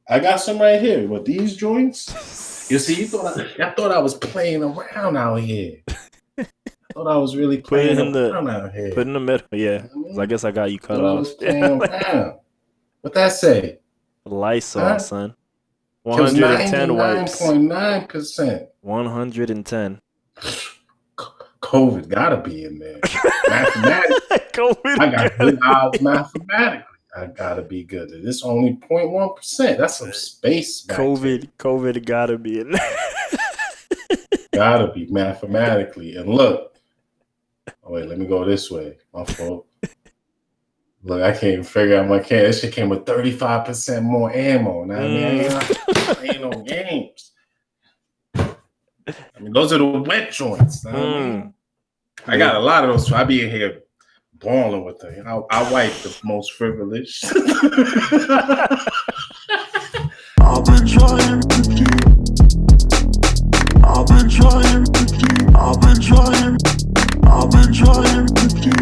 I got some right here. But these joints, you see, I thought I was playing around out here. I thought I was really playing around out here. Put in the middle, yeah. I guess I got you cut off. I was playing around. What that say? Lysol, son. 110 wipes. 99.9%. 110. COVID gotta be in there. Mathematically. COVID. I got good odds mathematically. I gotta be good. It's only 0.1%. That's some space. COVID gotta be in there. Gotta be mathematically. And look. Oh wait, let me go this way. My fault. Look, I can't even figure out my can. This shit came with 35% more ammo. Now, I mean, ain't no games. I mean, those are the wet joints. I mean, I got a lot of those. So I be in here balling with them. I wipe the most frivolous. I've been trying with you. I've been trying with you. I've been trying. I've been trying with you.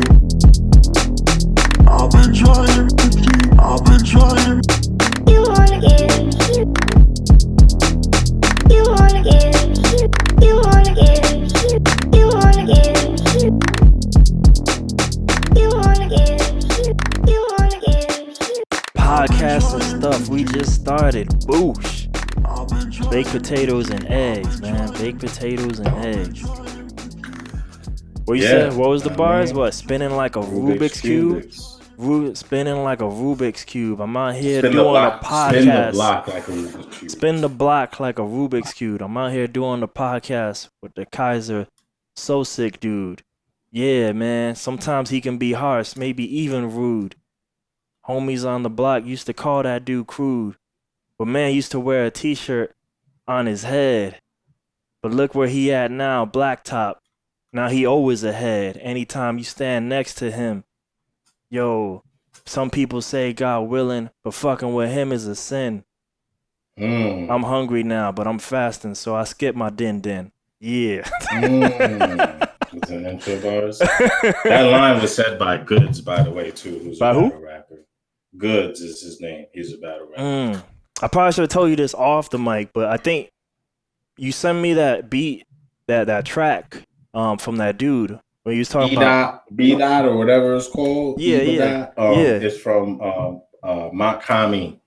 I've been trying with you. I've been trying. You wanna get you. You wanna get you. You wanna get you. You wanna get you. You wanna get you. You wanna get you. Podcast and stuff. We just started. Boosh. Baked potatoes and eggs, man. Baked potatoes and eggs. What you said? What was the bars? What? Spinning like a Rubik's Cube? Spinning like a Rubik's Cube. I'm out here doing a podcast. Spin the block like a Rubik's Cube. Spin the block like a Rubik's Cube. I'm out here doing the podcast with the Kaiser So Sick dude. Yeah, man. Sometimes he can be harsh, maybe even rude. Homies on the block used to call that dude crude. But man used to wear a t-shirt on his head. But look where he at now, blacktop. Now he always ahead. Anytime you stand next to him. Yo, some people say God willing, but fucking with him is a sin. I'm hungry now, but I'm fasting, so I skip my din. Yeah. It's an intro bars. That line was said by Goods, by the way, too. Who's a battle rapper. Goods is his name. He's a battle rapper. I probably should have told you this off the mic, but I think you sent me that beat, that track from that dude. When you was talking about B-Dot or whatever it's called. Yeah. It's from Makami.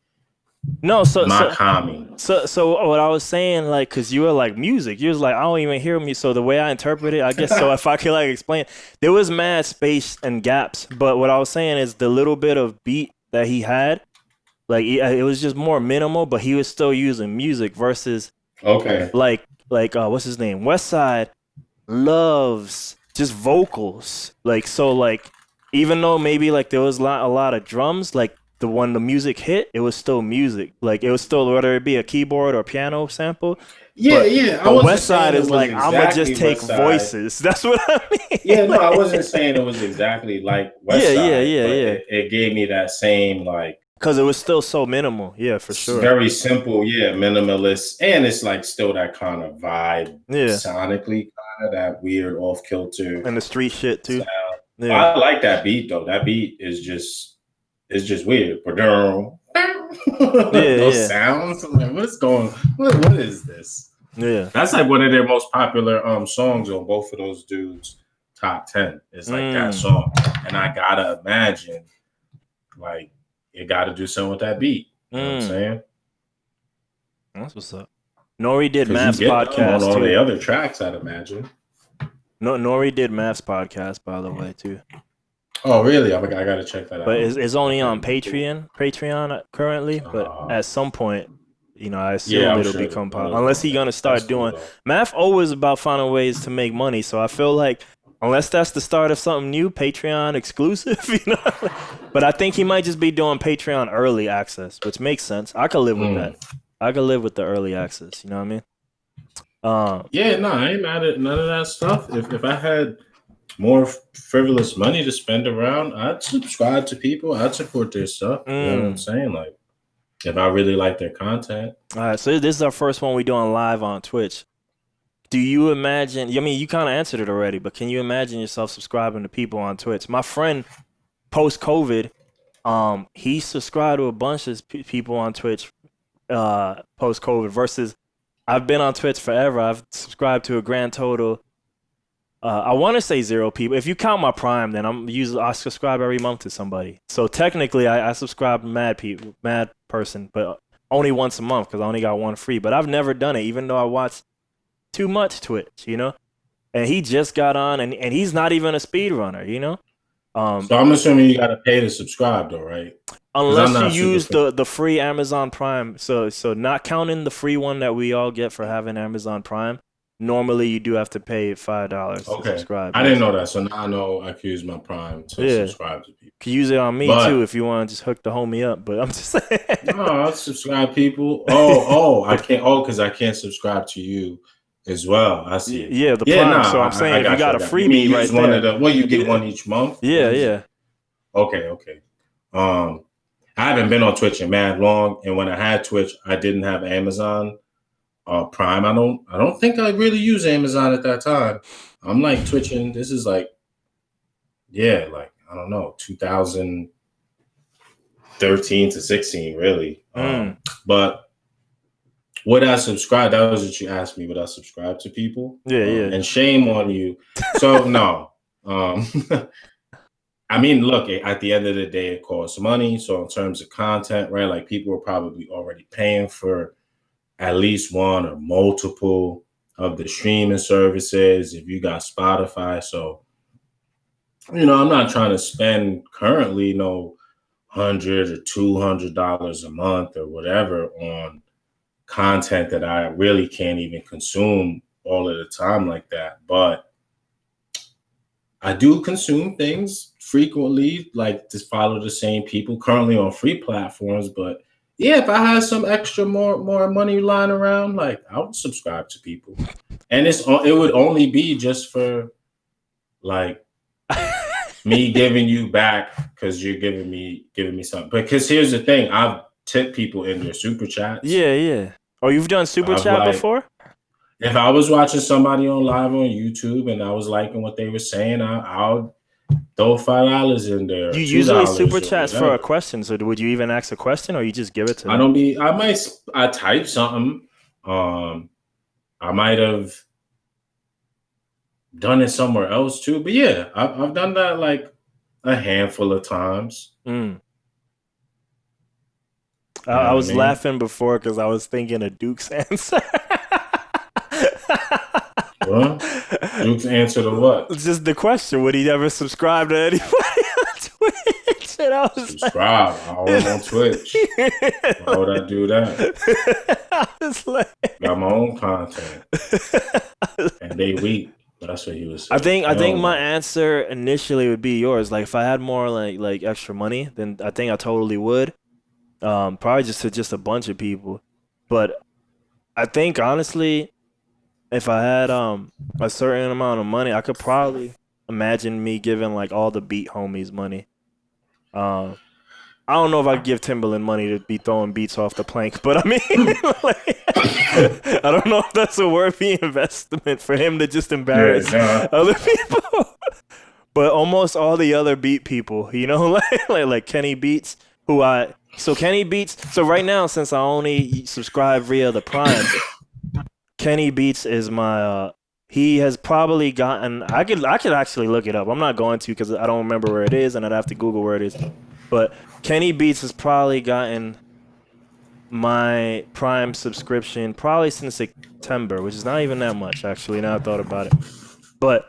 No, so Makami. So what I was saying, like, cause you were like music. You was like, I don't even hear me. So the way I interpret it, I guess. So if I could like explain, there was mad space and gaps. But what I was saying is the little bit of beat that he had, like it was just more minimal, but he was still using music versus like what's his name? Westside loves just vocals, like, so like even though maybe like there was a lot of drums, like when the music hit, it was still music, like it was still, whether it be a keyboard or piano sample. But Westside is like, I'm gonna just take voices. That's what I mean. Yeah, no, I wasn't saying it was exactly like Westside. Yeah. It gave me that same like, because it was still so minimal. Yeah, for sure. Very simple. Yeah, minimalist, and it's like still that kind of vibe. Yeah, sonically. That weird off kilter and the street shit too. Yeah. I like that beat though. That beat is just weird. Those sounds. Like, what's going? What is this? Yeah, that's like one of their most popular songs on both of those dudes' top 10. It's like that song, and I gotta imagine like you gotta do something with that beat. You know what I'm saying? That's what's up. Nori did Math's podcast on all the other tracks, I'd imagine. No, Nori did Math's podcast, by the way, too. Oh, really? I gotta check that out. But it's only on Patreon currently. But at some point, I assume it'll become popular. Unless he's gonna start doing Math. Always about finding ways to make money. So I feel like unless that's the start of something new, Patreon exclusive, But I think he might just be doing Patreon early access, which makes sense. I could live with that. I could live with the early access. You know what I mean? I ain't mad at none of that stuff. If I had more frivolous money to spend around, I'd subscribe to people. I'd support their stuff. You know what I'm saying? Like, if I really like their content. All right, so this is our first one we're doing live on Twitch. Do you imagine? I mean, you kind of answered it already, but can you imagine yourself subscribing to people on Twitch? My friend, post-COVID, he subscribed to a bunch of people on Twitch. post COVID versus I've been on Twitch forever. I've subscribed to a grand total. I want to say 0 people. If you count my Prime, then I subscribe every month to somebody. So technically, I subscribe to mad person, but only once a month because I only got one free. But I've never done it, even though I watch too much Twitch, you know. And he just got on, and he's not even a speedrunner, you know. So I'm assuming you got to pay to subscribe, though, right? Unless you use the free Amazon Prime. So not counting the free one that we all get for having Amazon Prime. Normally, you do have to pay $5 to subscribe. I didn't know that, so now I know I can use my Prime to subscribe to people. You can use it on me too if you want to just hook the homie up. But I'm just saying. No, I'll subscribe people. I can't. Because I can't subscribe to you as well. I see. Yeah, the Prime. So I'm saying if you got a freebie right there. You get one each month. Yeah. Okay. I haven't been on Twitch in mad long, and when I had Twitch, I didn't have Amazon Prime. I don't think I really used Amazon at that time. I'm like twitching. This is like I don't know, 2013 to 16, really. But would I subscribe? That was what you asked me. Would I subscribe to people? Yeah. And shame on you. So no. I mean, look, at the end of the day, it costs money. So in terms of content, right, like people are probably already paying for at least one or multiple of the streaming services. If you got Spotify, so, I'm not trying to spend currently $100 or $200 a month or whatever on content that I really can't even consume all of the time like that. But I do consume things frequently, like to follow the same people currently on free platforms. But yeah, if I had some extra more money lying around, like I would subscribe to people, and it would only be just for like me giving you back because you're giving me something. Because here's the thing, I've tipped people in their super chats. Yeah. Oh, you've done super chat before? If I was watching somebody on live on YouTube and I was liking what they were saying, I'll throw $5 in there. You usually super chats for a question, so would you even ask a question or you just give it to them? I type something. I might have done it somewhere else too, but yeah, I've done that like a handful of times. I was laughing before because I was thinking of Duke's answer. What? Duke's answer to what? It's just the question. Would he ever subscribe to anybody on Twitch? And I was subscribe. I own on Twitch. Why would I do that? I was like, got my own content. And they weak. That's what he was saying. I think my answer initially would be yours. Like if I had more like extra money, then I think I totally would. Probably just a bunch of people. But I think honestly, if I had a certain amount of money, I could probably imagine me giving like all the beat homies money. I don't know if I could give Timberland money to be throwing beats off the plank, but I mean, like, I don't know if that's a worthy investment for him to just embarrass other people. But almost all the other beat people, like Kenny Beats, So right now, since I only subscribe via the Prime, Kenny Beats is my. He has probably gotten. I could actually look it up. I'm not going to because I don't remember where it is, and I'd have to Google where it is. But Kenny Beats has probably gotten my Prime subscription probably since September, which is not even that much actually. Now I thought about it, but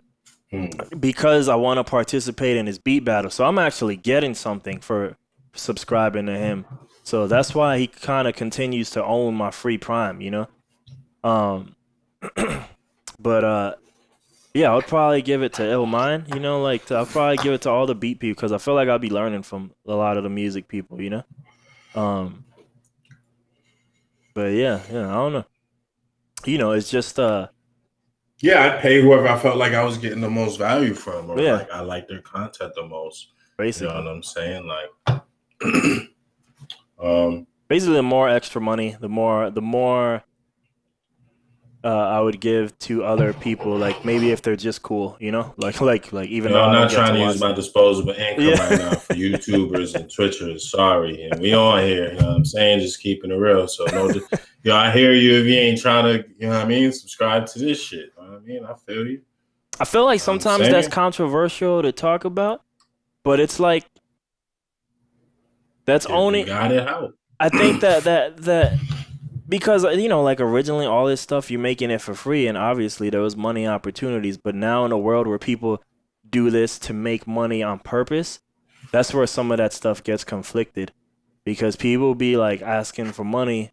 because I want to participate in his beat battle, so I'm actually getting something for subscribing to him. So that's why he kind of continues to own my free Prime, But yeah, I would probably give it to Illmind, I'll probably give it to all the beat people because I feel like I'll be learning from a lot of the music people, But yeah, I don't know. It's just yeah, I'd pay whoever I felt like I was getting the most value from, or like I like their content the most. Basically, you know what I'm saying? Like, basically, the more extra money, the more I would give to other people, like maybe if they're just cool, you know, like even though I'm I don't not get to trying to use watch my them. disposable income right Yeah. now for YouTubers and Twitchers. Sorry, and we on here. You know what I'm saying? Just keeping it real. So no, I hear you if you ain't trying to. You know what I mean? Subscribe to this shit. You know what I mean? I feel you. I feel like I'm sometimes that's saying. controversial to talk about, but it's like that's If you only. got it, how? I think that because you know, like originally all this stuff you're making it for free, and obviously there was money opportunities, but now in a world where people do this to make money on purpose, that's where some of that stuff gets conflicted because people be like asking for money,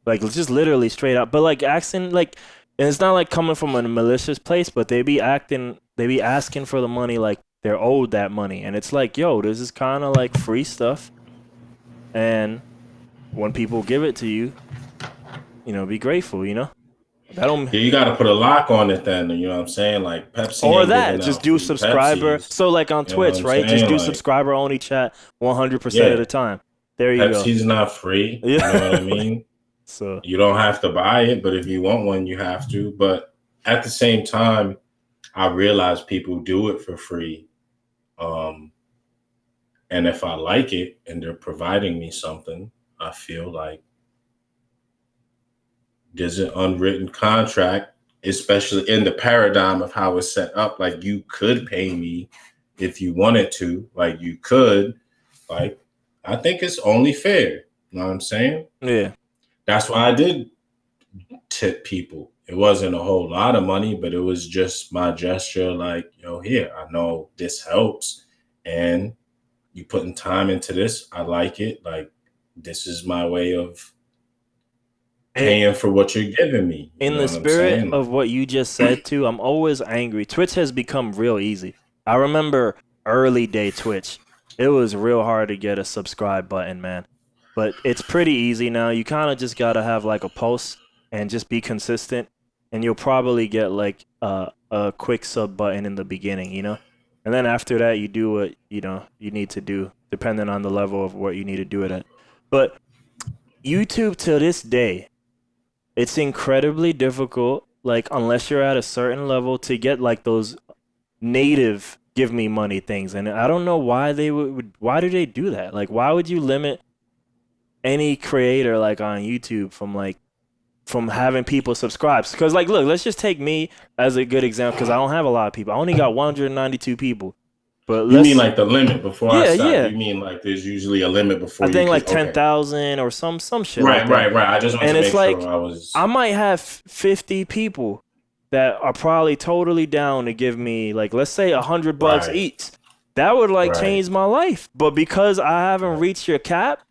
like just literally straight up, but like asking like, and it's not like coming from a malicious place, but they be asking for the money like they're owed that money, and it's like, yo, this is kind of like free stuff, and when people give it to you, you know, be grateful, you know. That don't Yeah, you got to put a lock on it then. You know what I'm saying? Like Pepsi or ain't that giving just out do free subscriber. Pepsis. So like on You know what Twitch, I'm right? Just saying? do Like, subscriber only chat 100% of yeah, the time. There you go. Pepsi's not free. You know what I Yeah. mean? So You don't have to buy it, but if you want one, you have to. But at the same time, I realize people do it for free. Um, and if I like it and they're providing me something, I feel like there's an unwritten contract, especially in the paradigm of how it's set up. Like you could pay me if you wanted to, like you could, like I think it's only fair. You know what I'm saying? yeah. That's why I did tip people. It wasn't a whole lot of money, but it was just my gesture like, yo, here, I know this helps. And you putting time into this. I like it. Like, this is my way of It, paying for what you're giving me. You in know the what I'm spirit saying? of Like, what you just said too, I'm always angry. Twitch has become real easy. I remember early day Twitch. It was real hard to get a subscribe button, man. But it's pretty easy now. You kind of just got to have like a post and just be consistent and you'll probably get like a quick sub button in the beginning, you know? And then after that you do what, you know, you need to do depending on the level of what you need to do it at. But YouTube to this day, it's incredibly difficult, like unless you're at a certain level, to get like those native give me money things. And I don't know why they would why do they do that? Like why would you limit any creator like on YouTube from having people subscribe? Because like look, let's just take me as a good example because I don't have a lot of people. I only got 192 people. But you mean let's like the limit before I yeah, start? yeah. You mean like there's usually a limit I before you think like could, okay. 10,000 or some shit like Right, that. right, right. I just want And to it's make sure like I was I might have 50 people that are probably totally down to give me like let's say $100 right, each. That would like right, change my life. But because I haven't right. reached your cap,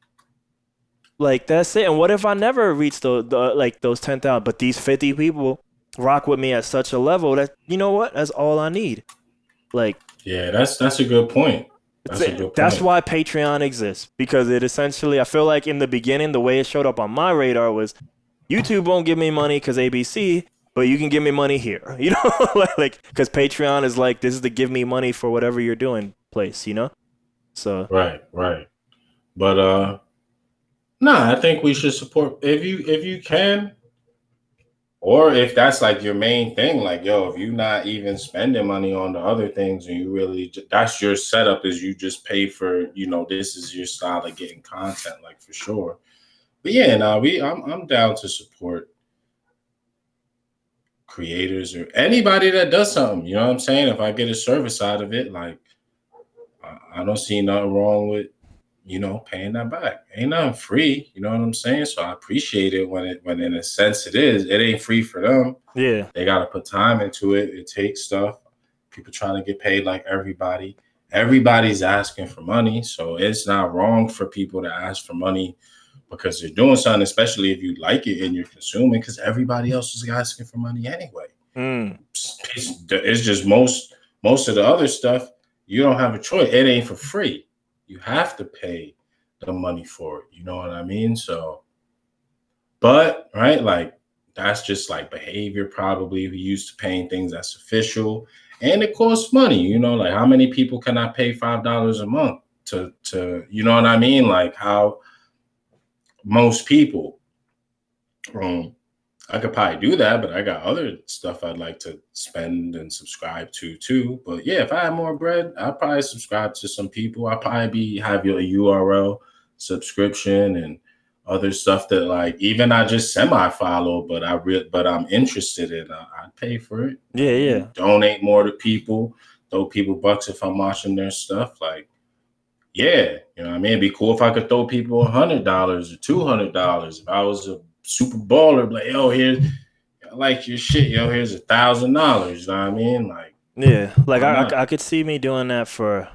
like that's it. And what if I never reach the like those 10,000? But these 50 people rock with me at such a level that you know what? That's all I need. Like Yeah, that's a good point. That's a good that's point. why Patreon exists because it essentially I feel like in the beginning the way it showed up on my radar was YouTube won't give me money because ABC, but you can give me money here. You know, like because Patreon is like this is the give me money for whatever you're doing place. You know, so Right, right. But nah, I think we should support if you can, or if that's like your main thing, like yo, if you're not even spending money on the other things and you really that's your setup is you just pay for, you know, this is your style of getting content, like for sure. But yeah, nah, I'm down to support creators or anybody that does something. You know what I'm saying? If I get a service out of it, like I don't see nothing wrong with, you know, paying that back. Ain't nothing free. You know what I'm saying? So I appreciate it when in a sense it is. It ain't free for them. yeah, They gotta put time into it. It takes stuff. People trying to get paid like everybody. Everybody's asking for money. So it's not wrong for people to ask for money because they're doing something, especially if you like it and you're consuming, because everybody else is asking for money anyway. mm, It's just most of the other stuff, you don't have a choice. It ain't for free. You have to pay the money for it. You know what I mean? So, but right, like that's just like behavior. Probably we used to paying things that's official, and it costs money. You know, like how many people can I pay $5 a month to you know what I mean? Like how most people. Um, I could probably do that, but I got other stuff I'd like to spend and subscribe to too. But yeah, if I had more bread, I'd probably subscribe to some people. I'd probably have your URL subscription and other stuff that like even I just semi-follow, but I'm interested in. I'd pay for it. Yeah, yeah. Donate more to people. Throw people bucks if I'm watching their stuff. Like, yeah, you know what I mean? It'd be cool if I could throw people $100 or $200 if I was a super baller. Like, yo, here's I like your shit, yo. Here's $1,000. You know what I mean? Like, yeah, like I could see me doing that for,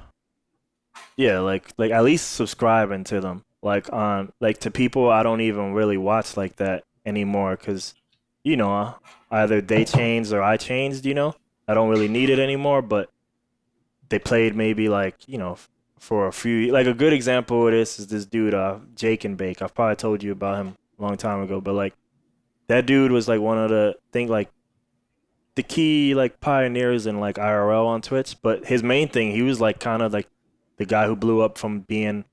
yeah, like at least subscribing to them, like on like to people I don't even really watch like that anymore, because you know either they changed or I changed. You know, I don't really need it anymore, but they played maybe like for a few. Like a good example of this is this dude Jake and Bake. I've probably told you about him a long time ago, but like that dude was like one of the like the key like pioneers in like IRL on Twitch. But his main thing, he was like kind of like the guy who blew up from being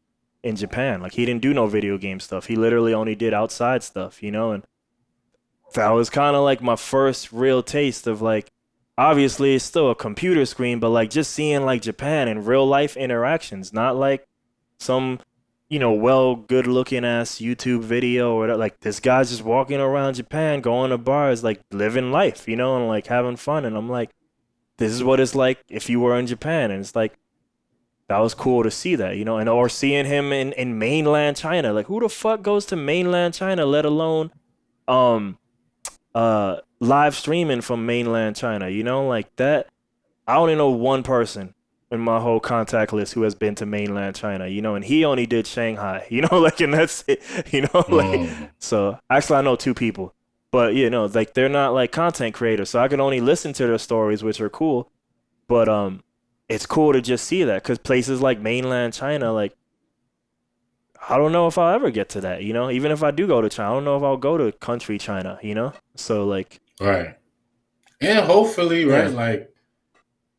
in Japan. Like he didn't do no video game stuff. He literally only did outside stuff, and that was kind of like my first real taste of like, obviously it's still a computer screen, but like just seeing like Japan in real life interactions, not like some well, good looking ass YouTube video or whatever. Like this guy's just walking around Japan, going to bars, like living life, and like having fun. And I'm like, this is what it's like if you were in Japan. And it's like, that was cool to see that, and or seeing him in mainland China. Like who the fuck goes to mainland China, let alone live streaming from mainland China, like that. I only know one person in my whole contact list who has been to mainland China, and he only did Shanghai, like, and that's it, like, so actually I know two people, but like they're not like content creators, so I can only listen to their stories, which are cool, but it's cool to just see that, because places like mainland China, like, I don't know if I'll ever get to that, even if I do go to China, I don't know if I'll go to country China, so like, right, and hopefully, right, like,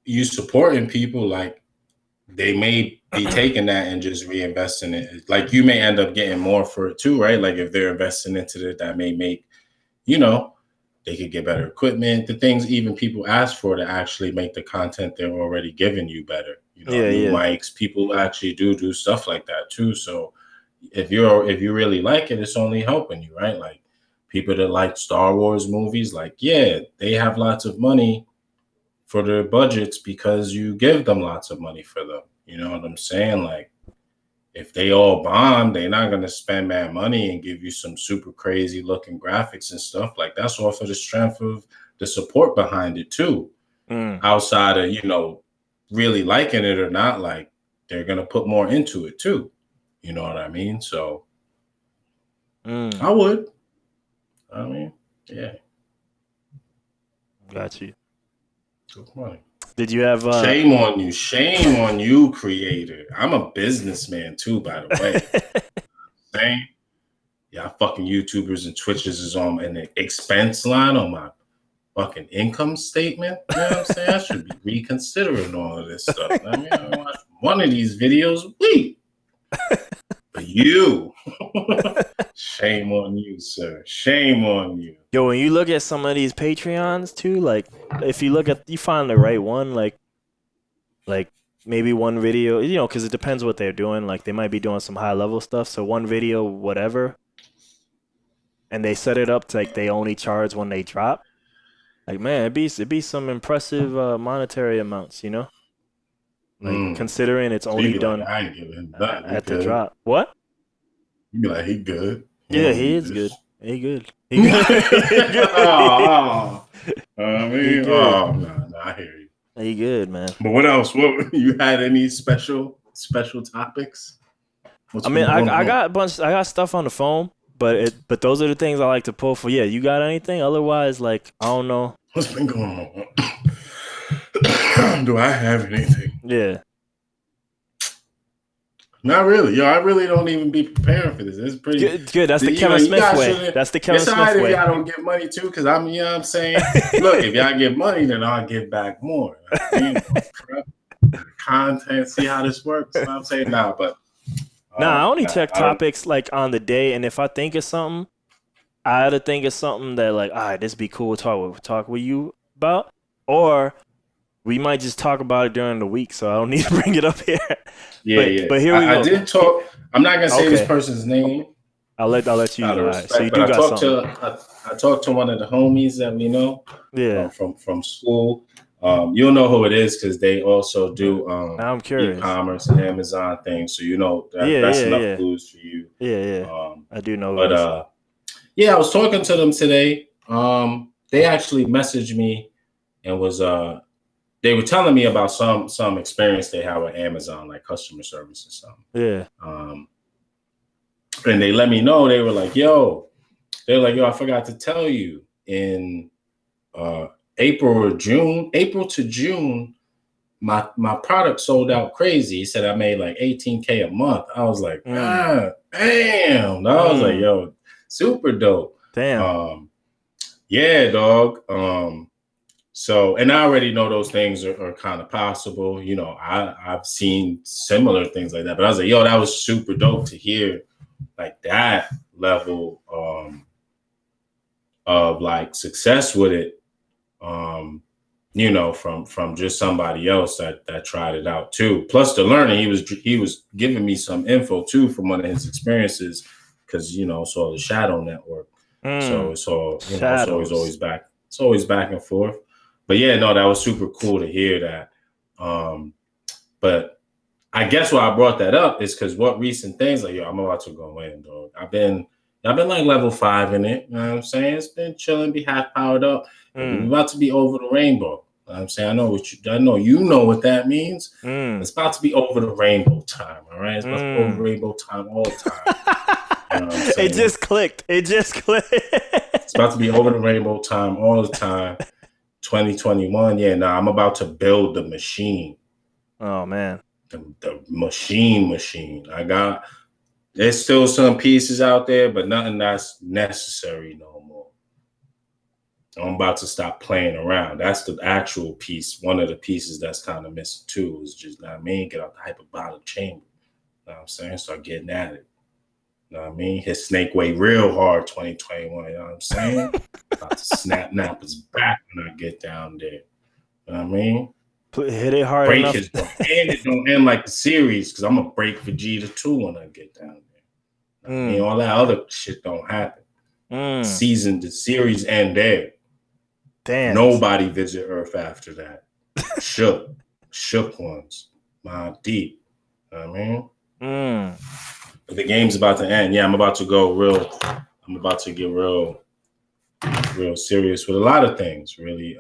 you supporting people, like they may be taking that and just reinvesting it. Like you may end up getting more for it too, right? Like if they're investing into it, that may make, they could get better equipment, the things even people ask for to actually make the content they're already giving you better. New mics, people actually do stuff like that too. So if you really like it, it's only helping you, right? Like people that like Star Wars movies, like, yeah, they have lots of money for their budgets because you give them lots of money for them. You know what I'm saying? Like, if they all bomb, they're not going to spend mad money and give you some super crazy looking graphics and stuff. Like, that's off of the strength of the support behind it, too. Outside of, really liking it or not, like, they're going to put more into it, too. You know what I mean? So, I would. I mean, yeah. Got you. Money. Did you have shame on you, creator. I'm a businessman too, by the way. Saying, yeah, fucking YouTubers and Twitches is on an expense line on my fucking income statement. You know what I'm saying? I should be reconsidering all of this stuff. I mean, I watch one of these videos a week. But you, shame on you, sir. Shame on you. Yo, when you look at some of these Patreons too, like if you find the right one, like maybe one video, because it depends what they're doing. Like they might be doing some high level stuff, so one video, whatever, and they set it up to like they only charge when they drop. Like man, it'd be some impressive monetary amounts, Like considering it's only done like, I ain't giving that at the drop. What? You be like, he good. Yeah, he is good. He good. I mean, no, I hear you. He good, man. But what else? What you had any special topics? I mean, I got a bunch. I got stuff on the phone, but those are the things I like to pull for. Yeah, you got anything? Otherwise, like I don't know. What's been going on? Do I have anything? Yeah. Not really. Yo, I really don't even be preparing for this. It's pretty good. That's the Kevin Smith way. That's the Kevin Smith way. It's all right if y'all don't get money too, because I'm, you know what I'm saying? Look, if y'all get money, then I'll give back more. Content, see how this works. You know what I'm saying? Nah, but I only check topics like on the day, and if I think of something, I either think it's something that like, all right, this be cool to talk with you about, or we might just talk about it during the week, so I don't need to bring it up here. Yeah, yeah. But here we go. I did talk. I'm not gonna say this Okay. person's name I'll let you. out of All right. So you respect, but do I got talked something. to I talked to one of the homies that we know Yeah. from school. You'll know who it is because they also do Now I'm curious. e-commerce and Amazon things. So you know that's enough clues for you. Yeah. I do know. But yeah, I was talking to them today. They actually messaged me and was they were telling me about some experience they had with Amazon, like customer service or something. Yeah. And they let me know, they were like, yo, I forgot to tell you in April to June, my product sold out crazy. He said I made like $18K a month. I was like, damn. I was like, yo, super dope. Damn. Yeah, dog. So, and I already know those things are kind of possible. You know, I've seen similar things like that, but I was like, yo, that was super dope to hear like that level of like success with it. You know, from just somebody else that tried it out too. Plus the learning, he was giving me some info too from one of his experiences because you know it's all the shadow network. So it's all you know, it's always back. It's always back and forth. But yeah, no, that was super cool to hear that. But I guess why I brought that up is because what recent things like, yo, I'm about to go in, dog. I've been like level 5 in it. You know what I'm saying? It's been chilling, be half powered up. We're about to be over the rainbow. You know what I'm saying? I know you know what that means. It's about to be over the rainbow time. All right. It's about to be over the rainbow time all the time. You know what I'm saying? It just clicked. It's about to be over the rainbow time all the time. 2021. Yeah, now I'm about to build the machine. Oh man. The machine. There's still some pieces out there, but nothing that's necessary no more. I'm about to stop playing around. That's the actual piece. One of the pieces that's kind of missing too is just, you know what I mean, get out the hyperbolic chamber. You know what I'm saying? Start getting at it. You know what I mean? Hit snake way real hard 2021. You know what I'm saying? About to snap nappers back when I get down there. You know what I mean? Hit it hard break enough. And it don't end like the series because I'm gonna break Vegeta too when I get down there. I mean, all that other shit don't happen. The series end there. Damn. Nobody visit Earth after that. Shook ones. Mob deep. You know what I mean? But the game's about to end. Yeah, I'm about to get real serious with a lot of things, really.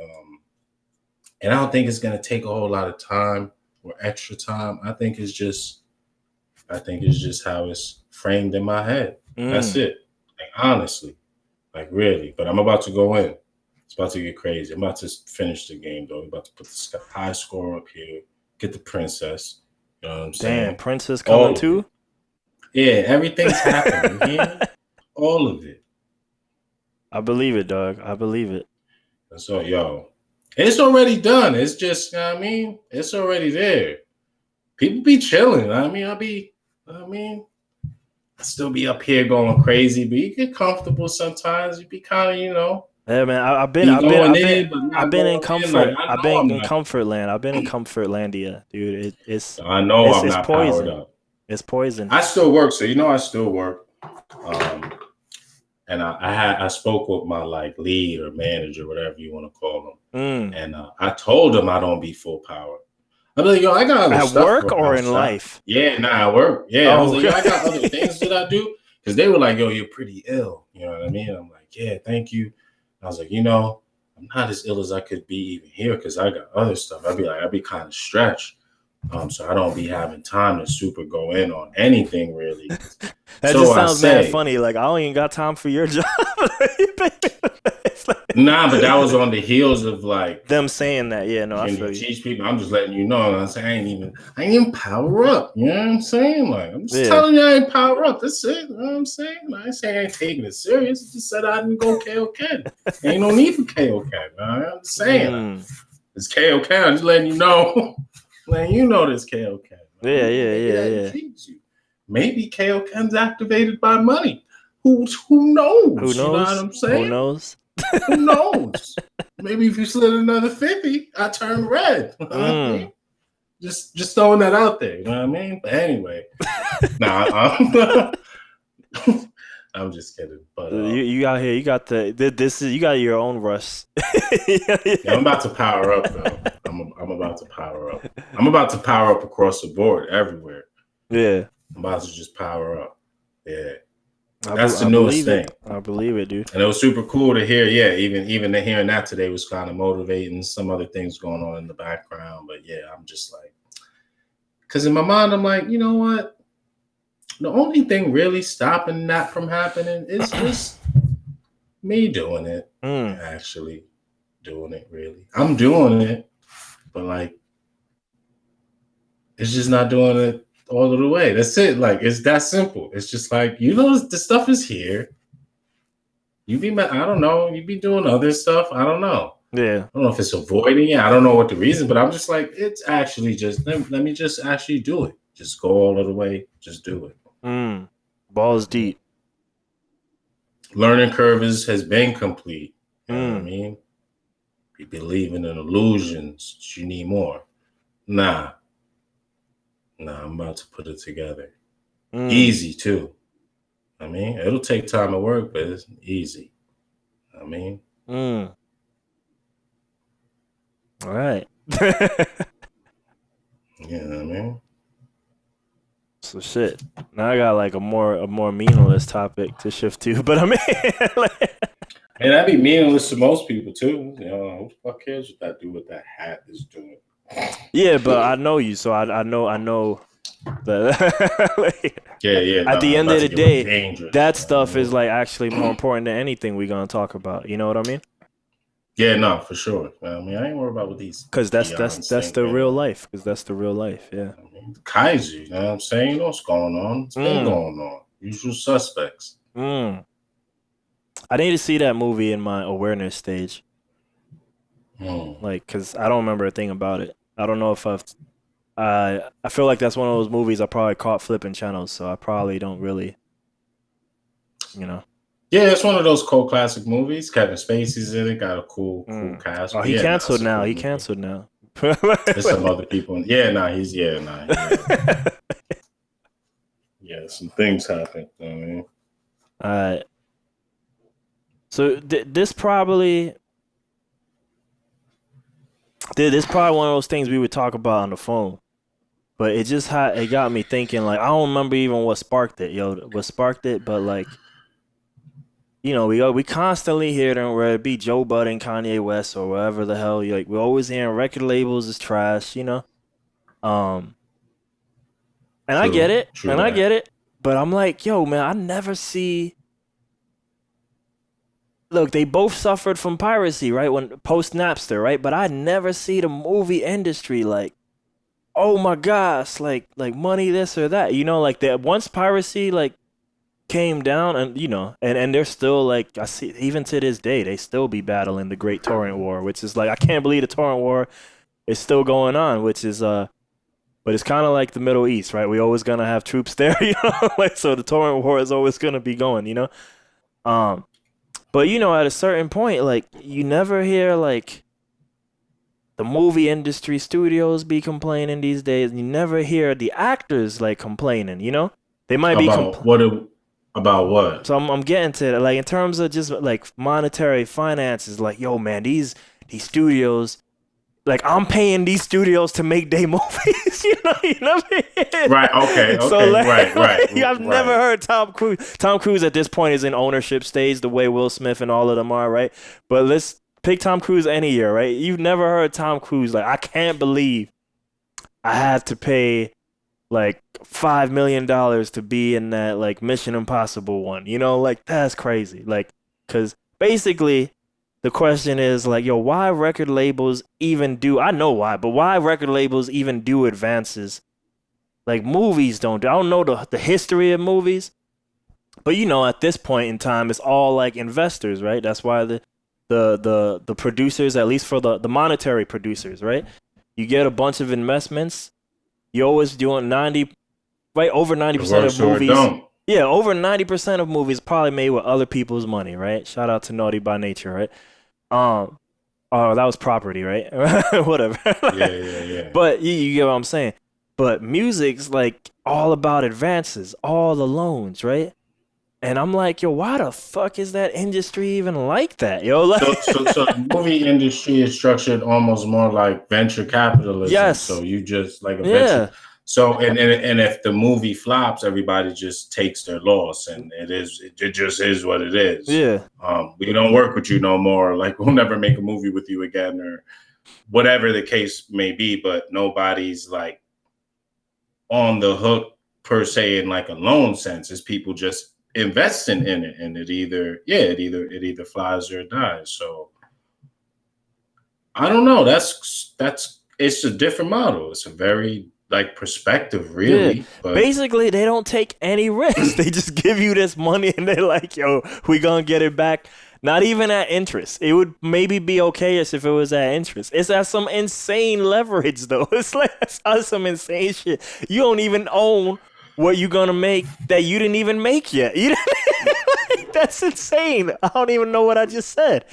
And I don't think it's gonna take a whole lot of time or extra time. I think it's just how it's framed in my head. That's it. Like honestly, like really. But I'm about to go in. It's about to get crazy. I'm about to finish the game though. I'm about to put the high score up here. Get the princess. You know what I'm saying? Damn, princess coming too? Yeah, everything's happening. Yeah, all of it. I believe it, dog. I believe it. So, yo, it's already done. It's just, you know what I mean? It's already there. People be chilling. I still be up here going crazy, but you get comfortable sometimes. You be kind of, you know. Yeah, man. I've been in comfort. I've been in Comfortland. I've been in Comfortlandia, dude. I'm not poison. Powered up. It's poison. I still work, so you know I still work. And I spoke with my like lead or manager, whatever you want to call them, and I told them I don't be full power. I'm like, yo, I got other stuff at work or in life. Yeah, at work. Yeah, I was like, yo, I got other things that I do because they were like, yo, you're pretty ill. You know what I mean? I'm like, yeah, thank you. I was like, you know, I'm not as ill as I could be even here because I got other stuff. I'd be kind of stretched. So I don't be having time to super go in on anything really. That just sounds mad funny. Like I don't even got time for your job. Nah, but that was on the heels of like them saying that. Yeah, no, I feel you. Teach people. I'm just letting you know. I'm saying I ain't even power up. You know what I'm saying? Like I'm just telling you I ain't power up. That's it. You know what I'm saying? I ain't saying I ain't taking it serious. I just said I didn't go KOK. Ain't no need for KOK. I'm just saying it's KOK. I'm just letting you know. Letting you know this KOK. Yeah. Maybe KOK's activated by money. Who knows? Who knows? You know what I'm saying? Who knows? Who knows? Maybe if you slid another 50, I turn red. You know what I mean? Just throwing that out there. You know what I mean? But anyway, I'm just kidding. But you out here, you got you got your own Russ. yeah, I'm about to power up though. I'm about to power up. I'm about to power up across the board everywhere. Yeah. I'm about to just power up. Yeah. That's the newest thing. I believe it, dude. And it was super cool to hear. Yeah, even hearing that today was kind of motivating. Some other things going on in the background, but yeah, I'm just like, because in my mind, I'm like, you know what? The only thing really stopping that from happening is just me doing it. Actually doing it. Really, I'm doing it, but like, it's just not doing it all of the way. That's it. Like, it's that simple. It's just like, you know, the stuff is here. I don't know. You be doing other stuff. I don't know. Yeah. I don't know if it's avoiding it. I don't know what the reason, but I'm just like, it's actually just, let me just actually do it. Just go all of the way. Just do it. Balls deep. Learning curve has been complete. You know what I mean? You believing in illusions. You need more. Nah, I'm about to put it together. Easy too. I mean, it'll take time to work, but it's easy. I mean. All right. Yeah, I mean. So shit. Now I got like a more meaningless topic to shift to, but I mean, and that'd be meaningless to most people too. You know, who the fuck cares what that do what that hat is doing? Yeah, but I know you, so I know that. Like, yeah. At the end of the day, dangerous. that stuff is like actually more important than anything we're gonna talk about. You know what I mean? Yeah, no, for sure. I mean, I ain't worried about what these. Because that's the real life. Because that's the real life. Yeah. I mean, Kaiju, you know what I'm saying? You know what's going on? It's been going on. Usual suspects. I need to see that movie in my awareness stage. Like, because I don't remember a thing about it. I don't know if I feel like that's one of those movies I probably caught flipping channels, so I probably don't really, you know. Yeah, it's one of those cult classic movies. Kevin Spacey's in it. Got a cool cast. Oh, he canceled now. He canceled now. There's some other people. Yeah, some things happen. You know what I mean? All right. So this probably one of those things we would talk about on the phone, but it got me thinking. Like, I don't remember even what sparked it, but like, you know, we constantly hear them, whether it be Joe Budden, Kanye West, or whatever the hell. Like, we're always hearing record labels is trash, you know. And I get it, I get it, but I'm like, yo, man, I never see. Look, they both suffered from piracy, right? When post Napster, right? But I never see the movie industry like, oh my gosh, like money this or that, you know, like that. Once piracy like came down, and you know, and they're still like, I see even to this day they still be battling the Great Torrent War, which is like, I can't believe the Torrent War is still going on, which is but it's kind of like the Middle East, right? We always gonna have troops there, you know, like, so the Torrent War is always gonna be going, you know. But, you know, at a certain point, like, you never hear, like, the movie industry studios be complaining these days. You never hear the actors, like, complaining, you know? They might be about what? So I'm getting to it. Like, in terms of just, like, monetary finances, like, yo, man, these studios, like, I'm paying these studios to make their movies, you know what I mean? Right, okay, so, like, right. I've never heard Tom Cruise. Tom Cruise at this point is in ownership stage the way Will Smith and all of them are, right? But let's pick Tom Cruise any year, right? You've never heard Tom Cruise, like, I can't believe I had to pay, like, $5 million to be in that, like, Mission Impossible one, you know? Like, that's crazy. Like, because basically the question is, like, yo, why record labels even do, I know why, but why record labels even do advances? Like, movies don't. I don't know the history of movies, but, you know, at this point in time, it's all, like, investors, right? That's why the producers, at least for the monetary producers, right? You get a bunch of investments. You're always doing over 90% of movies. Yeah, over 90% of movies probably made with other people's money, right? Shout out to Naughty by Nature, right? Um, oh, that was property, right? Whatever. Yeah. But you get what I'm saying. But music's like all about advances, all the loans, right? And I'm like, yo, why the fuck is that industry even like that, yo? Like, So the movie industry is structured almost more like venture capitalism. So yes, you just like a venture. yeah, So and if the movie flops, everybody just takes their loss, and it just is what it is. yeah, We don't work with you no more. Like we'll never make a movie with you again, or whatever the case may be. But nobody's like on the hook per se in like a loan sense. It's people just investing in it, and it either flies or it dies. So I don't know. That's it's a different model. It's a very like perspective, yeah. really. But Basically, they don't take any risks. They just give you this money and they're like, yo, we gonna get it back. Not even at interest. It would maybe be okay if it was at interest. It's at some insane leverage, though. It's like it's at some insane shit. You don't even own what you're gonna make that you didn't even make yet. You like, that's insane. I don't even know what I just said.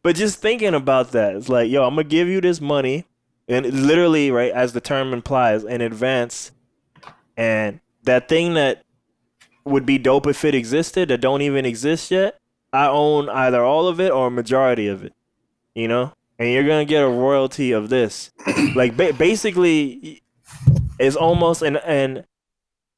But just thinking about that, it's like, yo, I'm gonna give you this money, and it literally, right, as the term implies, in advance, and that thing that would be dope if it existed that don't even exist yet, I own either all of it or a majority of it, you know? And you're going to get a royalty of this. Like, basically, it's almost, and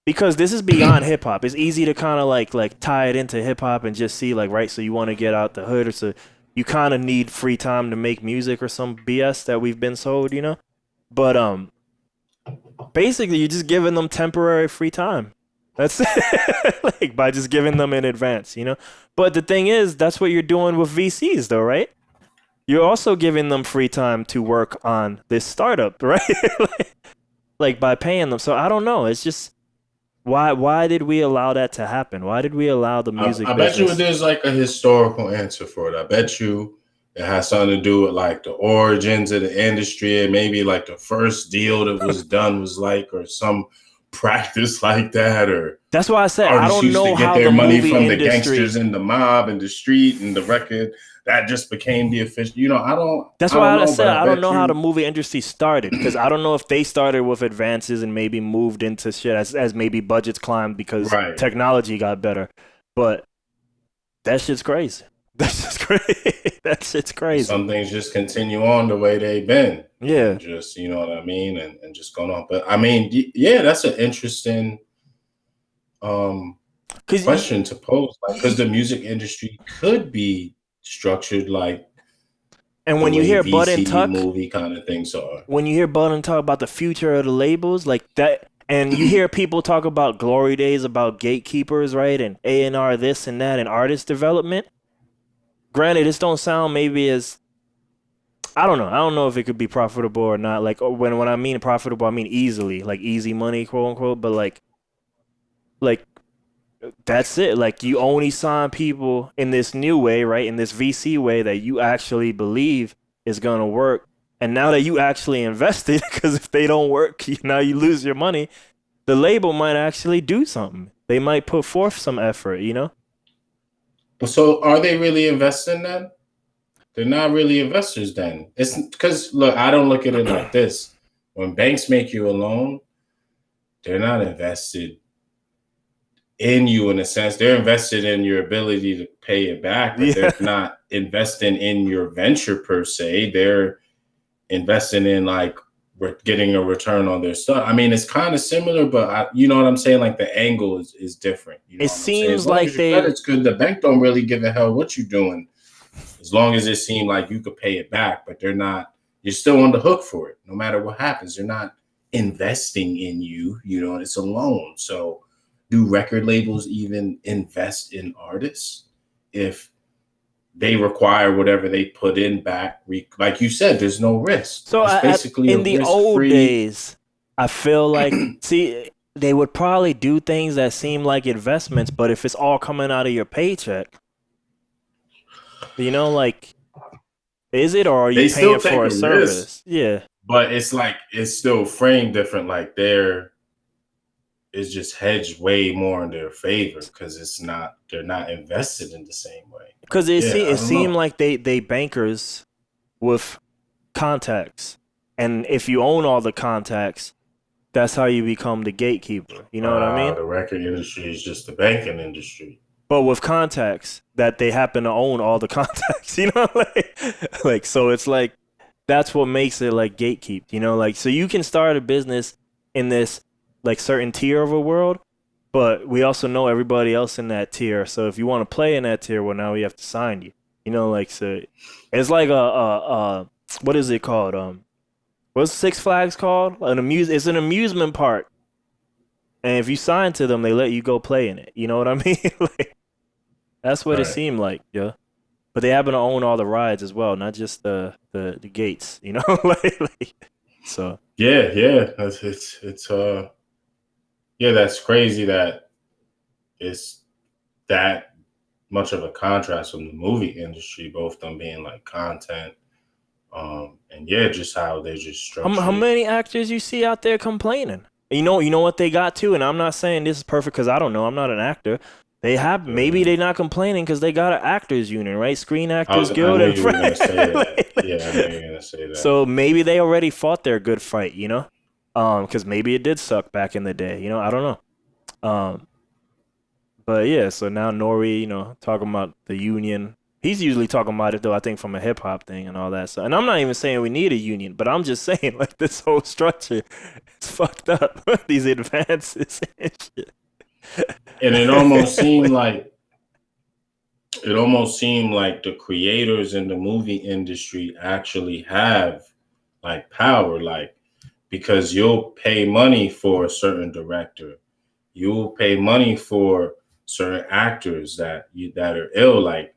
because this is beyond hip hop, it's easy to kind of like tie it into hip hop and just see, like, right, so you want to get out the hood, or so you kind of need free time to make music or some BS that we've been sold, you know? But, basically, you're just giving them temporary free time. That's it. Like by just giving them in advance, you know? But the thing is, that's what you're doing with VCs though, right? You're also giving them free time to work on this startup, right? Like by paying them. So I don't know. It's just why did we allow that to happen? Why did we allow the music I bet you business? there's like a historical answer for it. I bet you it has something to do with like the origins of the industry, and maybe like the first deal that was done was like, or some practice like that, or That's why I said I artists don't used to know get how their the money movie from the industry. gangsters and the mob and the street and the record. That just became the official. That's I don't why I know, said but I I don't bet know how the you. movie industry started because I don't know if they started with advances and maybe moved into shit as maybe budgets climbed because Right. technology got better. But that shit's crazy. That's just crazy. That shit's crazy. Some things just continue on the way they've been, and Yeah, just you know what I mean, and just going on. But I mean, yeah, that's an interesting um because question to pose, like because the music industry could be structured like and the when you way hear Bud and VC Tuck, movie kind of things are. when you hear Bud and talk about the future of the labels, like that, and you hear people talk about glory days, about gatekeepers, right, and A&R this and that, and artist development. Granted, this don't sound maybe as I don't know. I don't know if it could be profitable or not. Like when I mean profitable, I mean easily, like easy money, quote unquote. But like that's it. Like you only sign people in this new way, right? In this VC way that you actually believe is gonna work. And now that you actually invested, because if they don't work, now you lose your money. The label might actually do something. They might put forth some effort, you know? So are they really investing then? They're not really investors then. It's because look, I don't look at it like this. When banks make you a loan, they're not invested in you in a sense. They're invested in your ability to pay it back, but Yeah. they're not investing in your venture per se. They're investing in like getting a return on their stuff. I mean, it's kind of similar, but you know what I'm saying? Like the angle is different. You know It what I'm saying? As seems long as like your they credit's good, the bank don't really give a hell what you're doing. As long as it seemed like you could pay it back, but they're not, you're still on the hook for it. No matter what happens, they're not investing in you, you know, it's a loan. So do record labels even invest in artists if they require whatever they put in back? Like you said, there's no risk. so It's basically a in the old risk-free. days, I feel like see they would probably do things that seem like investments, but if it's all coming out of your paycheck, you know, like is it or are you They paying still take for a a risk, service? Yeah. but it's like it's still framed different. Like they're is just hedged way more in their favor because they're not invested in the same way. Because I it don't know. seemed like they bankers with contacts, and if you own all the contacts, that's how you become the gatekeeper. You know what I mean? The record industry is just the banking industry. But with contacts, that they happen to own all the contacts. You know, like so it's like that's what makes it like gatekeep. You know, like so you can start a business in this like certain tier of a world, but we also know everybody else in that tier. So if you want to play in that tier, well, now we have to sign you. You know, like so, it's like a what is it called? What's Six Flags called? It's an amusement park, and if you sign to them, they let you go play in it. You know what I mean? Like, that's what it seemed like, yeah. But they happen to own all the rides as well, not just the gates. You know, so yeah, it's yeah, that's crazy that it's that much of a contrast from the movie industry, both them being like content, and yeah, just how they just structure. How many actors you see out there complaining? You know what they got to, and I'm not saying this is perfect because I don't know. I'm not an actor. They have maybe they're not complaining because they got an actors union, right? Screen Actors Guild. I knew you were gonna say that. Yeah, I knew you were gonna say that. So maybe they already fought their good fight, you know, because maybe it did suck back in the day, you know. I don't know. But yeah, so now Nori, you know, talking about the union. He's usually talking about it though, I think, from a hip hop thing and all that. So, and I'm not even saying we need a union, but I'm just saying like this whole structure is fucked up. These advances and shit. And it almost seemed like the creators in the movie industry actually have like power, like because you'll pay money for a certain director, you'll pay money for certain actors that are ill. Like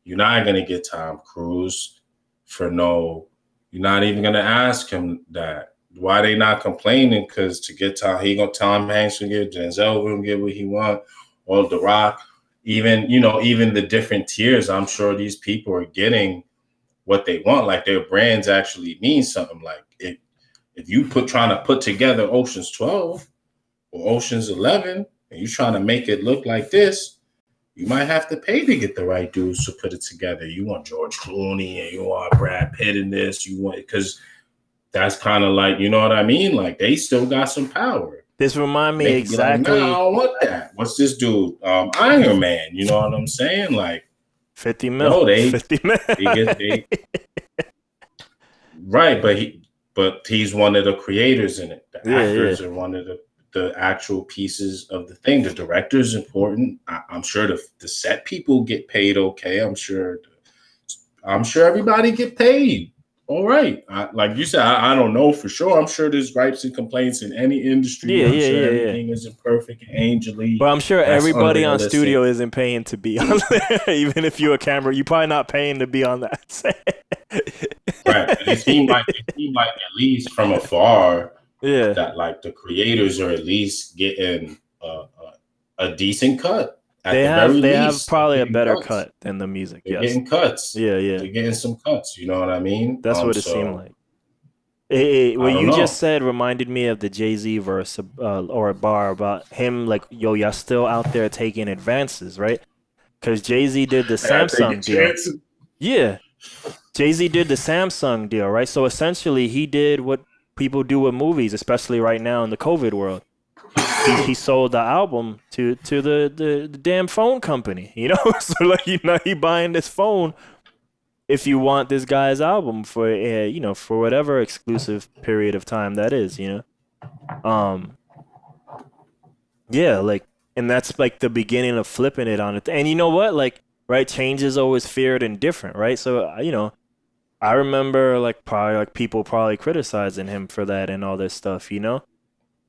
you're not gonna get Tom Cruise for no. You're not even gonna ask him that. Why they not complaining? Because to get Tom Hanks will get, Denzel will get what he want, or The Rock, even the different tiers. I'm sure these people are getting what they want. Like their brands actually mean something. Like if you trying to put together Ocean's 12 or Ocean's 11, and you trying to make it look like this, you might have to pay to get the right dudes to put it together. You want George Clooney and you want Brad Pitt in this. You want because. That's kind of like, you know what I mean? Like they still got some power. This remind me exactly. Like, no, I don't want that. What's this dude? Iron Man. You know what I'm saying? Like 50 mil. 50 mil. Right, but he's one of the creators in it. The actors are one of the actual pieces of the thing. The director is important. I'm sure the set people get paid okay. I'm sure everybody get paid. All right. Like you said, I don't know for sure. I'm sure there's gripes and complaints in any industry. I'm sure everything isn't perfect and angel-y. But I'm sure everybody on studio isn't paying to be on there. Even if you're a camera, you're probably not paying to be on that set. Right. It seemed like at least from afar, that like the creators are at least getting a decent cut. They have probably a better cut than the music. They're getting cuts. Yeah. They're getting some cuts. You know what I mean? That's what it seemed like. What you just said reminded me of the Jay-Z verse or a bar about him like, yo, y'all still out there taking advances, right? Because Jay-Z did the Samsung deal. Yeah. Jay-Z did the Samsung deal, right? So essentially he did what people do with movies, especially right now in the COVID world. He sold the album to the damn phone company, you know. So like, you know, he buying this phone if you want this guy's album for for whatever exclusive period of time that is, you know. Yeah, like, and that's like the beginning of flipping it on it. And you know what, like, right, change is always feared and different, right? So you know, I remember people probably criticizing him for that and all this stuff, you know.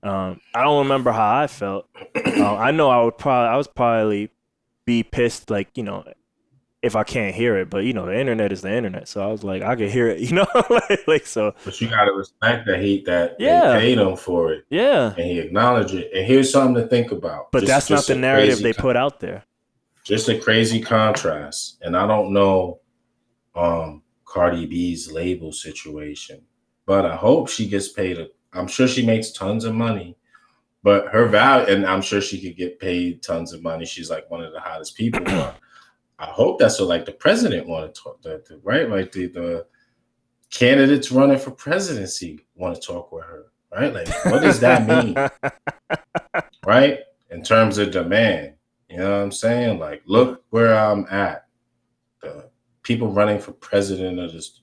I don't remember how I felt. I know I was probably be pissed, like, you know, if I can't hear it, but you know, the internet is the internet, so I was like, I could hear it, you know, like so. But you gotta respect that they paid him for it, and he acknowledged it. And here's something to think about. But that's not the narrative they put out there. Just a crazy contrast, and I don't know Cardi B's label situation, but I hope she gets paid. I'm sure she makes tons of money, But her value, and I'm sure she could get paid tons of money. She's like one of the hottest people. But I hope that's what like the president want to talk that, right? Like the candidates running for presidency want to talk with her, right? Like, what does that mean? Right? In terms of demand. You know what I'm saying? Like, look where I'm at. The people running for president are just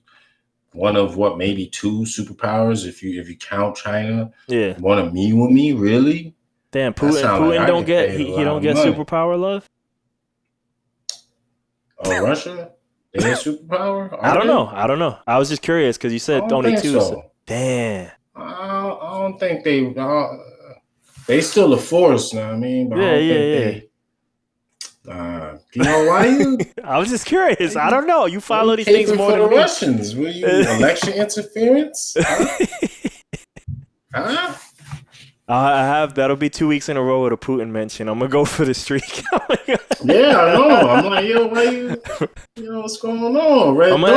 one of what, maybe two superpowers if you count China. Yeah. Want to meet with me, really? Damn, Putin like don't get he don't get money. superpower love. Oh, Russia? They get superpower? I don't know. I was just curious because you said only two. So. Damn. I don't think they still a force now. I mean, but I don't think they. You know why you? I was just curious. I don't know. You follow these things more than the me. Russians. Were you election interference? Huh? I have. That'll be 2 weeks in a row with a Putin mention. I'm gonna go for the streak. Yeah, I know. I'm like, yo, why you? You know what's going on? I'm gonna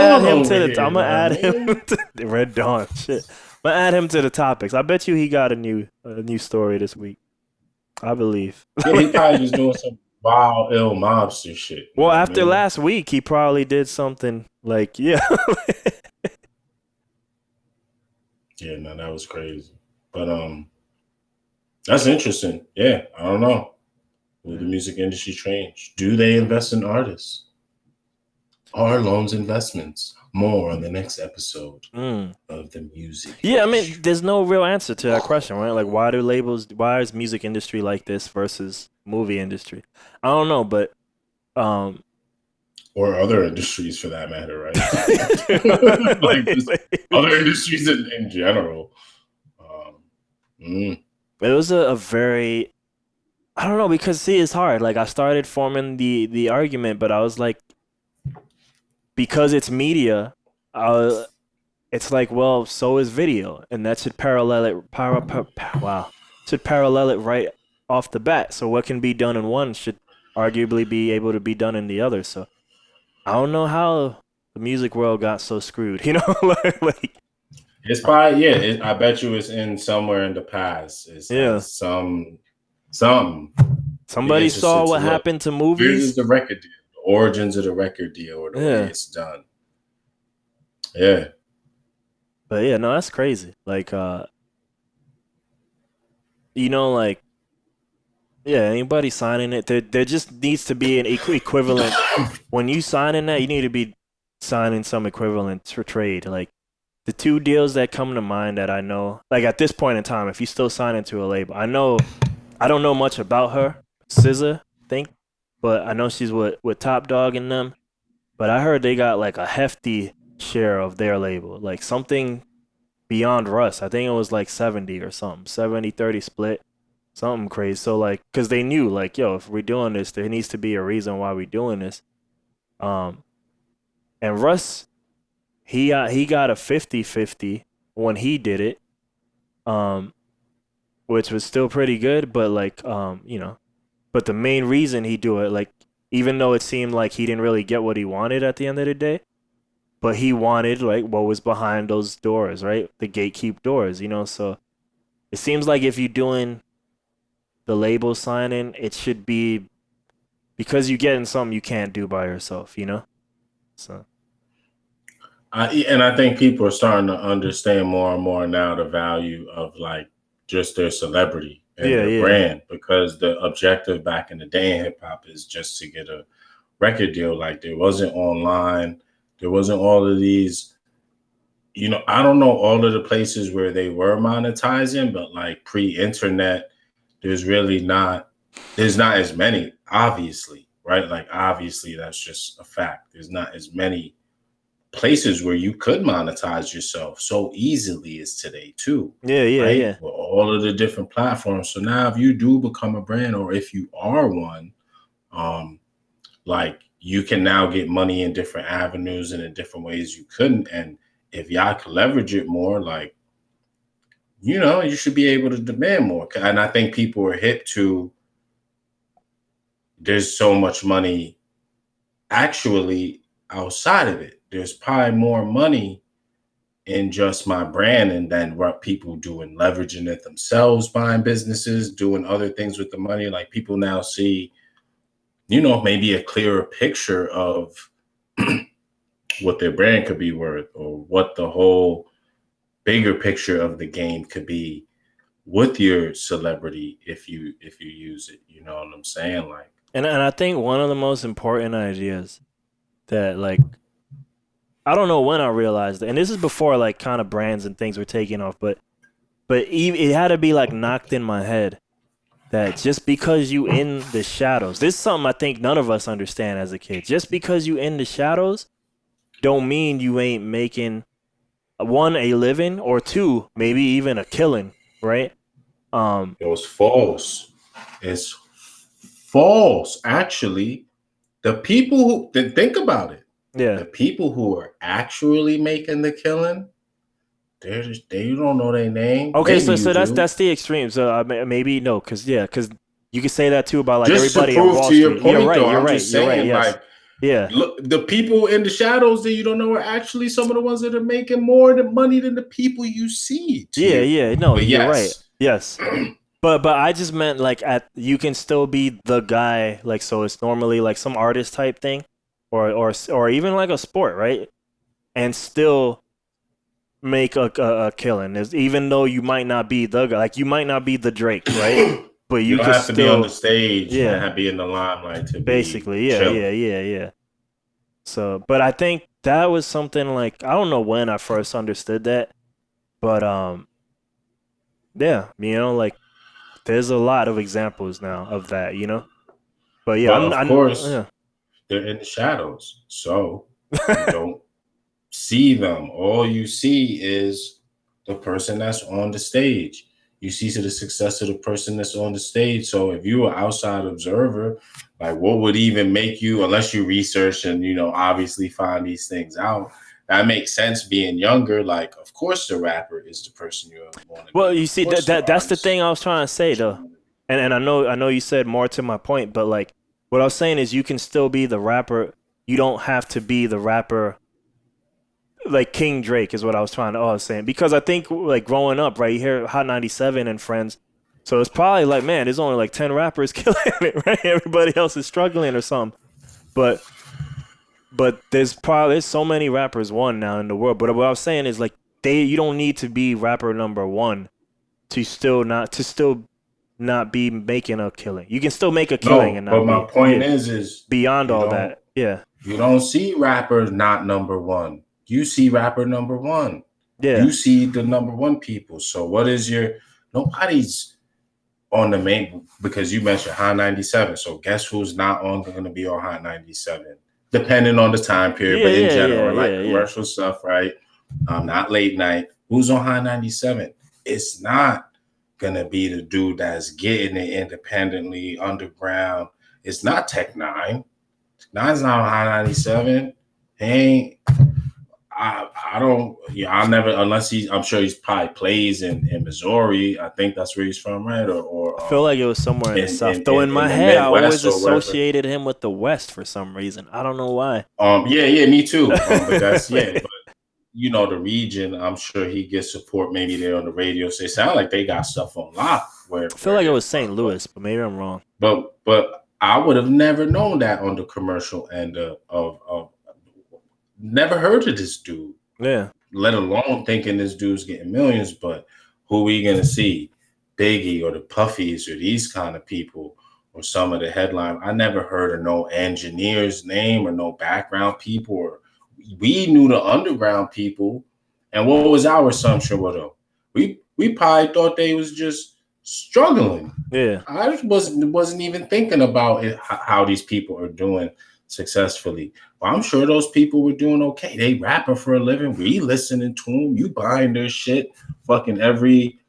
add him to the Red Dawn. Shit. I'm gonna add him to the topics. I bet you he got a new story this week. I believe. Yeah, he probably just doing some wild, ill mobster shit. Well, after last week, he probably did something like, yeah. Yeah, no, that was crazy. But that's interesting. Yeah, I don't know. Will the music industry change? Do they invest in artists? Are loans investments? More on the next episode of the music. Yeah, I mean, there's no real answer to that question, right? Like, why is music industry like this versus movie industry? I don't know, but or other industries for that matter, right? Other industries in general. It was a very, I don't know, because see, it's hard. Like, I started forming the argument, but I was like, because it's media, it's like, well, so is video, and that should parallel it. Should parallel it right off the bat. So what can be done in one should arguably be able to be done in the other. So I don't know how the music world got so screwed. You know, like it's probably I bet you it's in somewhere in the past. It's something. Somebody saw what happened to movies. Here's the record deal. Origins of the record deal or the way it's done. Yeah. But yeah, no, that's crazy. Like, anybody signing it, there just needs to be an equivalent. When you sign in that, you need to be signing some equivalent for trade. Like, the two deals that come to mind that I know, like at this point in time, if you still sign into a label, I don't know much about her, SZA, I think. But I know she's with Top Dog and them. But I heard they got like a hefty share of their label. Like something beyond Russ. I think it was like 70 or something. 70-30 split. Something crazy. So like, because they knew like, yo, if we're doing this, there needs to be a reason why we're doing this. And Russ, he got a 50-50 when he did it. Which was still pretty good. But like, But the main reason he do it, like, even though it seemed like he didn't really get what he wanted at the end of the day, but he wanted, like, what was behind those doors, right? The gatekeep doors, So it seems like if you're doing the label signing, it should be because you're getting something you can't do by yourself, So. And I think people are starting to understand more and more now the value of, like, just their celebrity. And their brand, because the objective back in the day in hip hop is just to get a record deal. Like there wasn't online, there wasn't all of these, I don't know all of the places where they were monetizing, but like pre-internet, there's not as many, obviously, right? Like obviously that's just a fact. There's not as many places where you could monetize yourself so easily as today too. Yeah. With all of the different platforms. So now if you do become a brand or if you are one, like you can now get money in different avenues and in different ways you couldn't. And if y'all can leverage it more, like, you should be able to demand more. And I think people are hip to there's so much money actually outside of it. There's probably more money in just my brand, and then what people doing, leveraging it themselves, buying businesses, doing other things with the money. Like people now see, maybe a clearer picture of what their brand could be worth, or what the whole bigger picture of the game could be with your celebrity if you use it. You know what I'm saying? Like, and I think one of the most important ideas that, like, I don't know when I realized it, and this is before like kind of brands and things were taking off, but it had to be like knocked in my head that just because you in the shadows, this is something I think none of us understand as a kid. Just because you in the shadows don't mean you ain't making, one, a living, or two, maybe even a killing, right? it was false. It's false. Actually, the people who think about it, Yeah. the people who are actually making the killing, they don't know their name. Okay, Maybe so you do. that's the extreme. So maybe no, because you can say that too about like Just everybody to on prove Wall to your Street. point, You're right. though, You're I'm right. just You're right. saying, Yes. like, Yeah. look, the people in the shadows that you don't know are actually some of the ones that are making more money than the people you see. Yeah. No, But you're right. yes, Yes. But I just meant like you can still be the guy, like, so it's normally like some artist type thing, or even like a sport, right? And still make a killing. Even though you might not be the guy, like you might not be the Drake, right? But you you don't could have to be on the still, stage yeah, and be in the limelight to be basically, chilling. yeah. So, but I think that was something like, I don't know when I first understood that, but yeah, like there's a lot of examples now of that, But yeah, But of course, yeah. they're in the shadows, so you don't see them. All you see is the person that's on the stage. You see to the success of the person that's on the stage. So if you were outside observer, like what would even make you, unless you research and obviously find these things out, that makes sense being younger. Like, of course the rapper is the person you want to Well, be. you Of see course the that's the artist thing is I was trying to say what you though. want to be. And I know you said more to my point, but like what I was saying is you can still be the rapper. You don't have to be the rapper like King Drake is what I was saying. Because I think like growing up, right, you hear Hot 97 and Friends. So it's probably like, man, there's only like 10 rappers killing it, right? Everybody else is struggling or something. But there's so many rappers now in the world. But what I was saying is like you don't need to be rapper number one to still not be making a killing. You can still make a killing No, and but not my be, point yeah, is beyond you all don't that. Yeah. you don't see rappers not number one. You see rapper number one. Yeah. You see the number one people. So what is nobody's on the main, because you mentioned High 97. So guess who's not going to be on High 97? Depending on the time period, but in general, like Yeah. commercial stuff, right? Not late night. Who's on High 97? It's not gonna be the dude that's getting it independently underground. It's not Tech Nine. Nine's not on High 97. He ain't. I don't. Yeah, I'll never, unless I'm sure he's probably plays in Missouri. I think that's where he's from, right? I feel like it was somewhere in the South. Though in my in the head, I always Midwest or whatever. associated him with the West for some reason. I don't know why. Yeah, me too. But that's But the region, I'm sure he gets support. Maybe they're on the radio. So it sound like they got stuff on lock where I feel like it they're was St. from. Louis, but maybe I'm wrong. But I would have never known that on the commercial end of never heard of this dude. Yeah. Let alone thinking this dude's getting millions. But who we gonna see? Biggie or the Puffies or these kind of people or some of the headline. I never heard of no engineer's name or no background people. Or we knew the underground people. And what was our assumption with them? We probably thought they was just struggling. Yeah. I just wasn't even thinking about how these people are doing successfully. Well, I'm sure those people were doing okay. They rapping for a living. We listening to them. You buying their shit. Fucking every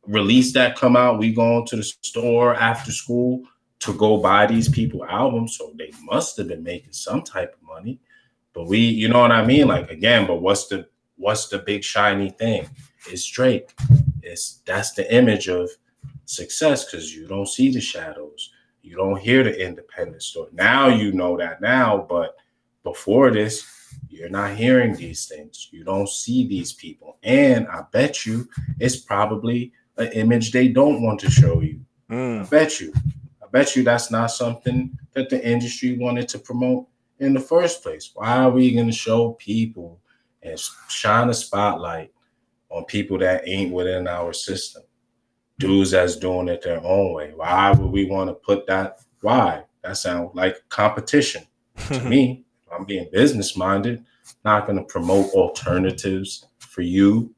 release that come out, we going to the store after school to go buy these people albums. So they must have been making some type of money. But you know what I mean? Like, again, but what's the big shiny thing? It's Drake. That's the image of success, because you don't see the shadows. You don't hear the independent story. Now you know that now, but before this, You're not hearing these things. You don't see these people. And I bet you it's probably an image they don't want to show you. I bet you that's not something that the industry wanted to promote in the first place. Why are we going to show people and shine a spotlight on people that ain't within our system? Dudes that's doing it their own way. Why would we want to put that? Why? That sounds like competition to me. If I'm being business minded, not going to promote alternatives for you,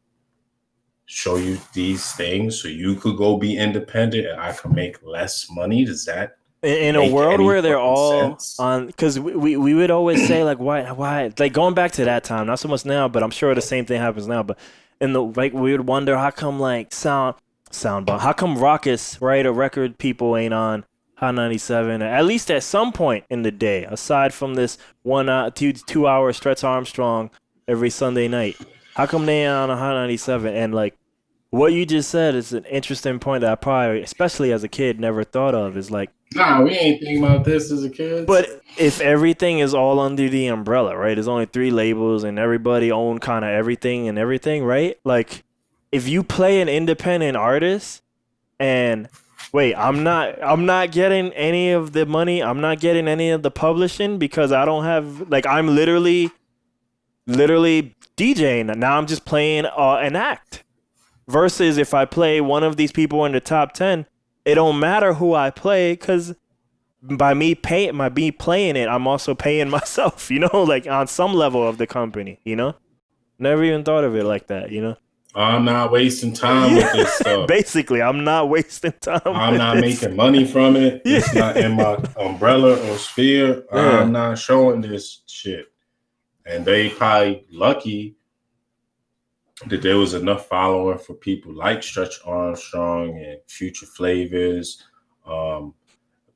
show you these things so you could go be independent and I can make less money. Does that in a world where they're all sense? on? Because we would always say like why like going back to that time, not so much now, but I'm sure the same thing happens now. But in the like we would wonder how come like soundbar, how come Raucous, right, or record people ain't on Hot 97 at least at some point in the day, aside from this 2 hour Stretch Armstrong every Sunday night. How come they ain't on a Hot 97? And like what you just said is an interesting point that I probably, especially as a kid, never thought of. Is like, nah, we ain't thinking about this as a kid. But if everything is all under the umbrella, right? There's only 3 labels and everybody own kind of everything, right? Like, if you play an independent artist and wait, I'm not getting any of the money, I'm not getting any of the publishing because I don't have, like, I'm literally DJing. Now I'm just playing an act. Versus if I play one of these people in the top 10, it don't matter who I play because by me playing it, I'm also paying myself, like on some level of the company, Never even thought of it like that, I'm not wasting time with this stuff. Basically, I'm not wasting time. I'm not making money from it. It's not in my umbrella or sphere. Yeah. I'm not showing this shit. And they probably lucky that there was enough following for people like Stretch Armstrong and Future Flavors,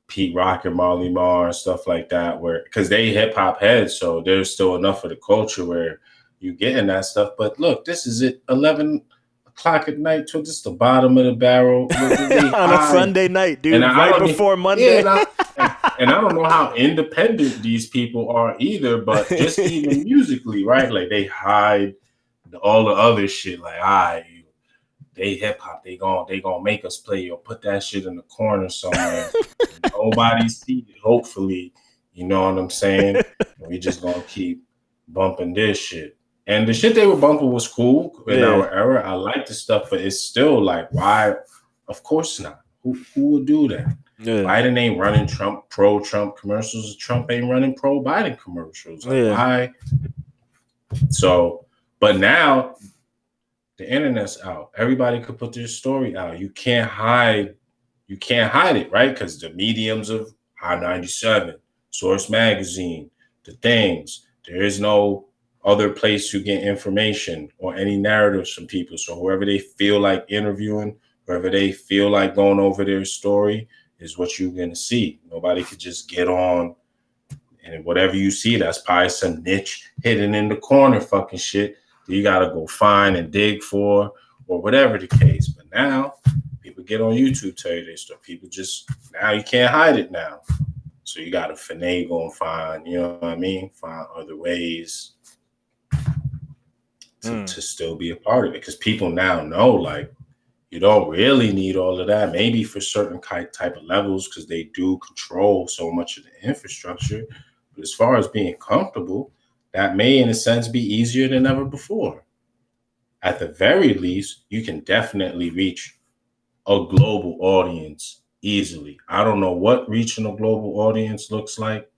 Pete Rock and Marley Marr and stuff like that, where because they hip hop heads, so there's still enough of the culture where you getting that stuff. But look, this is it, 11 o'clock at night to just the bottom of the barrel on a Sunday night, dude, right before Monday. Yeah, and I don't know how independent these people are either, but just even musically, right? Like they hide all the other shit, like they hip hop, they gonna make us play or put that shit in the corner somewhere. Nobody see it, hopefully, you know what I'm saying? We just gonna keep bumping this shit. And the shit they were bumping was cool in our era. I like the stuff, but it's still like, why? Of course not. Who would do that? Yeah. Biden ain't running pro-Trump commercials. Trump ain't running pro-Biden commercials. Like, why? So, but now the internet's out. Everybody could put their story out. You can't hide it, right? Because the mediums of Hot 97, Source Magazine, the things, there is no other place to get information or any narratives from people. So whoever they feel like interviewing, whoever they feel like going over their story is what you're going to see. Nobody could just get on and whatever you see, that's probably some niche hidden in the corner fucking shit that you got to go find and dig for or whatever the case. But now people get on YouTube, tell you their stuff. People just, now you can't hide it now. So you got to finagle and find, you know what I mean? Find other ways to still be a part of it. Because people now know, like, you don't really need all of that. Maybe for certain type of levels, because they do control so much of the infrastructure. But as far as being comfortable, that may, in a sense, be easier than ever before. At the very least, you can definitely reach a global audience easily. I don't know what reaching a global audience looks like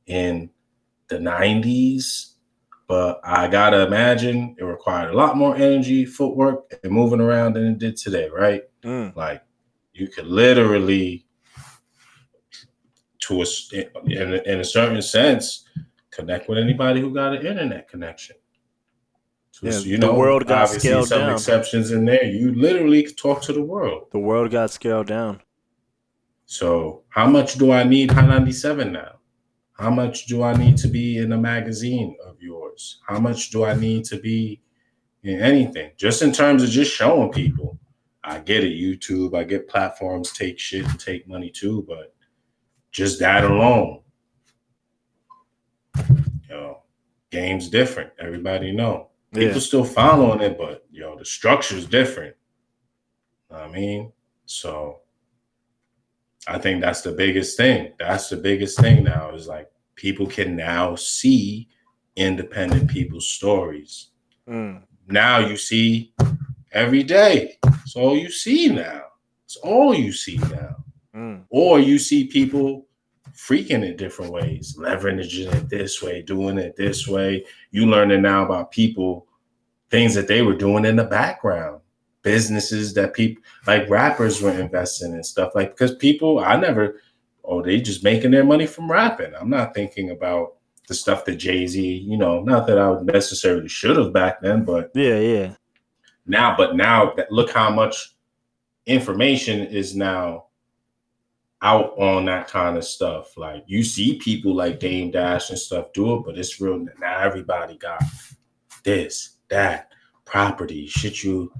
in the 90s, but I gotta imagine it required a lot more energy, footwork, and moving around than it did today, right? Like, you could literally, in a certain sense, connect with anybody who got an internet connection. So, the world got scaled down. Some exceptions in there. You literally could talk to the world. The world got scaled down. So how much do I need Hot 97 now? How much do I need to be in a magazine of yours? How much do I need to be in anything? Just in terms of just showing people. I get it, YouTube. I get platforms take shit and take money too, but just that alone. game's different. Everybody know. Yeah. People still following it, but the structure's different. I mean, so I think that's the biggest thing. That's the biggest thing now is like people can now see independent people's stories. Now you see every day. It's all you see now. It's all you see now. Or you see people freaking it different ways, leveraging it this way, doing it this way. You learning now about people, things that they were doing in the background, businesses that people like rappers were investing in stuff like, because people, they just making their money from rapping. I'm not thinking about the stuff that Jay-Z, not that I would necessarily should have back then, but yeah. Now look how much information is now out on that kind of stuff. Like you see people like Dame Dash and stuff do it, but it's real. Now everybody got this, that, property. Shit, you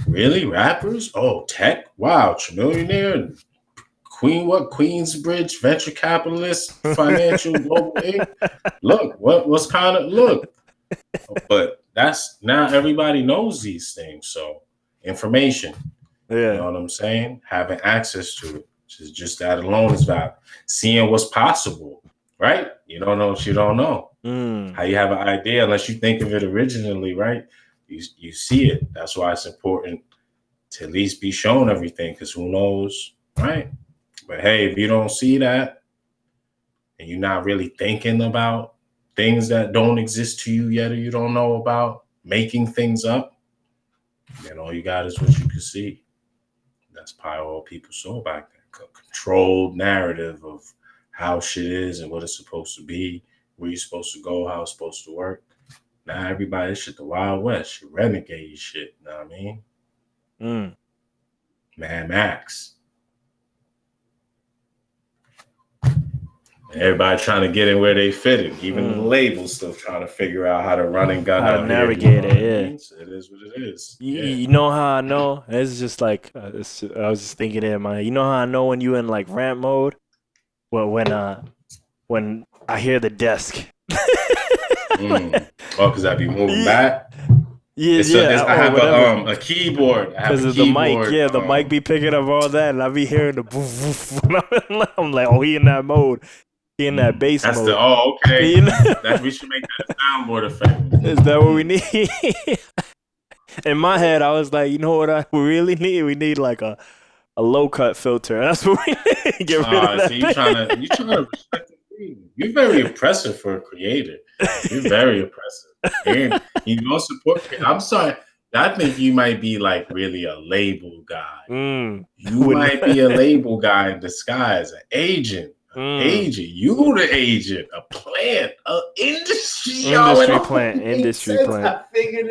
really rappers? Oh, tech? Wow, Trimillionaire, Queensbridge, venture capitalist, financial global Inc. Look, what's kind of look. But that's now everybody knows these things. So information, you know what I'm saying? Having access to it. Just that alone is about seeing what's possible, right? You don't know what you don't know. How you have an idea unless you think of it originally, right? You see it. That's why it's important to at least be shown everything, because who knows, right? But hey, if you don't see that and you're not really thinking about things that don't exist to you yet or you don't know about, making things up, then all you got is what you can see. That's probably all people saw back then. Controlled narrative of how shit is and what it's supposed to be, where you're supposed to go, how it's supposed to work. Now everybody, this shit the Wild West, renegade shit, you know what I mean? Mad Max. Everybody trying to get in where they fit in. Even the labels still trying to figure out how to run and gun how to navigate it. Yeah, it is what it is. You know how I know? It's just like I was just thinking in my head. You know how I know when you in like rant mode? Well, when I hear the desk. Oh, because I be moving back. Yeah, I have a keyboard. Because of the mic. Yeah, the mic be picking up all that, and I be hearing the boof, boof. I'm like, oh, he in that mode. He in that bass mode. Okay. We should make that a soundboard effect. Is that what we need? In my head, I was like, you know what we really need? We need like a low cut filter. That's what we need. Get rid of that. So you trying to respect the thing. You're very impressive for a creator. You're very impressive. You don't support. I'm sorry. I think you might be like really a label guy. You might be a label guy in disguise, an agent. Agent, you the agent, a plant, an industry plant. I figured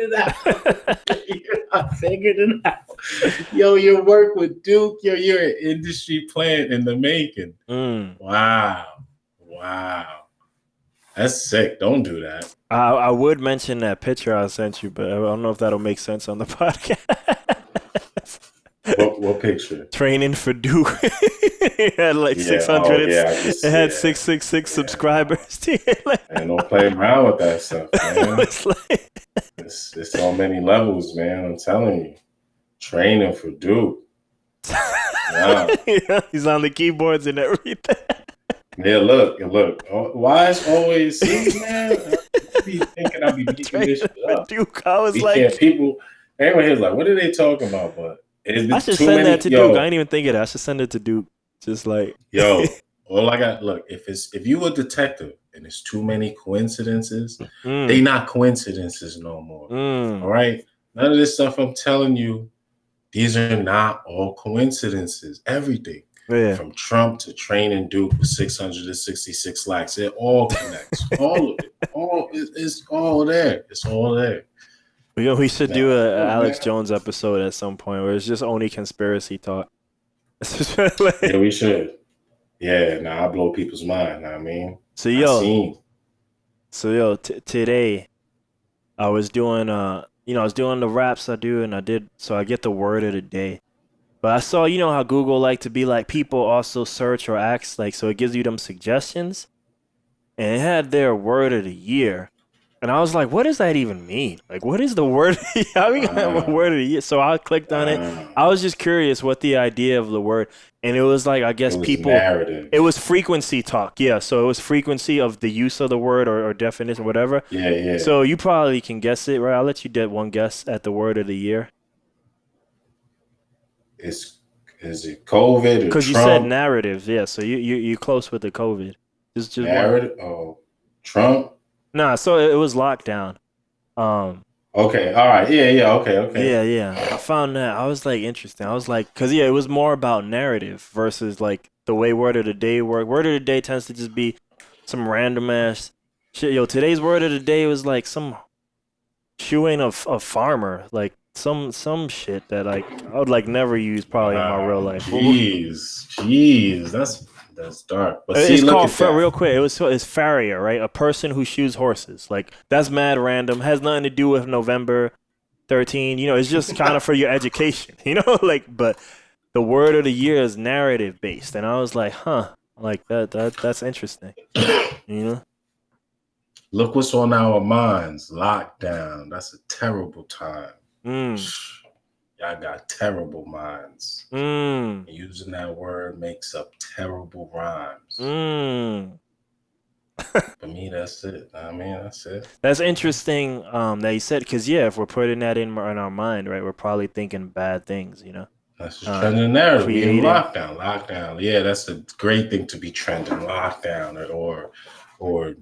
it out. Yo, your work with Duke, you're an industry plant in the making. Wow. That's sick. Don't do that. I would mention that picture I sent you, but I don't know if that'll make sense on the podcast. What picture? Training for Duke. It had like 600. It had 666 subscribers. And don't play around with that stuff, man. It's so many levels, man. I'm telling you. Training for Duke. Wow. He's on the keyboards and everything. Yeah, look. Why is always man? I be thinking I be beating this shit up. Duke, I was like, people. Everyone here's like, what are they talking about? But I should send that to Duke. I ain't even think of that. I should send it to Duke. Just like, all I got. Look, if you a detective and it's too many coincidences, they not coincidences no more. All right, none of this stuff I'm telling you. These are not all coincidences. Everything. From Trump to training Duke with 666 lakhs, it all connects. All of it. It's all there. It's all there. We should do a Alex Jones episode at some point where it's just only conspiracy talk. Yeah, we should. Yeah, I blow people's mind. Know what I mean, today I was doing I was doing the raps I do, and I get the word of the day. But I saw, how Google like to be like people also search or ask, like, so it gives you them suggestions. And it had their word of the year. And I was like, what does that even mean? Like, what is the word? How we got a word of the year? So I clicked on it. I was just curious what the idea of the word. And it was like, I guess narrative. It was frequency talk. Yeah. So it was frequency of the use of the word or definition, whatever. Yeah. So you probably can guess it, right? I'll let you get one guess at the word of the year. Is it COVID or because you said narrative, yeah. So you close with the COVID. Just narrative. Oh, Trump. Nah, so it was lockdown. Okay, all right, yeah. Okay. Yeah. I found that I was like interesting. I was like, cause it was more about narrative versus like the way word of the day work. Word of the day tends to just be some random ass shit. Yo, today's word of the day was like some chewing of a farmer, like some shit that like I would like never use probably in my real life. Jeez, that's dark. But it's called real quick. It's farrier, right? A person who shoes horses. Like that's mad random. Has nothing to do with November 13. You know, it's just kind of for your education. You know, like but the word of the year is narrative based, and I was like, huh, like that's interesting. You know. Look what's on our minds. Lockdown. That's a terrible time. Y'all got terrible minds. Using that word makes up terrible rhymes. For me, that's it. I mean, that's it. That's interesting that you said, because, yeah, if we're putting that in our mind, right, we're probably thinking bad things, you know? That's just trending narrative. We in lockdown. Yeah, that's a great thing to be trending. Lockdown or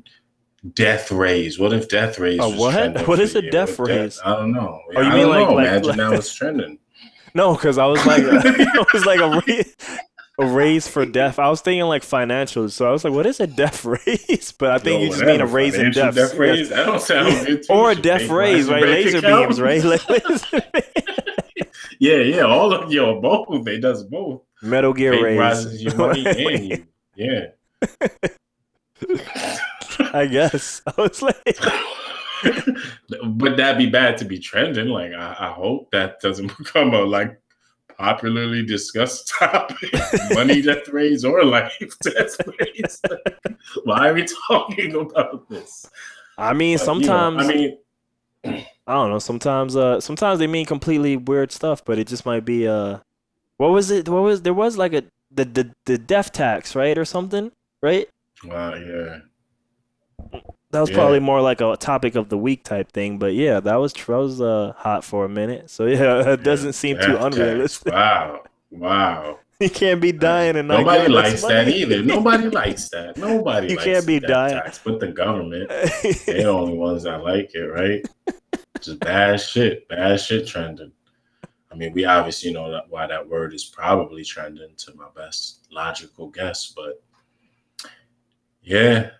death rays. What if death rays was trending? What is a death rays? I don't know. Oh, you mean like imagine now it's trending. No, because I was like, it was like a raise for death. I was thinking like financials, so I was like, what is a death raise? But I think you just mean a raise in death. Death raise? That don't sound good. Or a death raise, right? Laser beams, right? Yeah. All of both. It does both. Metal Gear raise rises your money and you. Yeah. I guess. I was like, but that'd be bad to be trending. Like, I hope that doesn't become a like popularly discussed topic. Money death raise or life death raise. Why are we talking about this? I mean, sometimes. I don't know. Sometimes they mean completely weird stuff, but it just might be what was it? There was like the death tax, right, or something, right? Yeah. That was probably more like a topic of the week type thing, but yeah, that was hot for a minute. So yeah, it doesn't seem too unrealistic. Wow. You can't be dying and nobody likes that either. Nobody likes that. Nobody. You likes can't be dying. Tax, but the government, they're the only ones that like it, right? Just bad shit trending. I mean, we obviously know why that word is probably trending to my best logical guess, but yeah,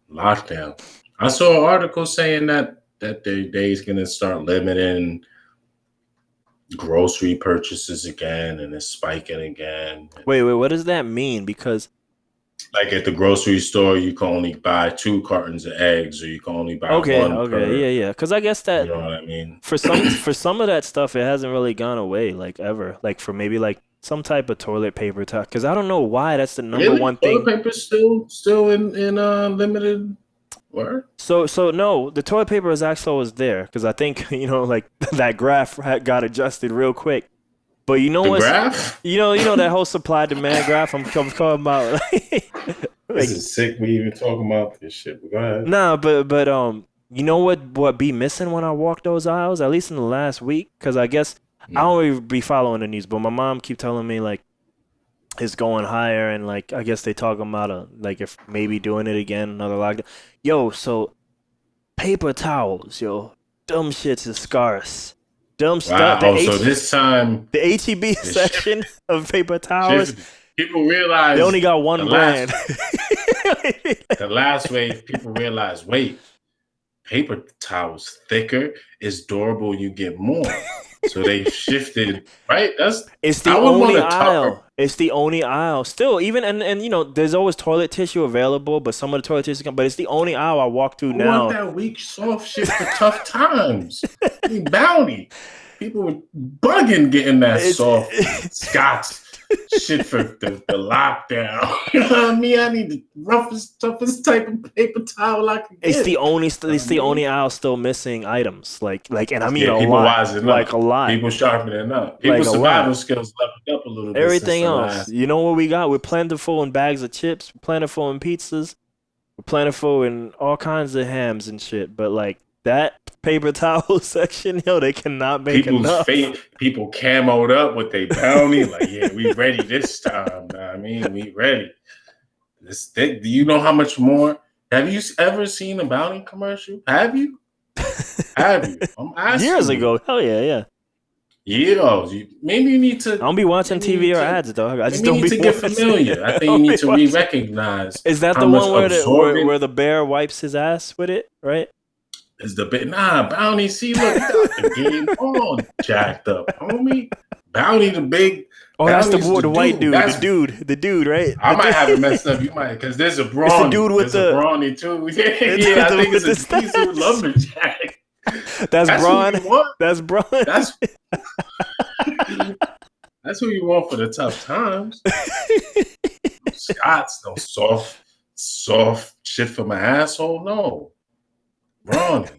lockdown. I saw an article saying that they's gonna start limiting grocery purchases again, and it's spiking again. Wait, what does that mean? Because like at the grocery store, you can only buy 2 cartons of eggs, or you can only buy one per. Yeah. Because I guess that you know what I mean. For some of that stuff, it hasn't really gone away, like ever. Like for maybe like some type of toilet paper talk. Because I don't know why that's the number one thing. Toilet paper's still in limited. Word? So no, the toilet paper was there because I think like that graph got adjusted real quick. But you know what? Graph? You know that whole supply demand graph I'm talking about. This is sick. We even talking about this shit. But go ahead. Nah, but you know what be missing when I walk those aisles? At least in the last week, because I guess I don't really be following the news, but my mom keep telling me like it's going higher, and like I guess they talking about like if maybe doing it again, another lockdown. Yo, so paper towels, dumb shits is scarce. Dumb stuff. So this time the HEB section of paper towels. People realize they only got one brand. The last wave, people realize, wait, paper towels thicker, is durable, you get more. So they shifted, right? It's the only aisle. It's the only aisle. Still, even and there's always toilet tissue available, but some of the toilet tissue but it's the only aisle I walk through now. I want that weak, soft shit for tough times. I mean, Bounty. People were bugging getting that soft Scott's shit for the lockdown. You know what I mean? I need the roughest, toughest type of paper towel I can get. It's the only aisle still missing items. Like, and I mean Yeah, a people lot. wising Like up. a lot. People sharpening up. Like People's a survival lot. skills leveled up a little bit. Everything since the else. last. You know what we got? We're plentiful in bags of chips. We're plentiful in pizzas. We're plentiful in all kinds of hams and shit. But like that paper towel section, yo, they cannot make enough. People camoed up with their bounty. Like, yeah, we ready this time. I mean, we ready. Do you know how much more? Have you ever seen a bounty commercial? Have you? Have you? I'm asking Years ago. Hell yeah. Yeah, maybe you need to. I don't be watching TV or ads, dog. I just don't need be to get familiar. I think you need to re-recognize. Is that the one where the bear wipes his ass with it? Right? Is the bit Bounty? See, look, you got the game all jacked up, homie. Bounty, the big. Oh, that's the white dude. The dude, right? I might have it messed up. You might, because there's a brawny. It's the dude with there's a brawny too. Yeah, I think it's a piece of lumberjack. That's Braun. That's Braun. That's who you want for the tough times. Scott's no soft shit for my asshole. No, Brawny.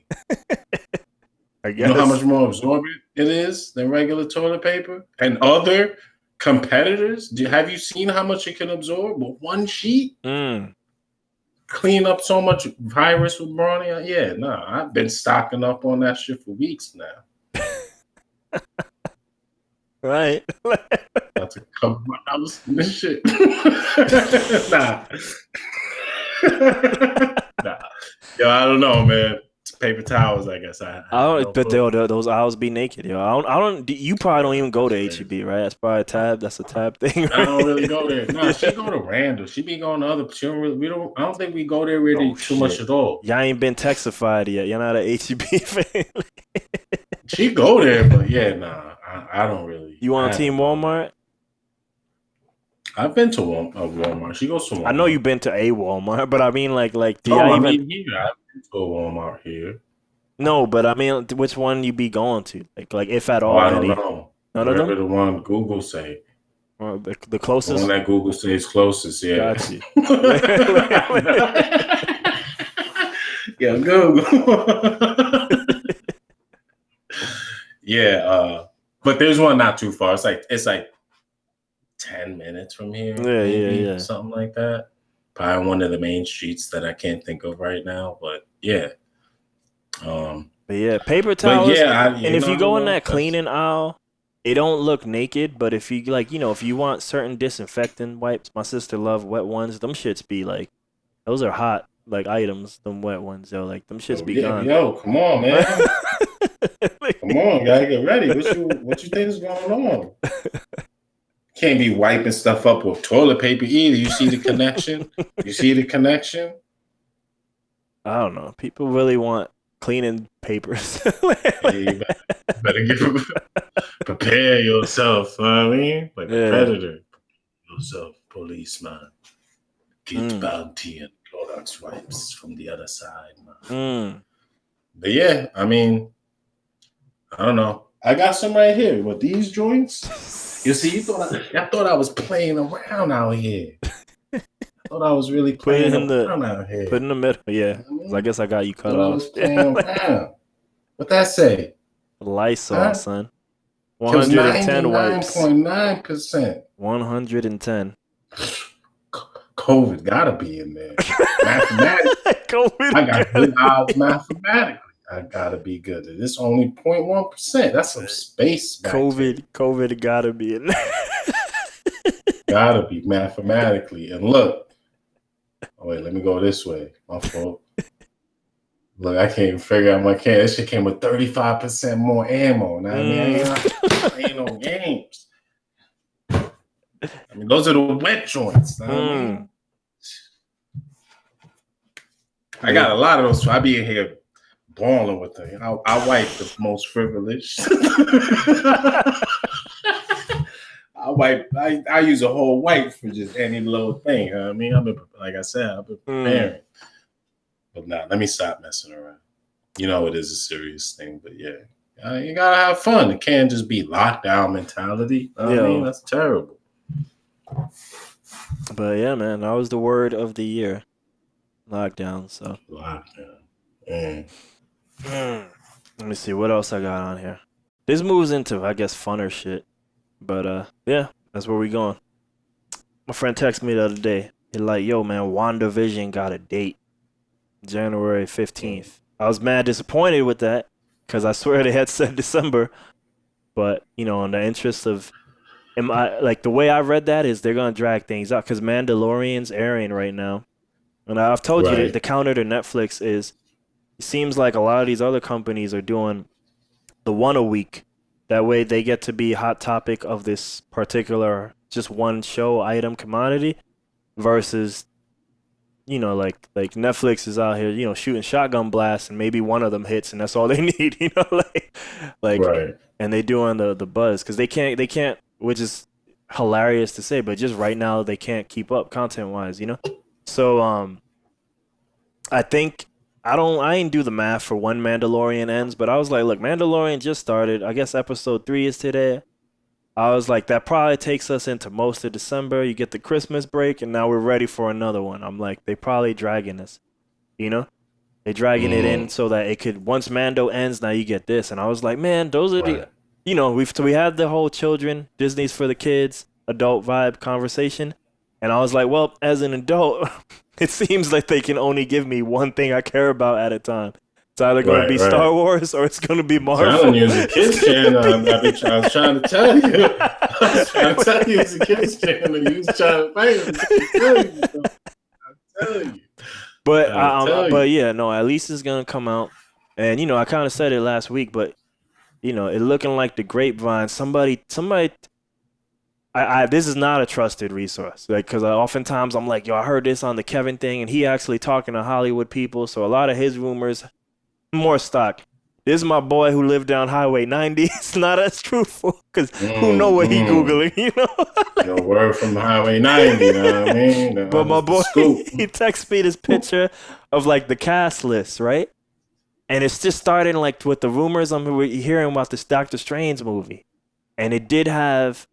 I guess. You know how much more absorbent it is than regular toilet paper and other competitors. Have you seen how much it can absorb with one sheet? Clean up so much virus with Brawny. Yeah, I've been stocking up on that shit for weeks now. Right. About to cover my house and this shit. Nah. Yo, I don't know, man. It's paper towels, I guess. I don't. But those aisles be naked, yo. I don't. You probably don't even go to HEB, right? That's probably a tab. That's a tab thing. Right? I don't really go there. No, she go to Randall. She be going to other. She don't really, I don't think we go there really too much at all. Y'all ain't been Texified yet. You're not a HEB fan. She go there, but yeah, I don't really. You on Team Walmart? I've been to Walmart. She goes to Walmart. I know you've been to a Walmart, but I mean, like, do y'all even? Here, I've been to a Walmart here. No, but I mean, which one you be going to? Like if at all? I don't know. None of them. The one Google say. The closest. The one that Google says closest. Yeah. Got you. Yeah, Google. Yeah, but there's one not too far. It's like 10 minutes from here. Yeah. Something like that. Probably one of the main streets that I can't think of right now. But yeah. But yeah, paper towels. But yeah, and if you go in that cleaning aisle, it don't look naked. But if you if you want certain disinfectant wipes, my sister love wet ones. Them shits be like, those are hot items. Them wet ones, yo, like them shits be gone. Yo, come on, man. Come on, gotta get ready. What you think is going on? Can't be wiping stuff up with toilet paper either. You see the connection? I don't know. People really want cleaning papers. You better prepare yourself. You know what I mean? Like a predator. Yourself, policeman. Get bounty and Clorox wipes from the other side, man. But yeah, I mean, I don't know. I got some right here. What, these joints? You see, I thought I was playing around out here. I thought I was really playing around out here. Put in the middle, yeah. I guess I got you cut off. I was playing around. What that say? Lysol, son. 110 wipes. 99.9%. 110. COVID gotta be in there. Mathematically. I got good odds mathematically. I gotta be good. It's only 0.1%. That's some space. COVID gotta be in there. Gotta be mathematically. And look. Oh wait, let me go this way. My fault. Look, I can't even figure out my can. This shit came with 35% more ammo. Now I mean, ain't no games. I mean, those are the wet joints. I got a lot of those. So I be in here balling with them. I wipe the most frivolous. I use a whole wipe for just any little thing. You know what I mean, like I said, I've been preparing. But nah, let me stop messing around. You know it is a serious thing, but yeah, you gotta have fun. It can't just be lockdown mentality. I mean, that's terrible. But yeah, man, that was the word of the year. Lockdown. So Lockdown. Mm. let me see what else I got on here. This moves into, I guess, funner shit. But yeah, that's where we going. My friend texted me the other day. He like, yo, man, Wandavision got a date, January 15th. I was mad disappointed with that because I swear they had said December. But you know, in the interest of, like the way I read that is they're gonna drag things out because Mandalorian's airing right now, and I've told you that Right. the counter to Netflix is. It seems like a lot of these other companies are doing the one a week. That way they get to be hot topic of this particular just one show item commodity versus like Netflix is out here, shooting shotgun blasts and maybe one of them hits and that's all they need, like Right. and they doing the buzz because they can't, which is hilarious to say, but just right now they can't keep up content wise. So I think I ain't do the math for when Mandalorian ends, but I was like, look, Mandalorian just started. I guess episode 3 is today. I was like, that probably takes us into most of December. You get the Christmas break, and now we're ready for another one. I'm like, they probably dragging us, you know? They dragging it in so that it could, once Mando ends, now you get this. And I was like, man, those are the, Right. we had the whole children, Disney's for the kids, adult vibe conversation. And I was like, well, as an adult, it seems like they can only give me one thing I care about at a time. It's either going to be Right. Star Wars or it's going to be Marvel. Telling you, it's a kids channel. I was trying to tell you. I was trying to tell you it's a kids channel. You was trying to fight it. I'm telling you. But yeah, no, at least it's gonna come out. And I kind of said it last week, but it looking like the grapevine. Somebody. This is not a trusted resource, like, because oftentimes I'm like, yo, I heard this on the Kevin thing, and he actually talking to Hollywood people, so a lot of his rumors more stock. This is my boy who lived down Highway 90. It's not as truthful because who know what he googling, Word from Highway 90, you know what I mean? But my boy, Scoop. he texted me this picture of like the cast list, right? And it's just starting like with the rumors I'm hearing about this Doctor Strange movie. And it did have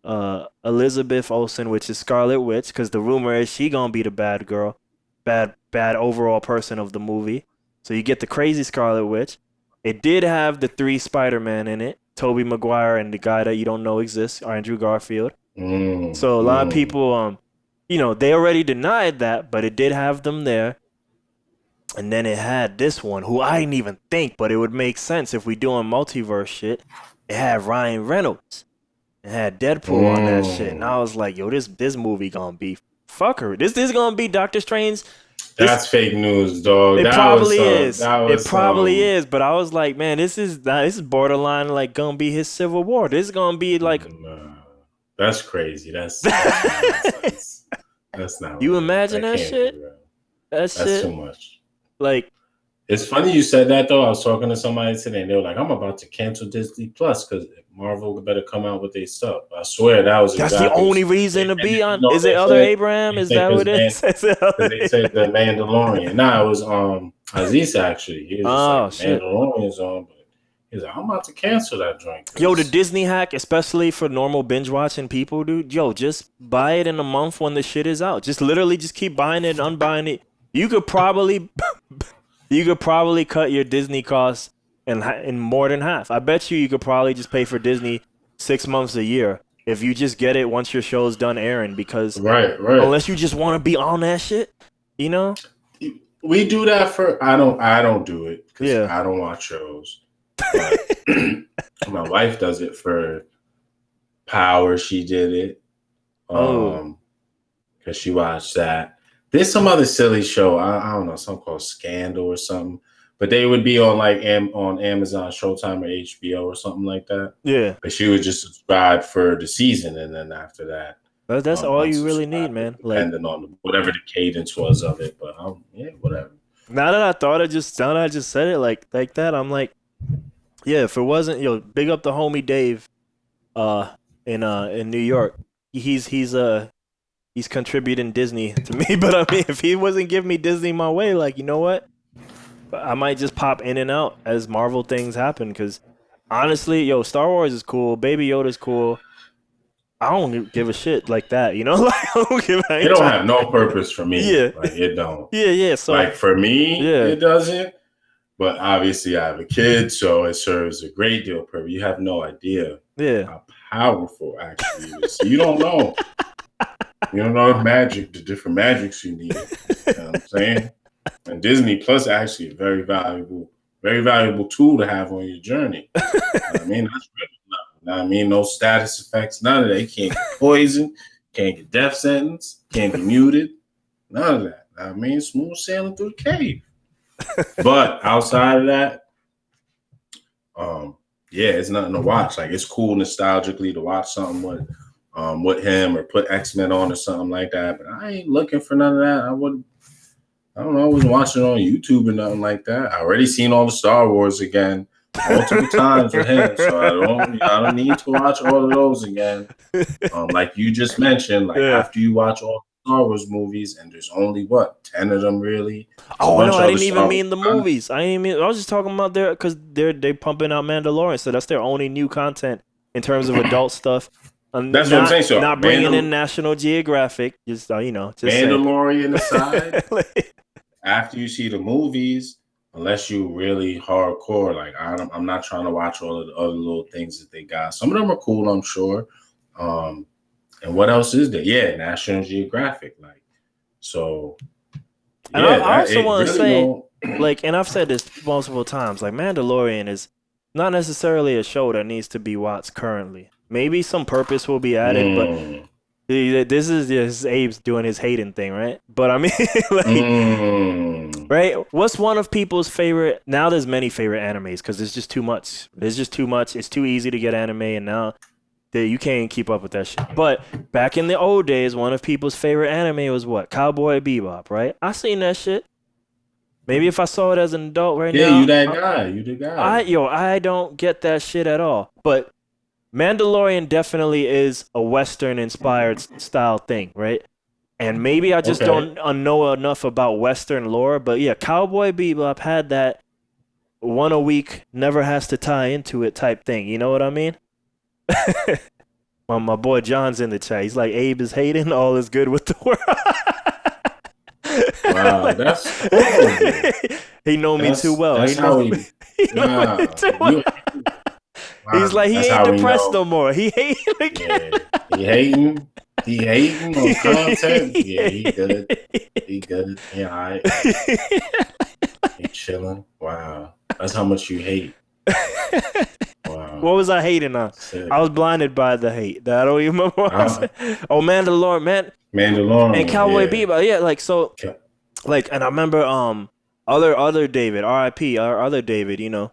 Elizabeth Olsen, which is Scarlet Witch, because the rumor is she gonna be the bad girl, bad overall person of the movie. So you get the crazy Scarlet Witch. It did have the 3 Spider-Man in it, Tobey Maguire and the guy that you don't know exists, Andrew Garfield. So a lot of people, they already denied that, but it did have them there. And then it had this one, who I didn't even think, but it would make sense if we doing multiverse shit. It had Ryan Reynolds. It had Deadpool on that shit. And I was like, yo, this movie gonna be fucker. This is gonna be Doctor Strange. That's fake news, dog. It probably is. It probably is. But I was like, man, this is borderline like gonna be his Civil War. This is gonna be like. That's crazy. That's not. You imagine that shit? That's shit. Too much. Like, it's funny you said that though. I was talking to somebody today, and they were like, "I'm about to cancel Disney Plus because Marvel better come out with their stuff." I swear that's the only reason to be on. Is it other Abraham? Is that what it is? They said the Mandalorian. Nah, it was Aziz actually. He was shit. Mandalorian's on, but he's like, "I'm about to cancel that joint." Yo, the Disney hack, especially for normal binge watching people, dude. Yo, just buy it in a month when the shit is out. Just literally just keep buying it and unbuying it. You could probably cut your Disney costs in more than half. I bet you could probably just pay for Disney 6 months a year if you just get it once your show's done airing. Because right. Unless you just want to be on that shit, We do that for I don't do it because I don't watch shows. But my wife does it for Power. She did it. Because she watched that. There's some other silly show. I don't know, something called Scandal or something. But they would be on like on Amazon, Showtime, or HBO or something like that. Yeah. But she would just subscribe for the season, and then after that, that's all you really need, man. Depending on whatever the cadence was of it. But whatever. Now that I just said it like that, I'm like, yeah. If it wasn't, big up the homie Dave, in New York. He's contributing Disney to me, but I mean, if he wasn't giving me Disney my way, like, you know what? I might just pop in and out as Marvel things happen. Because honestly, Star Wars is cool. Baby Yoda's cool. I don't give a shit like that, you know. Like I don't give. I It ain't don't trying- have no purpose for me. Yeah. Like it don't. Yeah. So Like for me, yeah. it doesn't. But obviously, I have a kid, so it serves a great deal of purpose. You have no idea Yeah. how powerful actually it is. So you don't know. You don't know the different magics you need. You know what I'm saying? And Disney Plus actually a very valuable tool to have on your journey. You know what I mean, that's really nothing. You know what I mean, no status effects, none of that. You can't get poisoned, can't get death sentence, can't be muted, none of that. You know what I mean, smooth sailing through the cave. But outside of that, yeah, it's nothing to watch. Like it's cool nostalgically to watch something with him or put X-Men on or something like that. But I ain't looking for none of that. I don't know, I wasn't watching it on YouTube or nothing like that. I already seen all the Star Wars again multiple times with him. So I don't need to watch all of those again. Like you just mentioned, like after you watch all Star Wars movies, and there's only what 10 of them really. Oh no, I didn't even mean the movies. I was just talking about because they pumping out Mandalorian, so that's their only new content in terms of adult stuff. That's what I'm saying. So not bringing in National Geographic, just just Mandalorian aside. After you see the movies, unless you really hardcore, like I'm not trying to watch all of the other little things that they got. Some of them are cool, I'm sure. And what else is there? Yeah, National Geographic, like so. And I also want to say, like, and I've said this multiple times, like Mandalorian is not necessarily a show that needs to be watched currently. Maybe some purpose will be added, but this is Abe's doing his hating thing, right? But I mean, like, right? What's one of people's favorite? Now there's many favorite animes because there's just too much. There's just too much. It's too easy to get anime, and now you can't keep up with that shit. But back in the old days, one of people's favorite anime was what? Cowboy Bebop, right? I seen that shit. Maybe if I saw it as an adult right now. Yeah, you that guy. You the guy. I don't get that shit at all. But Mandalorian definitely is a Western-inspired style thing, right? And maybe I just don't know enough about Western lore. But yeah, Cowboy Bebop had that one a week, never has to tie into it type thing. You know what I mean? My boy John's in the chat. He's like, Abe is hating. All is good with the world. Wow, that's horrible. He know me too well. That's how he know me too well. He's like, he ain't depressed no more. He hating again. Yeah, he hating on content. Yeah, he good. Yeah, all right. He chilling. Wow, that's how much you hate. Wow. What was I hating on? Sick. I was blinded by the hate. I don't even remember what I said. Oh, Mandalorian and Cowboy Bebop. Yeah, like so, like, and I remember other David, R.I.P. Our other David. You know,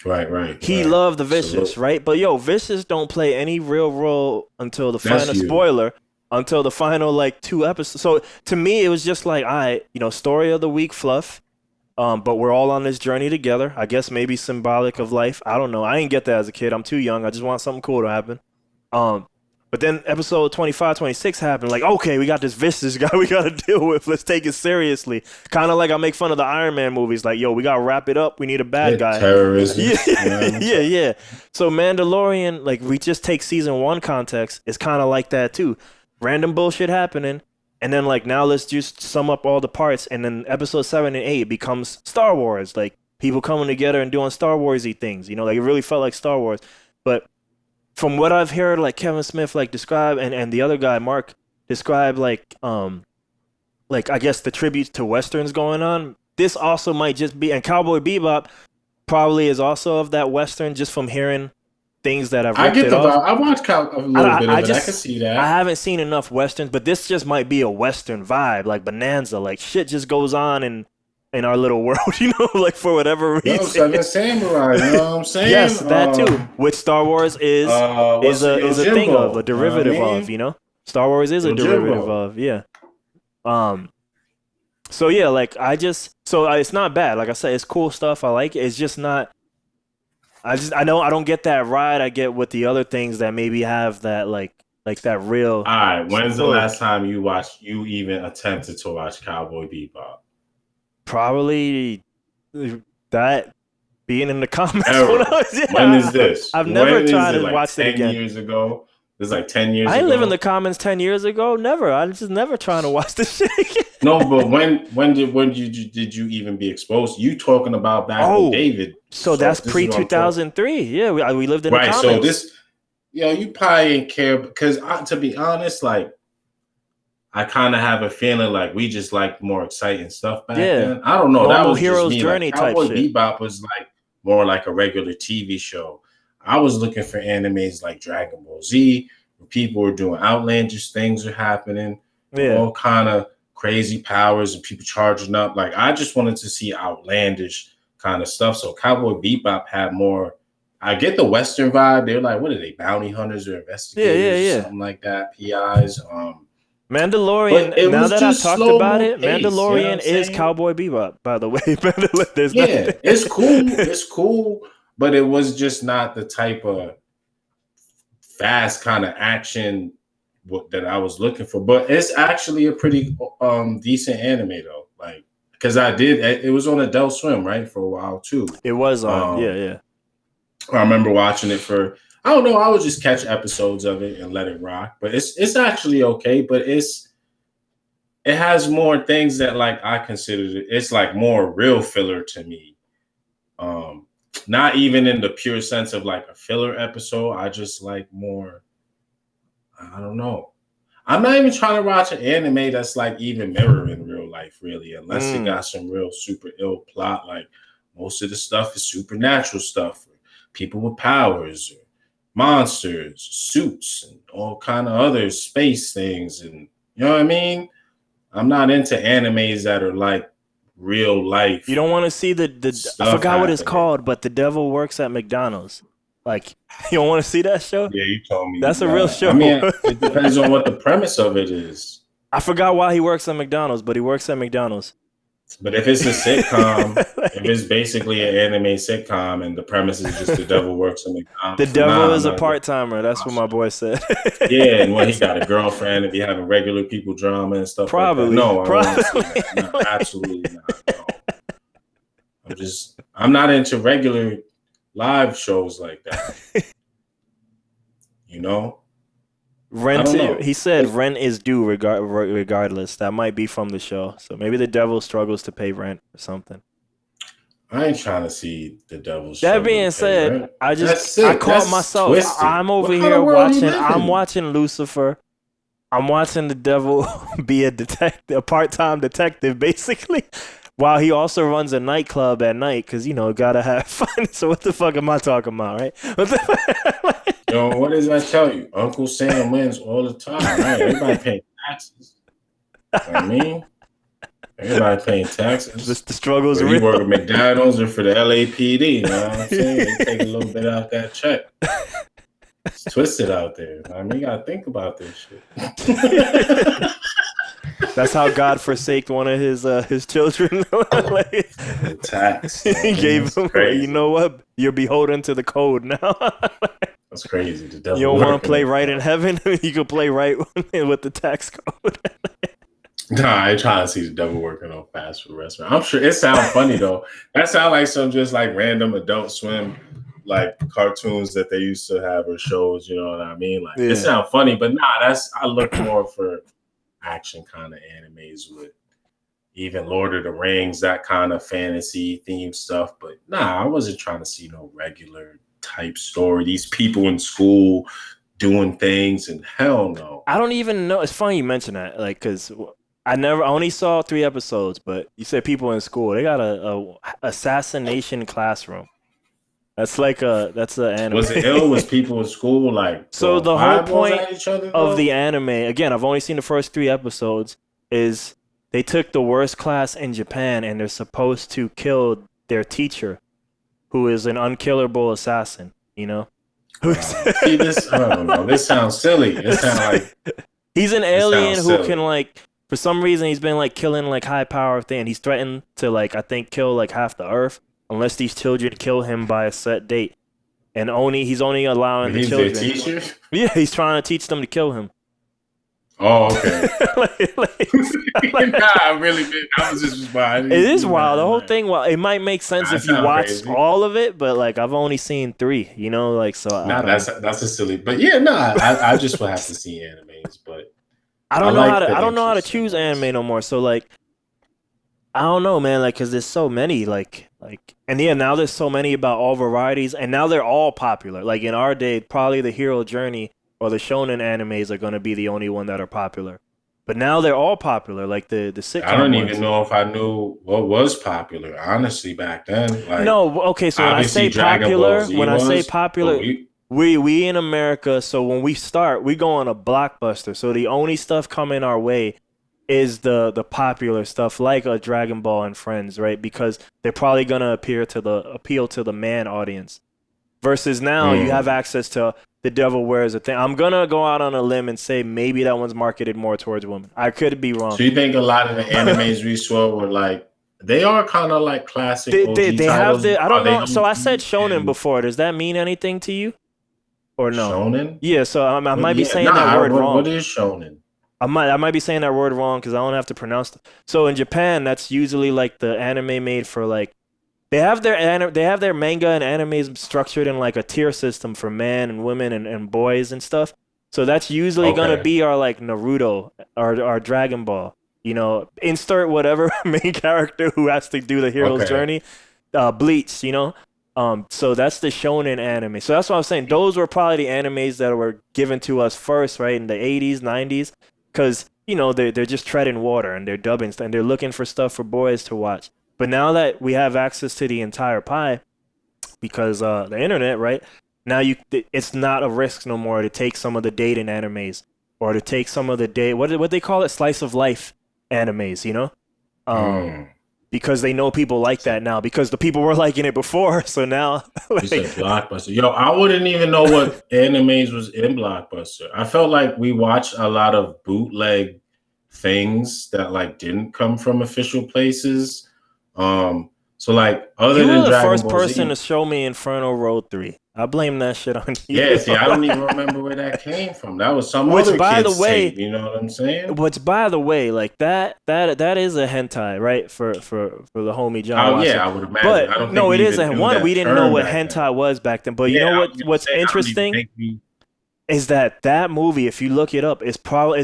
right. He loved the Vicious, right? But yo, Vicious don't play any real role until the final spoiler. Until the final like 2 episodes. So to me, it was just like, story of the week fluff. But we're all on this journey together. I guess maybe symbolic of life. I don't know. I didn't get that as a kid. I'm too young. I just want something cool to happen. But then episode 25, 26 happened. Like, okay, we got this vicious guy we got to deal with. Let's take it seriously. Kind of like I make fun of the Iron Man movies. Like, yo, we got to wrap it up. We need a bad guy. Terrorism. Yeah. So Mandalorian, like, we just take season 1 context. It's kind of like that too. Random bullshit happening. And then, like, now let's just sum up all the parts. And then episode 7 and 8 becomes Star Wars. Like, people coming together and doing Star Wars-y things. You know, like, it really felt like Star Wars. But from what I've heard, like, Kevin Smith, like, describe, and the other guy, Mark, describe, like, I guess the tributes to Westerns going on. This also might just be, and Cowboy Bebop probably is also of that Western, just from hearing things that I've ripped it off. I watched a little bit of it. I can see that. I haven't seen enough Westerns, but this just might be a Western vibe, like Bonanza. Like, shit just goes on in our little world, you know, like, for whatever reason. Seven Samurai, you know what I'm saying? Yes, that too. Which Star Wars is a thing of, a derivative of, you know? Star Wars is a derivative of, yeah. So yeah, like, it's not bad. Like I said, it's cool stuff. I like it. It's just not. I don't get that ride I get with the other things that maybe have that like that real. All right, when's the last time you even attempted to watch Cowboy Bebop? Probably that being in the comments. When is this? I've never tried to watch it again. 10 years ago, This is like 10 years ago. I didn't live in the comments 10 years ago. Never. I was just never trying to watch this shit again. No, but when did you even be exposed? You talking about back with David? So that's pre 2003. Yeah, we lived in the comments. So this, you probably didn't care because to be honest, like I kind of have a feeling like we just like more exciting stuff back then. I don't know. Normal that was hero's just me. journey like, type Cowboy shit. Bebop was like more like a regular TV show. I was looking for animes like Dragon Ball Z, where people were doing outlandish things are happening, all kind of crazy powers and people charging up. Like I just wanted to see outlandish kind of stuff. So Cowboy Bebop had more. I get the Western vibe. They're like, what are they, bounty hunters or investigators? Something like that. PIs. Mandalorian. Now that I've talked about it, Mandalorian is Cowboy Bebop. By the way, it's cool. It's cool, but it was just not the type of fast kind of action that I was looking for. But it's actually a pretty decent anime though. Like, because it was on Adult Swim, right, for a while too. It was on, I remember watching it for, I don't know, I would just catch episodes of it and let it rock. But it's actually okay, but it has more things that like I consider it's like more real filler to me. Not even in the pure sense of like a filler episode. I just like more, I don't know. I'm not even trying to watch an anime that's like even mirroring real life, really, unless it got some real super ill plot. Like most of the stuff is supernatural stuff, or people with powers, or monsters, suits, and all kind of other space things. And you know what I mean? I'm not into animes that are like real life. You don't want to see the I forgot what it's called, but The Devil Works at McDonald's. Like, you don't want to see that show? Yeah, you told me. That's a real show. I mean, it depends on what the premise of it is. I forgot why he works at McDonald's, but he works at McDonald's. But if it's a sitcom, if it's basically an anime sitcom and the premise is just the devil works at McDonald's. The devil is a part-timer. That's what my boy said. Yeah, and when he got a girlfriend, if he having regular people drama and stuff probably. Like that. No, absolutely not. No. I'm not into regular live shows like that. You know? He said rent is due regardless. That might be from the show. So maybe the devil struggles to pay rent or something. I ain't trying to see the devil. That being said, I caught myself. Twisted. I'm over here watching. I'm watching Lucifer. I'm watching the devil be a detective, a part-time detective, basically. While he also runs a nightclub at night, because, gotta have fun. So what the fuck am I talking about, right? Yo, what does that tell you? Uncle Sam wins all the time, right? Everybody paying taxes. You know what I mean? Everybody paying taxes. The struggle's real. You work at McDonald's or for the LAPD, you know what I'm saying? They take a little bit out that check. It's twisted out there. I mean, you gotta think about this shit. That's how God forsaked one of his children. Tax. He gave him. Crazy. You know what? You're beholden to the code now. That's crazy. The devil. You don't want to play right in heaven? You can play right with the tax code. Nah, I ain't trying to see the devil working on fast food restaurant. I'm sure it sounds funny though. That sounds like some just like random Adult Swim like cartoons that they used to have or shows. You know what I mean? Like it sounds funny, but nah. I look more for action kind of animes with even Lord of the Rings, that kind of fantasy themed stuff. But nah, I wasn't trying to see no regular type story. These people in school doing things, and hell no. I don't even know. It's funny you mention that, like, because I only saw 3 episodes, but you said people in school. They got a assassination classroom. That's an anime. Was it ill? Was people in school like? So the whole point of the anime, again, I've only seen the first 3 episodes, is they took the worst class in Japan and they're supposed to kill their teacher, who is an unkillable assassin. You know. See this? I don't know. This sounds silly. It sounds like he's an alien who can like. For some reason, he's been like killing like high power thing. He's threatened to like I think kill like half the Earth. Unless these children kill him by a set date. And he's only allowing the children. He's their teacher? Yeah, he's trying to teach them to kill him. Oh, okay. like, Nah, I really did. I was just it is wild. The whole thing. Well, it might make sense if you watch crazy. all of it, but like I've only seen 3. You know, like so. Nah, that's a silly. But yeah, I just would have to see animes. But I don't know like how to choose ones. anime no more. So like, I don't know, man. Like, cause there's so many. And yeah, now there's so many about all varieties, and now they're all popular. Like in our day, probably the Hero Journey or the shonen animes are gonna be the only one that are popular. But now they're all popular, like the sitcom I don't ones. even know if I knew what was popular, honestly, back then. Like, no, okay. So when I say popular, we in America. So when we start, we go on a blockbuster. So the only stuff coming our way is the popular stuff like a Dragon Ball and Friends, right? Because they're probably gonna appeal to the man audience. Versus now, you have access to The Devil Wears a Thing. I'm gonna go out on a limb and say maybe that one's marketed more towards women. I could be wrong. So you think a lot of the animes we saw were like they are kind of like classic they have the I don't know. So I said shonen and before. Does that mean anything to you or no? Shonen? Yeah. So I might be saying that word wrong. What is shonen? I might be saying that word wrong because I don't have to pronounce it. So in Japan, that's usually like the anime made for like they have their manga and animes structured in like a tier system for men and women and boys and stuff. So that's usually gonna be our like Naruto or our Dragon Ball. You know, insert whatever main character who has to do the hero's journey. Bleach, you know. So that's the shonen anime. So that's what I was saying. Those were probably the animes that were given to us first, right, in the 80s, 90s. Because, you know, they're just treading water and they're dubbing and they're looking for stuff for boys to watch. But now that we have access to the entire pie, because the internet, right? Now it's not a risk no more to take some of the dating animes or to take some of the what they call it, slice of life animes, you know? Because they know people like that now because the people were liking it before. So now you said Blockbuster. Yo, I wouldn't even know what animes was in Blockbuster. I felt like we watched a lot of bootleg things that like didn't come from official places. So like other than the Dragon first Ball person Z, to show me Inferno Road 3. I blame that shit on you. Yeah, see, I don't even remember where that came from. That was some other kid's tape, you know what I'm saying? Which, by the way, like that is a hentai, right? For the homie John. Yeah, I would imagine. But I don't no, think it isn't. One, we didn't know what hentai was back then. But you know what's interesting is that movie, if you look it up, is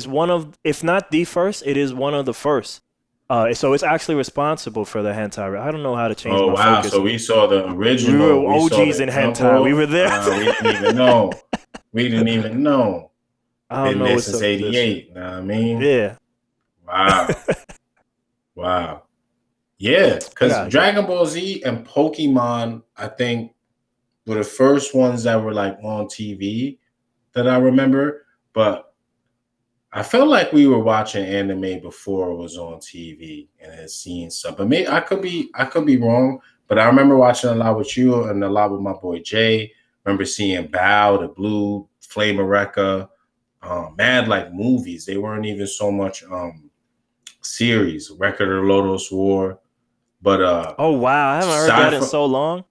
one of, if not the first, it is one of the first. So it's actually responsible for the hentai. I don't know how to change my focus. So we saw the original. We were OGs in hentai. We were there. We didn't even know. We didn't even know. I don't know. Since '88. You know what I mean? Yeah. Wow. Wow. Yeah, because Dragon Ball Z and Pokemon, I think, were the first ones that were like on TV that I remember. But I felt like we were watching anime before it was on TV and had seen stuff. But maybe I could be wrong. But I remember watching a lot with you and a lot with my boy Jay. Remember seeing Bao, the Blue, Flame of Recca, mad like movies. They weren't even so much series. Record of Lodoss War. But oh wow, I haven't heard that in so long.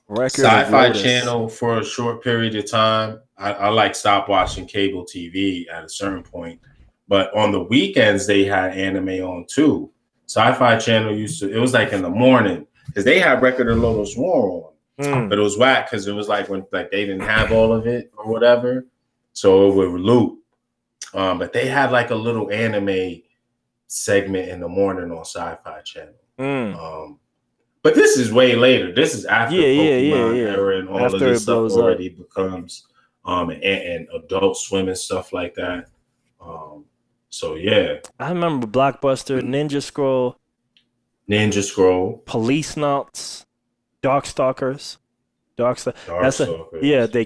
Sci-Fi Channel for a short period of time. I like stopped watching cable TV at a certain point, but on the weekends they had anime on too. Sci-Fi Channel it was like in the morning because they had Record of Lodoss War on, but it was whack because it was like when like they didn't have all of it or whatever, so it would loop. But they had like a little anime segment in the morning on Sci-Fi Channel. But this is way later. This is after Pokemon era and all after of this stuff already becomes and Adult Swim and stuff like that. So yeah. I remember Blockbuster, Ninja Scroll, Police Nauts, Darkstalkers.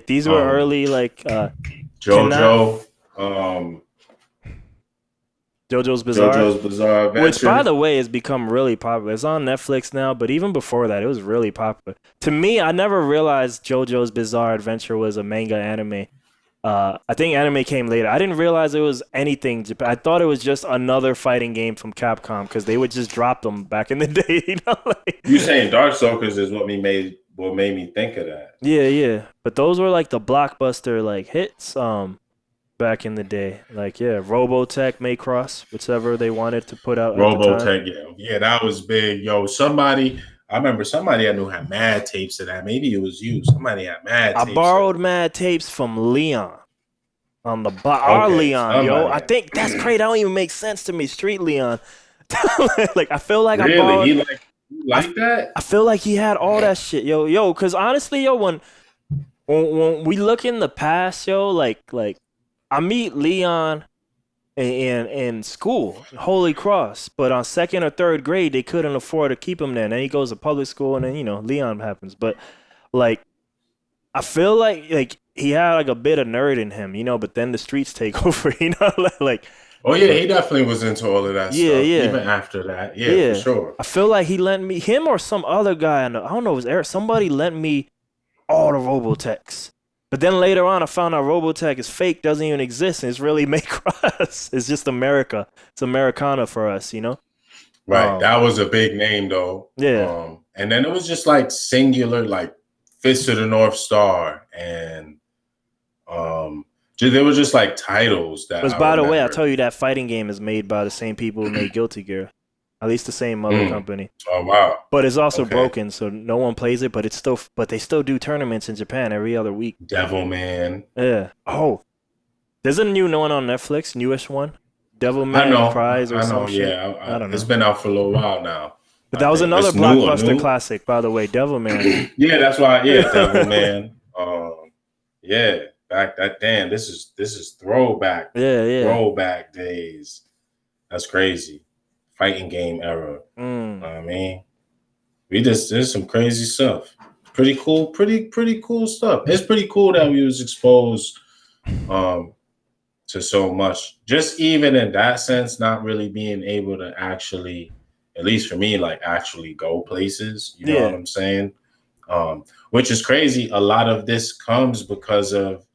These were early like JoJo. JoJo's Bizarre Adventure. Which, by the way, has become really popular. It's on Netflix now, but even before that, it was really popular. To me, I never realized JoJo's Bizarre Adventure was a manga anime. I think anime came later. I didn't realize it was anything Japan. I thought it was just another fighting game from Capcom because they would just drop them back in the day. You know, like, you saying Darkstalkers is what made me think of that. Yeah. But those were like the blockbuster like hits. back in the day. Like, yeah, Robotech, Macross, whichever they wanted to put out at the time. Robotech, yeah, that was big. Yo, I remember somebody I knew had mad tapes of that. Maybe it was you. Somebody had mad I tapes. borrowed mad tapes from Leon on the our Leon, yo. I think that's crazy. That don't even make sense to me. Street Leon. Like, I feel like really? I borrowed. He like that? I feel like he had all that shit, yo. Because honestly, yo, when we look in the past, yo, like I meet Leon in school, Holy Cross, but on second or third grade, they couldn't afford to keep him there. And then he goes to public school, and then Leon happens. But like, I feel like he had like a bit of nerd in him, but then the streets take over, like. Oh yeah, he definitely was into all of that stuff. Yeah. Even after that, yeah, for sure. I feel like he lent me him or some other guy. I don't know, it was Eric. Somebody lent me all the Robotechs. But then later on, I found out Robotech is fake, doesn't even exist, and it's really Macross. It's just America. It's Americana for us, Right. That was a big name, though. Yeah. And then it was just like singular, like Fist of the North Star, and there were just like titles that. Because by the way, I tell you that fighting game is made by the same people who made Guilty Gear. At least the same mother company. Oh wow! But it's also broken, so no one plays it. But they still do tournaments in Japan every other week. Devilman. Yeah. Oh, there's a new one on Netflix, newish one. Devilman Prize or something. Yeah, I don't know. It's been out for a little while now. But that was another blockbuster classic, by the way. Devilman. Yeah, that's why. Yeah, Devilman. Yeah, back that. Damn, this is throwback. Yeah. Throwback days. That's crazy. Fighting game era. I mean, there's some crazy stuff. Pretty cool stuff. It's pretty cool that we was exposed to so much. Just even in that sense, not really being able to actually, at least for me, like actually go places. You know what I'm saying? Which is crazy. A lot of this comes because of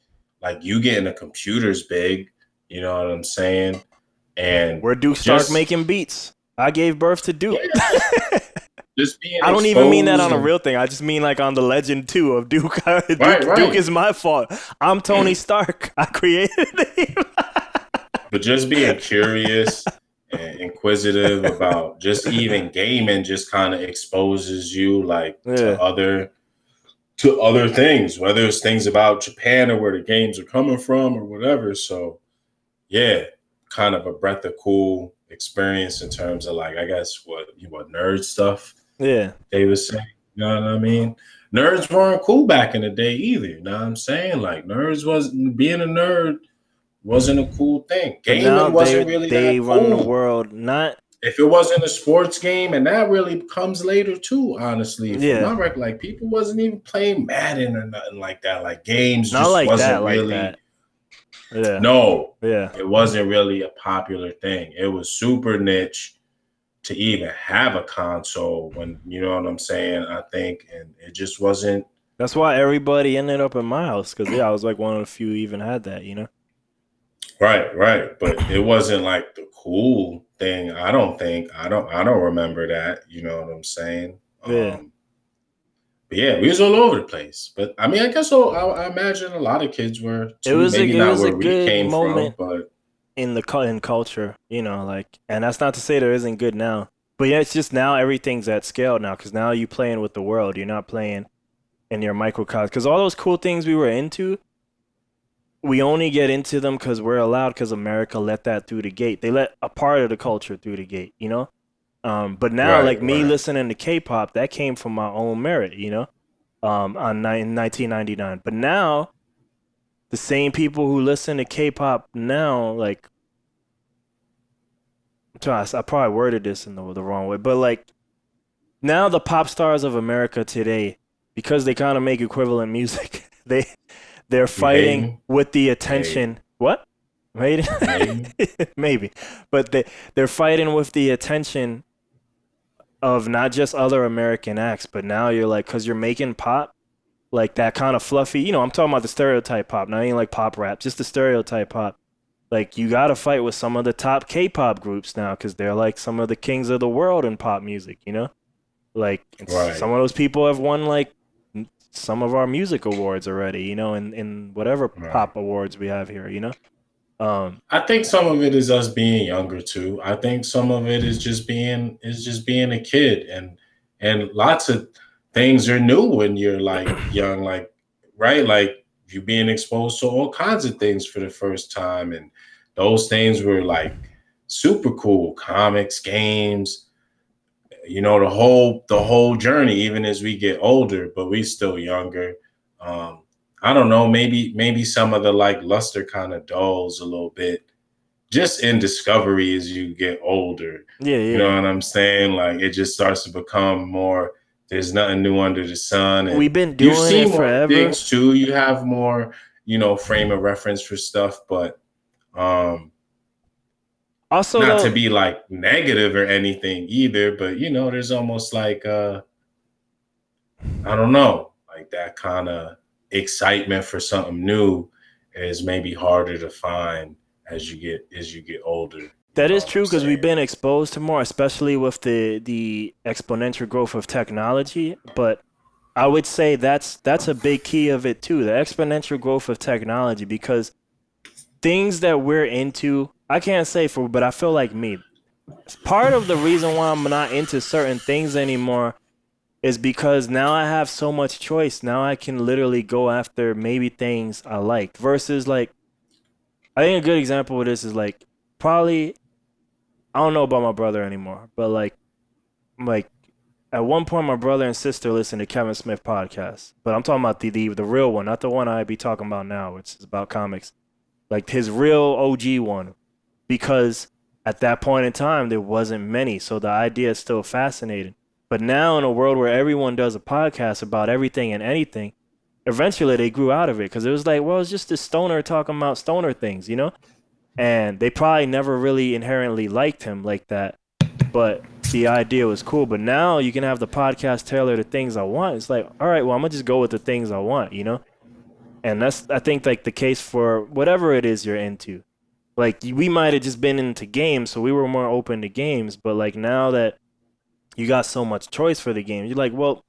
like you getting the computers big. You know what I'm saying? And where Duke started making beats. I gave birth to Duke. Yeah. Just being I don't even mean that on a real thing. I just mean like on the legend too of Duke. Duke is my fault. I'm Tony Stark. I created him. But just being curious and inquisitive about just even gaming just kind of exposes you like to other things, whether it's things about Japan or where the games are coming from or whatever. So yeah, kind of a breath of cool experience in terms of like, I guess what nerd stuff. Yeah. They was saying, you know what I mean? Nerds weren't cool back in the day either. You know what I'm saying? Like being a nerd wasn't a cool thing. Gaming wasn't really they that cool. Run the world. Not if it wasn't a sports game, and that really comes later too, honestly. From my record, like people wasn't even playing Madden or nothing like that. Like games not just like wasn't that, really like that. Yeah. No. Yeah. It wasn't really a popular thing. It was super niche to even have a console when, you know what I'm saying, I think, and it just wasn't. That's why everybody ended up in my house, because I was like one of the few who even had that, Right. But it wasn't like the cool thing. I don't remember that, you know what I'm saying? Yeah. But yeah, we was all over the place. But I mean, I guess I imagine a lot of kids were too. It was a good moment from, but in culture, like, and that's not to say there isn't good now. But yeah, it's just now everything's at scale now, because now you're playing with the world. You're not playing in your microcosm. Because all those cool things we were into, we only get into them because we're allowed, because America let that through the gate. They let a part of the culture through the gate, But now, me listening to K-pop, that came from my own merit, in 1999. But now, the same people who listen to K-pop now, like, I probably worded this in the wrong way, but like, now the pop stars of America today, because they kind of make equivalent music, they're fighting with the attention. Maybe. What? Maybe. But they're fighting with the attention of not just other American acts, but now you're like, because you're making pop, like that kind of fluffy, I'm talking about the stereotype pop. Now, I ain't like pop rap, just the stereotype pop. Like, you got to fight with some of the top K-pop groups now, because they're like some of the kings of the world in pop music, Like, some of those people have won like some of our music awards already, in whatever pop awards we have here, I think some of it is us being younger too. I think some of it is just being a kid, and lots of things are new when you're like young, like right, like you being exposed to all kinds of things for the first time, and those things were like super cool. Comics, games, the whole journey. Even as we get older, but we still younger. Um, I don't know. Maybe some of the like luster kind of dulls a little bit just in discovery as you get older. Yeah, You know yeah. what I'm saying? Like it just starts to become more, there's nothing new under the sun. And We've been you doing see it more forever. things too. You have more, frame of reference for stuff, but Also, not to though, be like negative or anything either, but there's almost like I don't know, like that kind of excitement for something new is maybe harder to find as you get older. You that know is what I'm true because we've saying? been exposed to more, especially with the exponential growth of technology. But I would say that's a big key of it too, the exponential growth of technology, because things that we're into, I can't say for, but I feel like me. Part of the reason why I'm not into certain things anymore is because now I have so much choice. Now I can literally go after maybe things I like versus like I think a good example of this is like probably I don't know about my brother anymore, but like at one point my brother and sister listened to Kevin Smith podcast. But I'm talking about the real one, not the one I be talking about now, which is about comics. Like his real OG one. Because at that point in time there wasn't many. So the idea is still fascinating. But now in a world where everyone does a podcast about everything and anything, eventually they grew out of it because it was like, well, it's just a stoner talking about stoner things, you know? And they probably never really inherently liked him like that, but the idea was cool. But now you can have the podcast tailor the things I want. It's like, all right, well, I'm gonna just go with the things I want, you know? And that's I think like the case for whatever it is you're into. Like we might have just been into games, so we were more open to games, but like now that you got so much choice for the game, you're like, well,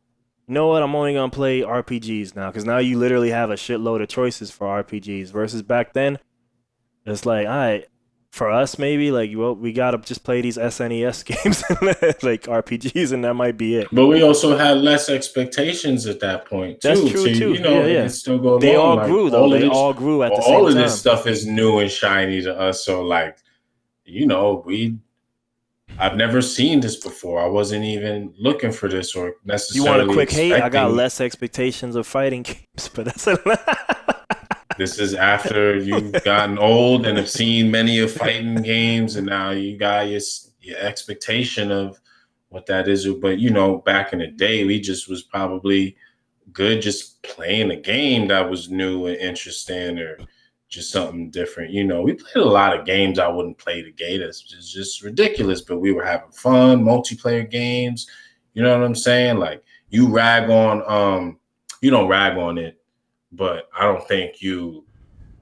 you know what? I'm only gonna play RPGs now because now you literally have a shitload of choices for RPGs versus back then it's like, all right, for us maybe like, well, we gotta just play these SNES games, like RPGs, and that might be it. But we also had less expectations at that point That's too. true To too. Yeah, yeah. it still goes They along all like grew though. all of They this, all grew at the all same of this time. stuff is new and shiny to us. So like, I've never seen this before. I wasn't even looking for this or You want a necessarily quick hate? I got expecting. less expectations of fighting games, but that's a This is after you've gotten old and have seen many of fighting games, and now you got your expectation of what that is. But back in the day, we just was probably good just playing a game that was new and interesting, or just something different. We played a lot of games I wouldn't play today. That's just ridiculous, but we were having fun, multiplayer games. You know what I'm saying? Like you don't rag on it, but I don't think you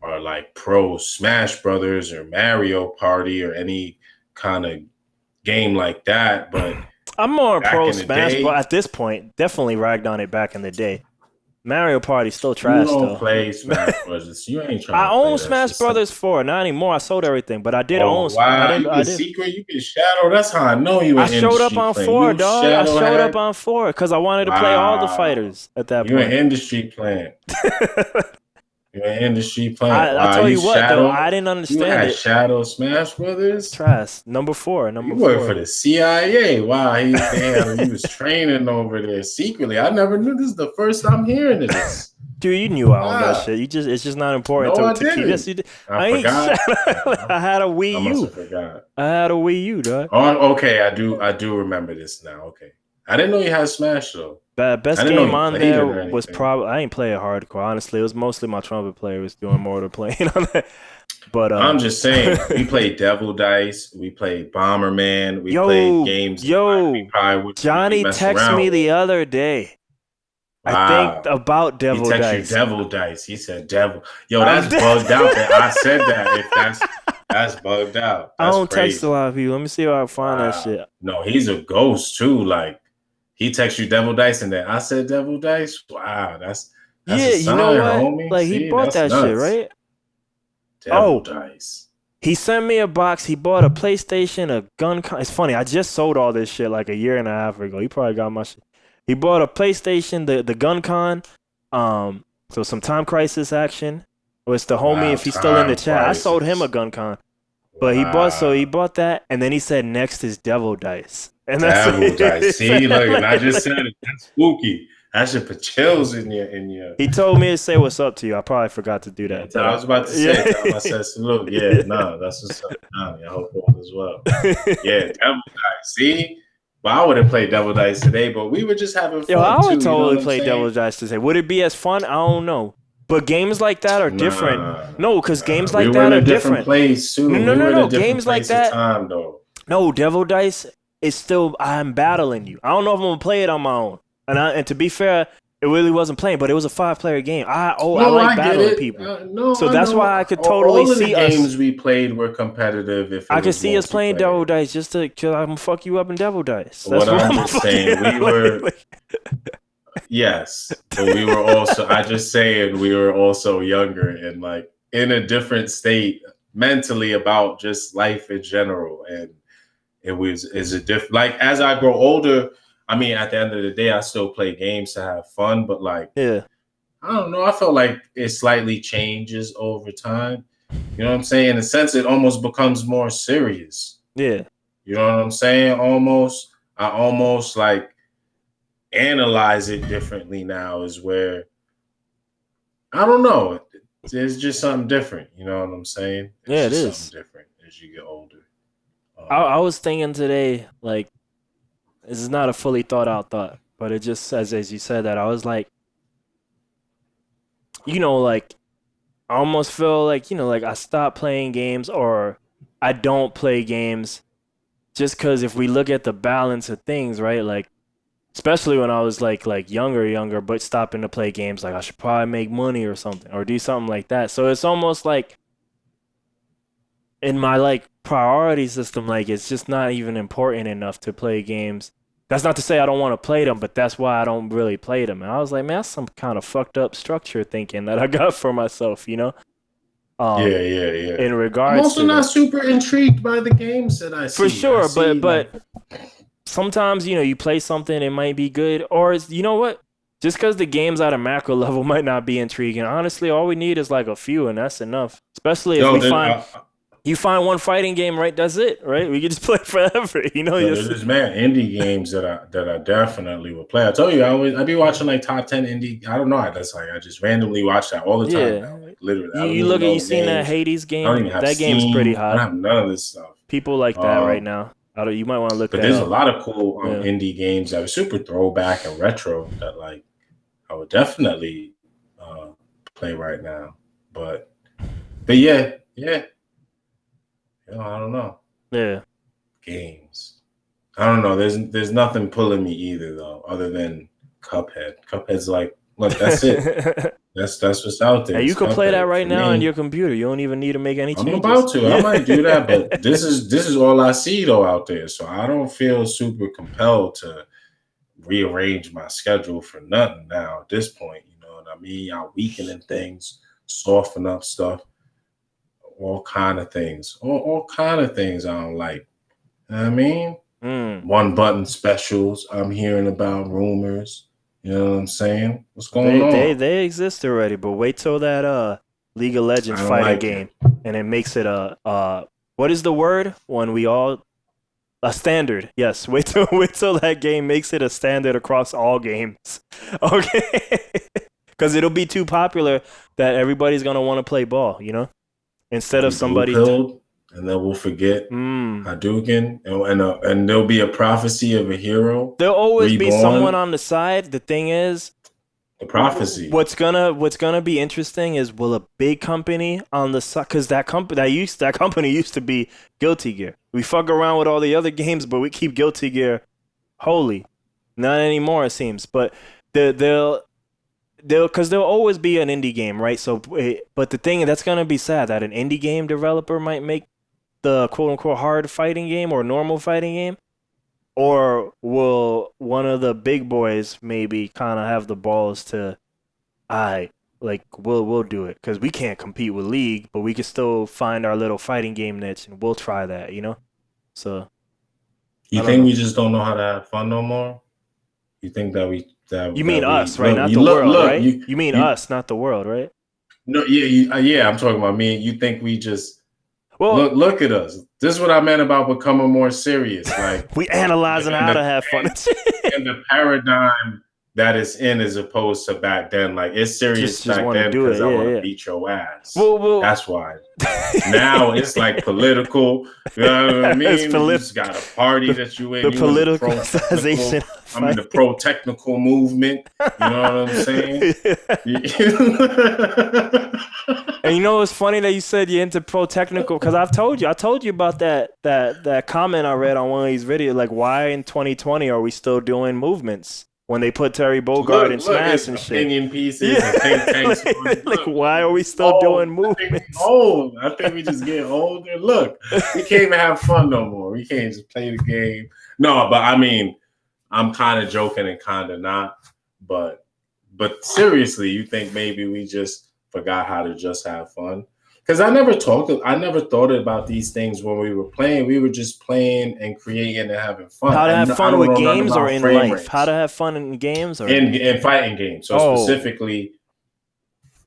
are like pro Smash Brothers or Mario Party or any kind of game like that. But I'm more back pro in the Smash, but day, at this point, definitely ragged on it back in the day. Mario Party still you trash don't though. play Smash Brothers. You ain't trying I to play own that Smash shit. Brothers 4, not anymore. I sold everything, but I did Oh own. I wow, didn't. you I get did. secret, you get shadow. That's how I know you I an showed up industry on plant. 4, You dog. I shadow showed up head. on 4 because I wanted to play all the Wow, fighters at that you an point. industry plant. You an industry plant. I Wow, tell you you what though, I shadow. didn't You understand had it. Shadow Smash Brothers. Trash. Number 4. Number You work for 4. the CIA. Wow, he was training over there secretly. I never knew this is the first I'm hearing of this. Dude, you knew I owned that Wow. shit. It's just not important No, I to keep. Yes, didn't. you did. I I ain't. forgot. I had a Wii I must U. have forgot. I had a Wii U, dog. Oh, okay. I do remember this now. Okay. I didn't know you had Smash though. The I best didn't know game you on played it there or was anything. probably I ain't play it hardcore. Honestly, it was mostly my trumpet player was doing more of the playing on that. But I'm just saying, we played Devil Dice, we played Bomberman, we played games that we yo, probably wouldn't really Johnny mess texted me around with. the other day. I think Wow. about He Devil texted you Dice. Devil Dice. He said Devil. Yo, I'm that's bugged out that I said that. If that's bugged out. I That's don't text a crazy. lot of people. Let me see if I can find that Wow. shit. No, he's a ghost too. Like he texts you Devil Dice and then I said Devil Dice. Wow, that's a Yeah, you know sign, what? homie. Like he See, bought that's that shit, nuts. right? Devil Dice. He sent me a box. He bought a PlayStation, a gun. It's funny. I just sold all this shit like a year and a half ago. He probably got my shit. He bought a PlayStation, the gun con. So some Time Crisis action. It's the homie. If he's still in the chat, Crisis. I sold him a gun con. But he bought that, and then he said next is Devil Dice. And that's Devil Dice. See, look, and I just said it. That's spooky. That should put chills in your. He told me to say what's up to you. I probably forgot to do that. I was about to say, tell him I said salute. Yeah, no, that's what's up. I hope all is well. Yeah, Devil Dice. See, well, I wouldn't play Devil Dice today, but we were just having fun. I would too, totally play Devil Dice today. Would it be as fun? I don't know. But games like that are different. No, because games like that are different. Place too. No. Games like that. Time, though. No, Devil Dice is still. I'm battling you. I don't know if I'm gonna play it on my own. And to be fair, it really wasn't playing, but it was a 5-player game. I like battling people. So that's why I could totally see us. All the games we played were competitive. I could see us playing Devil Dice just to, cause I'm gonna fuck you up in Devil Dice. That's what I'm just saying. We were. Yes, but we were also. I just saying we were also younger and like in a different state mentally about just life in general, and is a different. Like as I grow older, I mean, at the end of the day, I still play games to have fun, but like, I don't know. I feel like it slightly changes over time. You know what I'm saying? In a sense, it almost becomes more serious. Yeah, you know what I'm saying? I almost like. Analyze it differently now is where I don't know. There's just something different. You know what I'm saying? It is something different as you get older. I was thinking today, like, this is not a fully thought out thought, but it just says as you said that I was like, like I almost feel like like I stopped playing games or I don't play games just because if we look at the balance of things, right, like. Especially when I was like younger, but stopping to play games, like I should probably make money or something, or do something like that. So it's almost like in my like priority system, like it's just not even important enough to play games. That's not to say I don't want to play them, but that's why I don't really play them. And I was like, man, that's some kind of fucked up structure thinking that I got for myself, Yeah. In regards, I'm also not super intrigued by the games that I see. For sure, but. Sometimes, you play something, it might be good. Or, you know what? Just because the games at a macro level might not be intriguing. Honestly, all we need is like a few, and that's enough. Especially if you find one fighting game, right? That's it, right? We can just play forever, There's this indie games that I definitely would play. I told you, I be watching like top 10 indie. I don't know. That's like I just randomly watch that all the time. Now. Like, literally, you seen that Hades game? That game's pretty hot. I don't have none of this stuff. People like that right now. You might want to look at it. But there's a lot of cool indie games that are super throwback and retro that like I would definitely play right now. But yeah. I don't know. Yeah. Games. I don't know. There's nothing pulling me either though, other than Cuphead. Cuphead's like, look, that's it. That's what's out there. Hey, you can play that right now on your computer. You don't even need to make any changes. I'm about to. I might do that, but this is all I see though out there. So I don't feel super compelled to rearrange my schedule for nothing now at this point. You know what I mean? I'm weakening things, soften up stuff, all kind of things. All kind of things I don't like. You know what I mean? One button specials. I'm hearing about rumors. You know what I'm saying? What's going on? They exist already, but wait till that League of Legends fighting game, and it makes it a what is the word when we all a standard? Yes, wait till that game makes it a standard across all games. Okay, because it'll be too popular that everybody's gonna want to play ball. Instead of somebody. And then we'll forget Hadouken, and there'll be a prophecy of a hero. There'll always be someone on the side. The thing is, the prophecy. What's gonna be interesting is will a big company on the side, because that company used to be Guilty Gear. We fuck around with all the other games, but we keep Guilty Gear holy. Not anymore, it seems. But they'll because there'll always be an indie game, right? So, but the thing that's gonna be sad that an indie game developer might make the quote-unquote hard fighting game or normal fighting game, or will one of the big boys maybe kind of have the balls to like we'll do it because we can't compete with League, but we can still find our little fighting game niche and we'll try that, you know. So you think we just don't know how to have fun no more? You think that you mean us, right? Look, not the world, right? You mean you, us, not the world, right? No, yeah. I'm talking about me. You think we just look at us? This is what I meant about becoming more serious. Like we analyzing how to have fun. And the paradigm that it's in, as opposed to back then. Like it's serious just back then because I want to beat your ass. Well, that's why. Now it's like political. You know what I mean? You just got a party that you in. The politicalization. I'm in the pro-technical movement. You know what I'm saying? And you know what's funny that you said you're into pro-technical? Because I told you about that comment I read on one of these videos. Like, why in 2020 are we still doing movements when they put Terry Bogard in Smash and shit? Opinion pieces and think tanks. Like, why are we still doing movements? I think we just get older. Look, we can't even have fun no more. We can't just play the game. No, but I mean, I'm kind of joking and kind of not. But seriously, you think maybe we just forgot how to just have fun? Because I never thought about these things when we were playing. We were just playing and creating and having fun. How to have fun with games or in life? Rates. How to have fun in games or in fighting games. So specifically,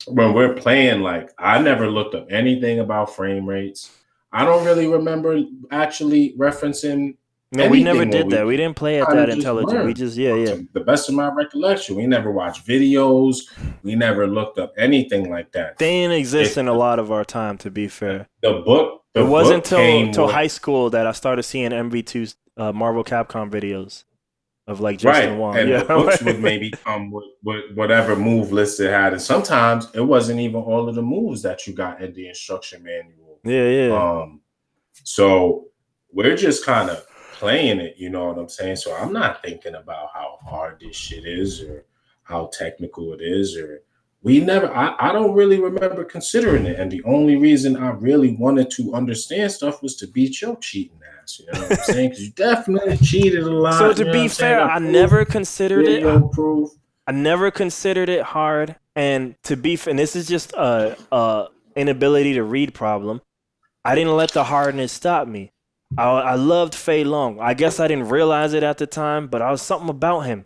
when we're playing, like I never looked up anything about frame rates. I don't really remember actually referencing. No, we never did that. We didn't play at that intelligent. We just, To the best of my recollection, we never watched videos. We never looked up anything like that. They didn't exist in a lot of our time, to be fair. It wasn't until high school that I started seeing MV2's Marvel Capcom videos of like Justin Wong. And the books would maybe come with whatever move list it had. And sometimes it wasn't even all of the moves that you got in the instruction manual. Yeah. So we're just kind of playing it, you know what I'm saying? So I'm not thinking about how hard this shit is or how technical it is, or I don't really remember considering it. And the only reason I really wanted to understand stuff was to beat your cheating ass, you know what I'm saying? Because you definitely cheated a lot. So to be fair, I never considered it. I never considered it hard. And to be fair, and this is just a inability to read problem. I didn't let the hardness stop me. I loved Fei Long. I guess I didn't realize it at the time, but I was something about him.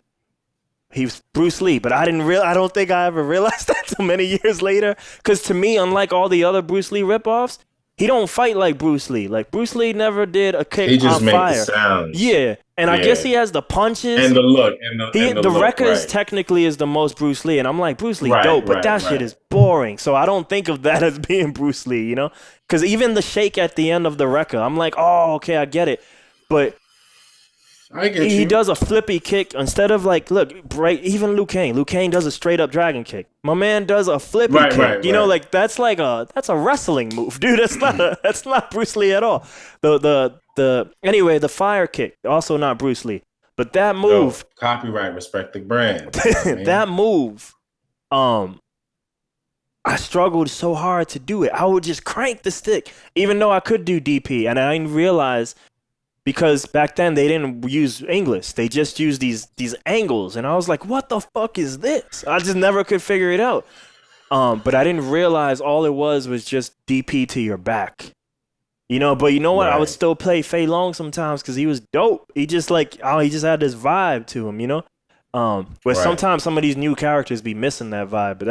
He was Bruce Lee, but I don't think I ever realized that till many years later. Because to me, unlike all the other Bruce Lee ripoffs, he don't fight like Bruce Lee. Like Bruce Lee never did a kick on fire. He just makes the sounds. Yeah, and I guess he has the punches and the look. The records technically is the most Bruce Lee, and I'm like Bruce Lee dope, but that shit is boring. So I don't think of that as being Bruce Lee, you know? Because even the shake at the end of the record, I'm like, oh, okay, I get it. But he does a flippy kick instead of like, look, even Liu Kang. Liu Kang does a straight up dragon kick. My man does a flippy kick. You know, like that's a wrestling move, dude. That's not Bruce Lee at all. Anyway, the fire kick, also not Bruce Lee. But that move, copyright, respect the brand. That move, I struggled so hard to do it. I would just crank the stick, even though I could do DP, and I didn't realize. Because back then they didn't use English. They just used these angles. And I was like, what the fuck is this? I just never could figure it out. But I didn't realize all it was just DP to your back. You know, but you know what? Right. I would still play Fei Long sometimes because he was dope. He just he just had this vibe to him, you know? Where sometimes some of these new characters be missing that vibe, but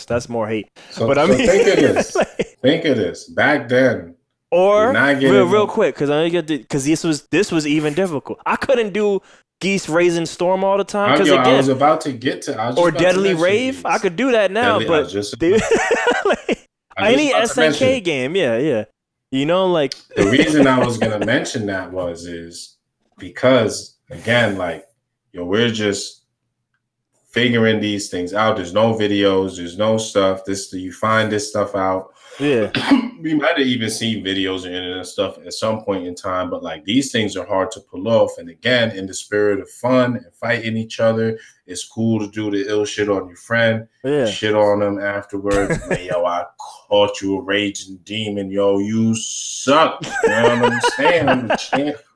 that's more hate. Think of this. Think of this. Back then, or real quick, because this was even difficult. I couldn't do Geese Raising Storm all the time because I was about to get to or Deadly Rave. I could do that now, but any SNK game, yeah. You know, like the reason I was gonna mention that is because again, like we're just figuring these things out. There's no videos, there's no stuff. You find this stuff out. Yeah. We might have even seen videos and internet stuff at some point in time, but like these things are hard to pull off. And again, in the spirit of fun and fighting each other, it's cool to do the ill shit on your friend, shit on them afterwards. Like, I caught you a raging demon, yo, you suck. You know what I'm saying?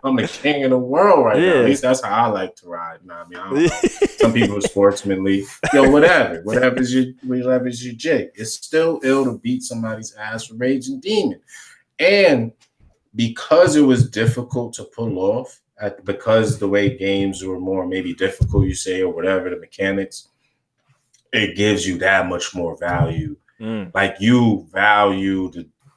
I'm the king of the world right now. At least that's how I like to ride. Nah, I mean, I don't know. Some people are sportsmanly. Yo, whatever's your jig. It's still ill to beat somebody's ass with raging demon. And because it was difficult to pull off, because the way games were more maybe difficult, you say, or whatever, the mechanics, it gives you that much more value. Like you value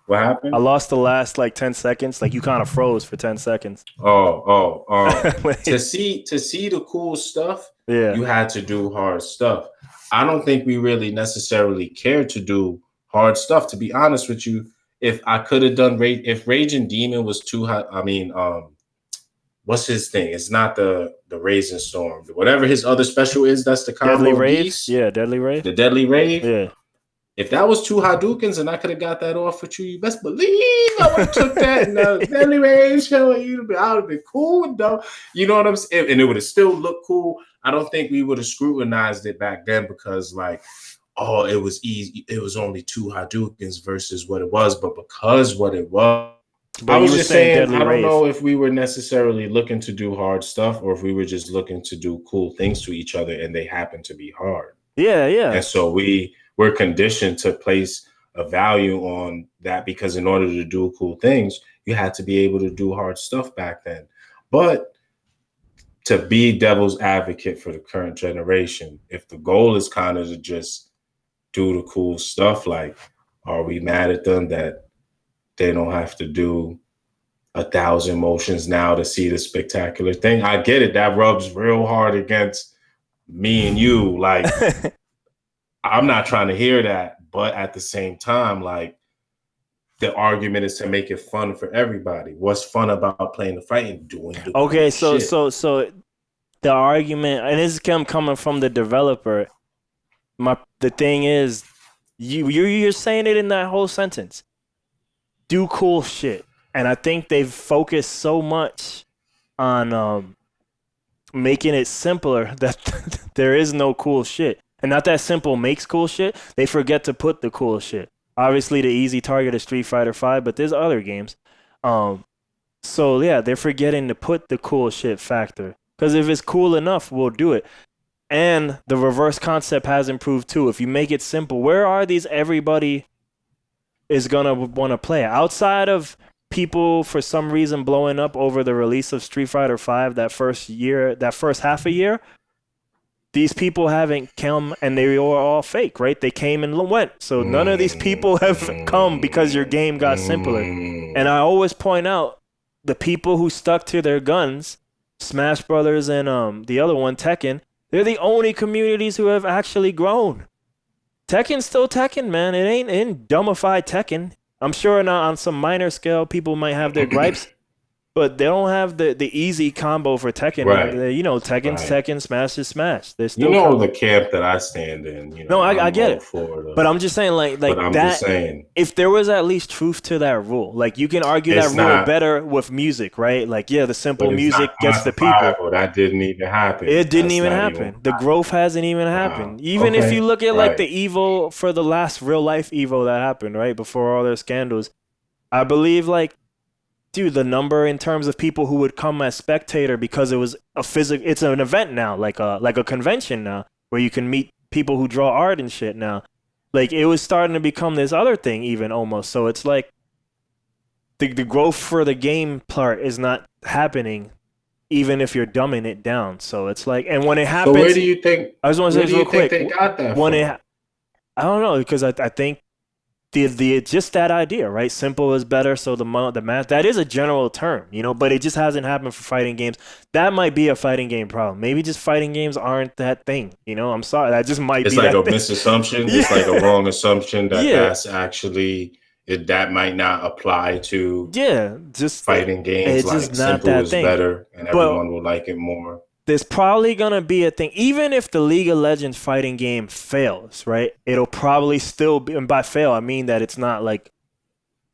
what happened? I lost the last like 10 seconds. Like you kind of froze for 10 seconds. To see the cool stuff, you had to do hard stuff. I don't think we really necessarily cared to do hard stuff, to be honest with you. If I could have done if Raging Demon was too high, I mean, what's his thing? It's not the Raisin Storm. Whatever his other special is, that's the combo Deadly Rave? beast. Yeah, Deadly Rave. The Deadly Rave? Yeah. If that was 2 Hadoukens and I could have got that off with you best believe I would have took that and the Deadly Rave show. I would have been cool though. You know what I'm saying? And it would have still looked cool. I don't think we would have scrutinized it back then because like, oh, it was easy. It was only 2 Hadoukens versus what it was. But because what it was, I was just saying, I don't know if we were necessarily looking to do hard stuff or if we were just looking to do cool things to each other and they happened to be hard. Yeah, yeah. And so we're conditioned to place a value on that because in order to do cool things, you had to be able to do hard stuff back then. But to be devil's advocate for the current generation, if the goal is kind of to just do the cool stuff, like, are we mad at them that they don't have to do 1,000 motions now to see the spectacular thing? I get it. That rubs real hard against me and you. Like, I'm not trying to hear that. But at the same time, like, the argument is to make it fun for everybody. What's fun about playing the fight and doing the okay, cool so shit? the argument, and this is coming from the developer. The thing is, you're saying it in that whole sentence. Do cool shit, and I think they've focused so much on making it simpler that there is no cool shit, and not that simple makes cool shit. They forget to put the cool shit. Obviously, the easy target is Street Fighter V, but there's other games. So yeah, they're forgetting to put the cool shit factor. Because if it's cool enough, we'll do it. And the reverse concept has improved too. If you make it simple, where are these everybody is going to want to play? Outside of people, for some reason, blowing up over the release of Street Fighter V that first half a year, these people haven't come, and they were all fake, right? They came and went. So none of these people have come because your game got simpler. And I always point out the people who stuck to their guns, Smash Brothers and the other one, Tekken, they're the only communities who have actually grown. Tekken's still Tekken, man. It ain't dumbified Tekken. I'm sure on some minor scale, people might have their gripes, but they don't have the easy combo for Tekken. Right. Tekken's Tekken, Smash is Smash. They're still the camp that I stand in. No, I get it. But I'm just saying, like I'm that. Just saying, if there was at least truth to that rule, like you can argue that rule better with music, right? Like, yeah, the simple music gets the people. That didn't even happen. It didn't even happen. The growth hasn't even happened. Even if you look at like the Evo for the last real life Evo that happened, right before all their scandals, I believe like. Dude, the number in terms of people who would come as spectator because it was it's an event now, like a convention now, where you can meet people who draw art and shit now. Like it was starting to become this other thing even almost. So it's like the growth for the game part is not happening even if you're dumbing it down. So it's like, and when it happens, so where do you think? I just want to say this real quick. They got that when I don't know, because I think. The just that idea, right? Simple is better, so the math, that is a general term, but it just hasn't happened for fighting games. That might be a fighting game problem. Maybe just fighting games aren't that thing, I'm sorry. That just might be like that a misassumption. Yeah. It's like a wrong assumption that that's actually, that might not apply to just fighting games. It's like just not simple that is thing. better and everyone will like it more. There's probably going to be a thing. Even if the League of Legends fighting game fails, right? It'll probably still be, and by fail, I mean that it's not like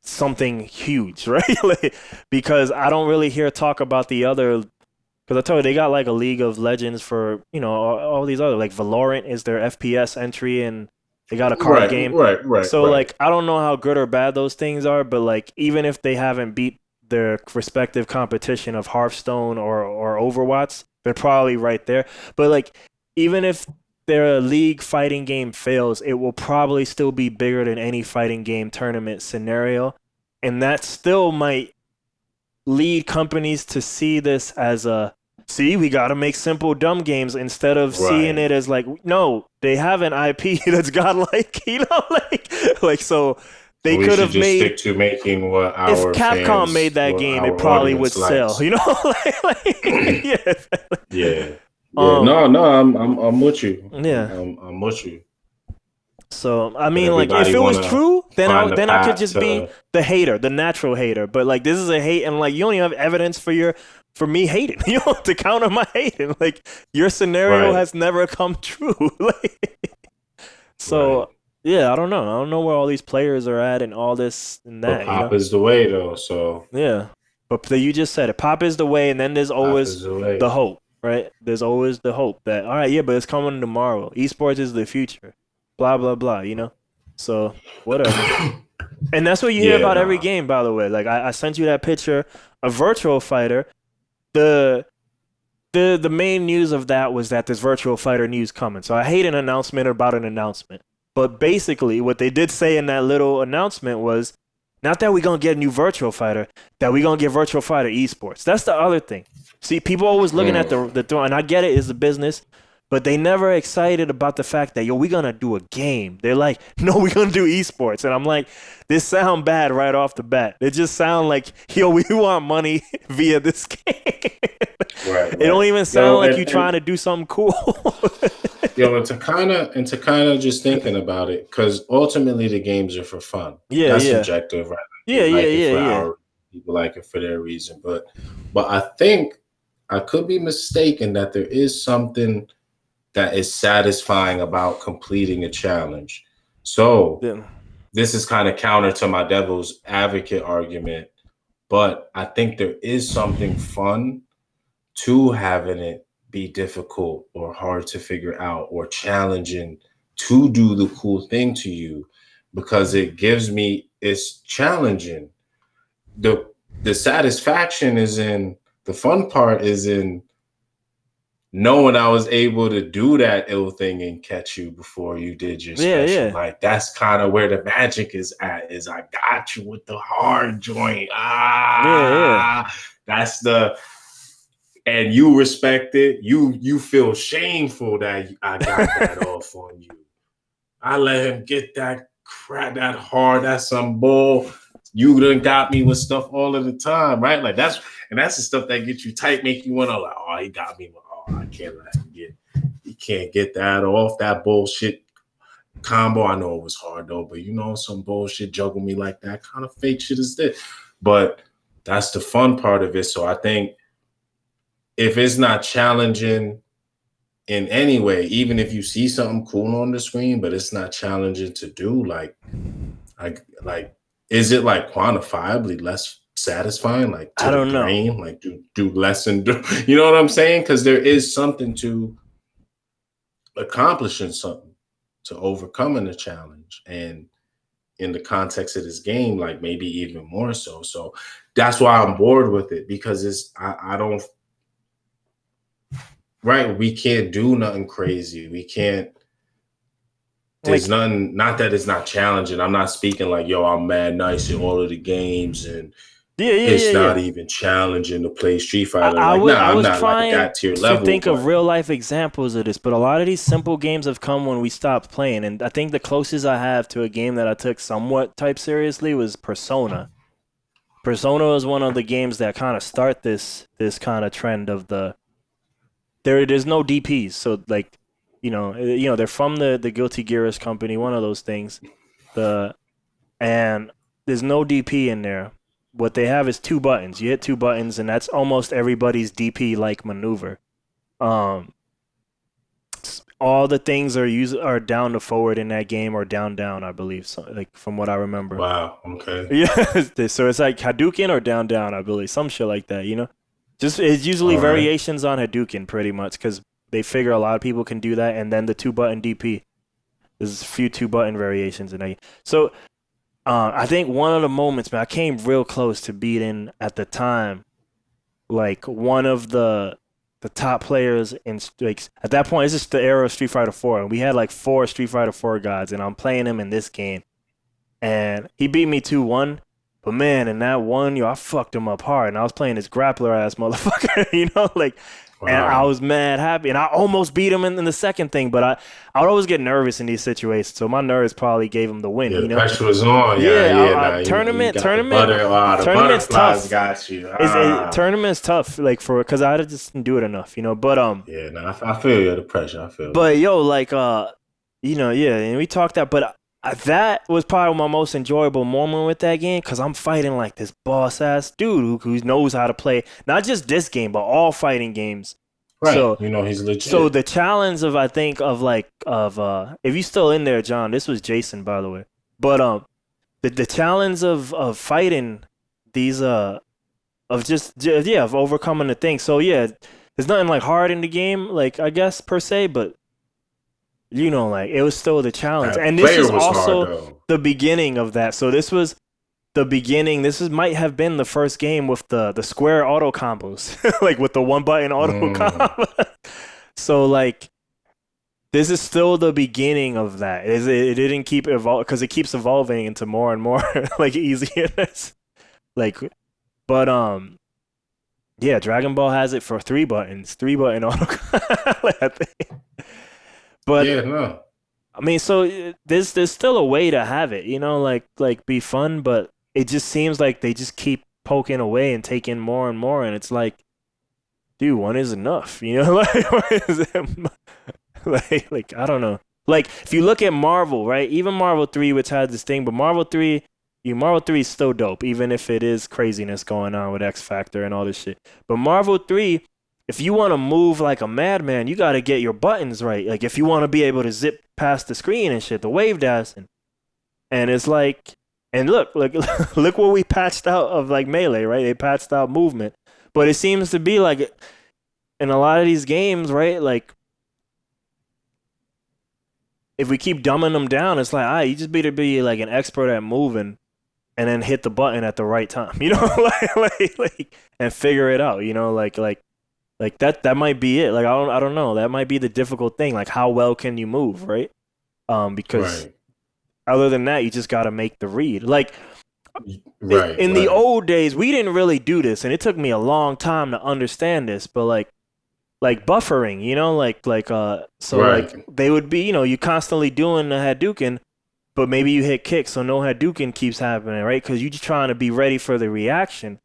something huge, right? Because I don't really hear talk about the other, because I told you, they got like a League of Legends for, all these other, like Valorant is their FPS entry, and They got a card game. Right. So like I don't know how good or bad those things are, but like even if they haven't beat their respective competition of Hearthstone or Overwatch, they're probably right there. But like even if their league fighting game fails, it will probably still be bigger than any fighting game tournament scenario. And that still might lead companies to see this as we got to make simple dumb games instead of seeing it as like, no, they have an IP that's got like, like so they could have made stick to making what our if Capcom fans, made that game, it probably would sell, Yeah. I'm with you. Yeah. I'm with you. So I mean, like, if it was true, then I could just be the hater, the natural hater. But like, this is a hate, and like, you don't even have evidence for me hating, to counter my hating. Like, your scenario has never come true. Yeah, I don't know. I don't know where all these players are at and all this and that. But pop is the way, though. So yeah, but you just said it. Pop is the way, and then there's always the hope, right? There's always the hope that all right, yeah, but it's coming tomorrow. Esports is the future. Blah blah blah. So whatever. And that's what you hear about every game, by the way. Like I sent you that picture of Virtual Fighter. The main news of that was that there's Virtual Fighter news coming. So I hate an announcement about an announcement. But basically, what they did say in that little announcement was, not that we're going to get a new Virtual Fighter, that we're going to get Virtual Fighter esports. That's the other thing. See, people always looking at the throne, and I get it, it's a business, but they never excited about the fact that, we're going to do a game. They're like, no, we're going to do esports. And I'm like, this sound bad right off the bat. It just sound like, we want money via this game. It don't even sound like you're trying to do something cool. And to kind of just thinking about it, because ultimately the games are for fun. That's subjective, right? People like it for their reason, but I think I could be mistaken that there is something that is satisfying about completing a challenge. So this is kind of counter to my devil's advocate argument, but I think there is something fun to having it be difficult or hard to figure out or challenging to do the cool thing to you, because it's challenging. The satisfaction is in, the fun part is in knowing I was able to do that ill thing and catch you before you did your special. Like, that's kind of where the magic is at, is I got you with the hard joint. That's and you respect it. You feel shameful that I got that off on you. I let him get that crap, that hard, that's some bull. You done got me with stuff all of the time, right? Like that's the stuff that gets you tight, make you want to like, he got me. I can't let him he can't get that off, that bullshit combo. I know it was hard though, but some bullshit juggle me like that kind of fake shit is this. But that's the fun part of it. So I think if it's not challenging in any way, even if you see something cool on the screen, but it's not challenging to do, like is it like quantifiably less satisfying? Like to I don't know. Brain, like do less and do, you know what I'm saying? Because there is something to accomplishing something, to overcoming a challenge, and in the context of this game, like maybe even more so. So that's why I'm bored with it, because I don't. Right, we can't do nothing crazy. We can't. There's nothing. Not that it's not challenging. I'm not speaking like, I'm mad nice in all of the games, and it's not even challenging to play Street Fighter. I was not trying like that tier level. To think of real life examples of this, but a lot of these simple games have come when we stopped playing, and I think the closest I have to a game that I took somewhat type seriously was Persona. Persona was one of the games that kind of start this kind of trend of there's no DPs, so like, they're from the Guilty Gearist company, one of those things. And there's no DP in there. What they have is 2 buttons. You hit 2 buttons, and that's almost everybody's DP like maneuver. All the things are down to forward in that game, or down, I believe. So, like, from what I remember. Wow. Okay. Yeah. So it's like Hadouken or down, I believe, some shit like that. Just it's usually variations on Hadouken, pretty much, because they figure a lot of people can do that, and then the 2-button DP. There's a few 2-button variations in that. So I think one of the moments, man, I came real close to beating at the time, like one of the top players in like at that point. It's just the era of Street Fighter 4, and we had like 4 Street Fighter 4 gods, and I'm playing him in this game, and he beat me 2-1. But man, in that one, I fucked him up hard, and I was playing this grappler ass motherfucker, like. Wow. And I was mad happy, and I almost beat him in the second thing, but I would always get nervous in these situations, so my nerves probably gave him the win. Yeah, the pressure was on. Yeah. Tournament's tough. Got you. Tournament's tough, like because I just didn't do it enough, But yeah, no, I feel you. The pressure, I feel. But yo, like and we talked that, but. That was probably my most enjoyable moment with that game because I'm fighting like this boss ass dude who knows how to play not just this game but all fighting games. Right. So he's legit. So the challenge of if you still in there, John, this was Jason by the way. But the challenge of fighting these of overcoming the thing. So yeah, there's nothing like hard in the game, like I guess per se, but. Like it was still the challenge, and this is also the beginning of that. So this was the beginning. Might have been the first game with the square auto combos, like with the 1-button auto combo. So like, this is still the beginning of that. It didn't keep evolving because it keeps evolving into more and more like easierness. Like, but yeah, Dragon Ball has it for 3 buttons, 3-button auto. I think. But yeah, no. I mean, so there's still a way to have it, like be fun, but it just seems like they just keep poking away and taking more and more, and it's like, dude, one is enough, like I don't know. Like if you look at Marvel, right? Even Marvel 3, which had this thing, but Marvel 3 is still dope, even if it is craziness going on with X Factor and all this shit. But Marvel 3. If you want to move like a madman, you got to get your buttons right. Like, if you want to be able to zip past the screen and shit, the wave dancing. And it's like, and look what we patched out of, like, Melee, right? They patched out movement. But it seems to be like, in a lot of these games, right? Like, if we keep dumbing them down, it's like, you just better be, like, an expert at moving and then hit the button at the right time, like, and figure it out, like that might be it. Like I don't know. That might be the difficult thing. Like how well can you move, right? Because other than that, you just got to make the read. Like in the old days, we didn't really do this, and it took me a long time to understand this. But like buffering, like they would be, you constantly doing the Hadouken, but maybe you hit kick, so no Hadouken keeps happening, right? Because you're just trying to be ready for the reaction.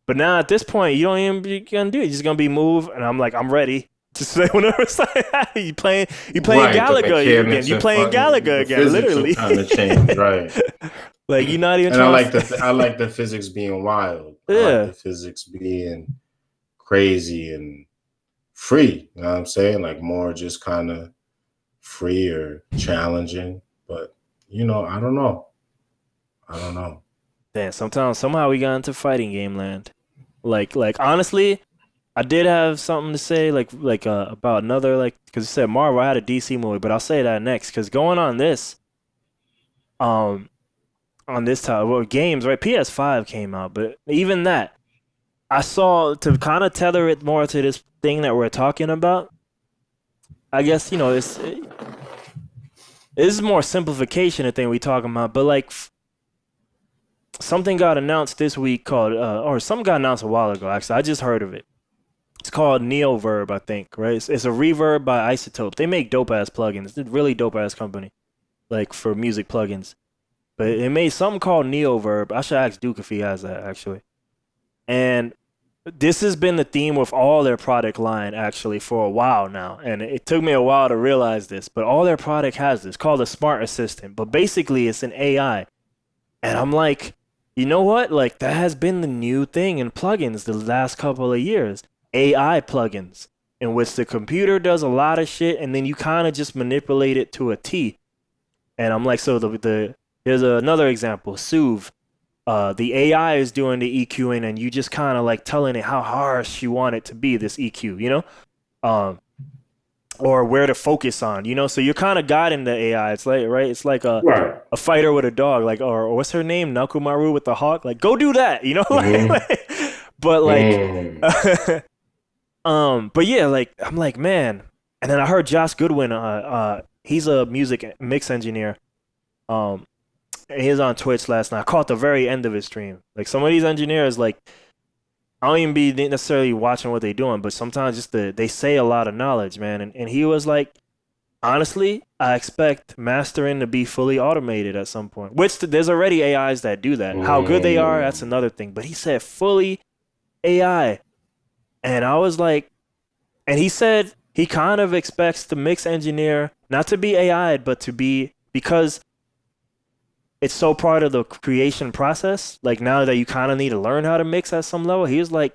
But now at this point, you don't even be gonna do it. You're just gonna be move, and I'm like, I'm ready. Just say whenever it's like, you playing Galaga again. You playing Galaga again, literally. Kind of change, right? Like you're not even. And I like the physics being wild. Yeah. I like the physics being crazy and free. You know what I'm saying? Like more just kind of free or challenging. But I don't know. Damn, somehow we got into fighting game land. Like honestly, I did have something to say about another because you said Marvel. I had a DC movie, but I'll say that next because going on this time, games, right? PS5 came out, but even that, I saw to kind of tether it more to this thing that we're talking about. I guess this is more simplification of thing we talking about, but like. Something got announced this week called, or something got announced a while ago, actually. I just heard of it. It's called Neoverb, I think, right? It's a reverb by Isotope. They make dope-ass plugins. It's a really dope-ass company, like, for music plugins. But it made something called Neoverb. I should ask Duke if he has that, actually. And this has been the theme with all their product line, actually, for a while now. And it took me a while to realize this, but all their product has this. It's called a Smart Assistant. But basically, it's an AI. And I'm like... You know what? Like, that has been the new thing in plugins the last couple of years. AI plugins, in which the computer does a lot of shit, and then you kind of just manipulate it to a T. And I'm like, so here's another example. Soothe. The AI is doing the EQing, and you just kind of like telling it how harsh you want it to be, this EQ, or where to focus on, you know? So you're kind of guiding the AI. It's like, right? It's like Right. a fighter with a dog, like, or what's her name? Nakumaru with the hawk. Like, go do that, you know? But like, but yeah, like, I'm like, man. And then I heard Josh Goodwin, he's a music mix engineer. And he was on Twitch last night. I caught the very end of his stream. Like, some of these engineers, like, I don't even be necessarily watching what they're doing, but sometimes just they say a lot of knowledge, man. And he was like, honestly, I expect mastering to be fully automated at some point. Which there's already AIs that do that. How good they are, that's another thing. But he said fully AI. And I was like, and he said he kind of expects the mix engineer not to be AI, but to be, because it's so part of the creation process. Like, now that you kind of need to learn how to mix at some level, he was like,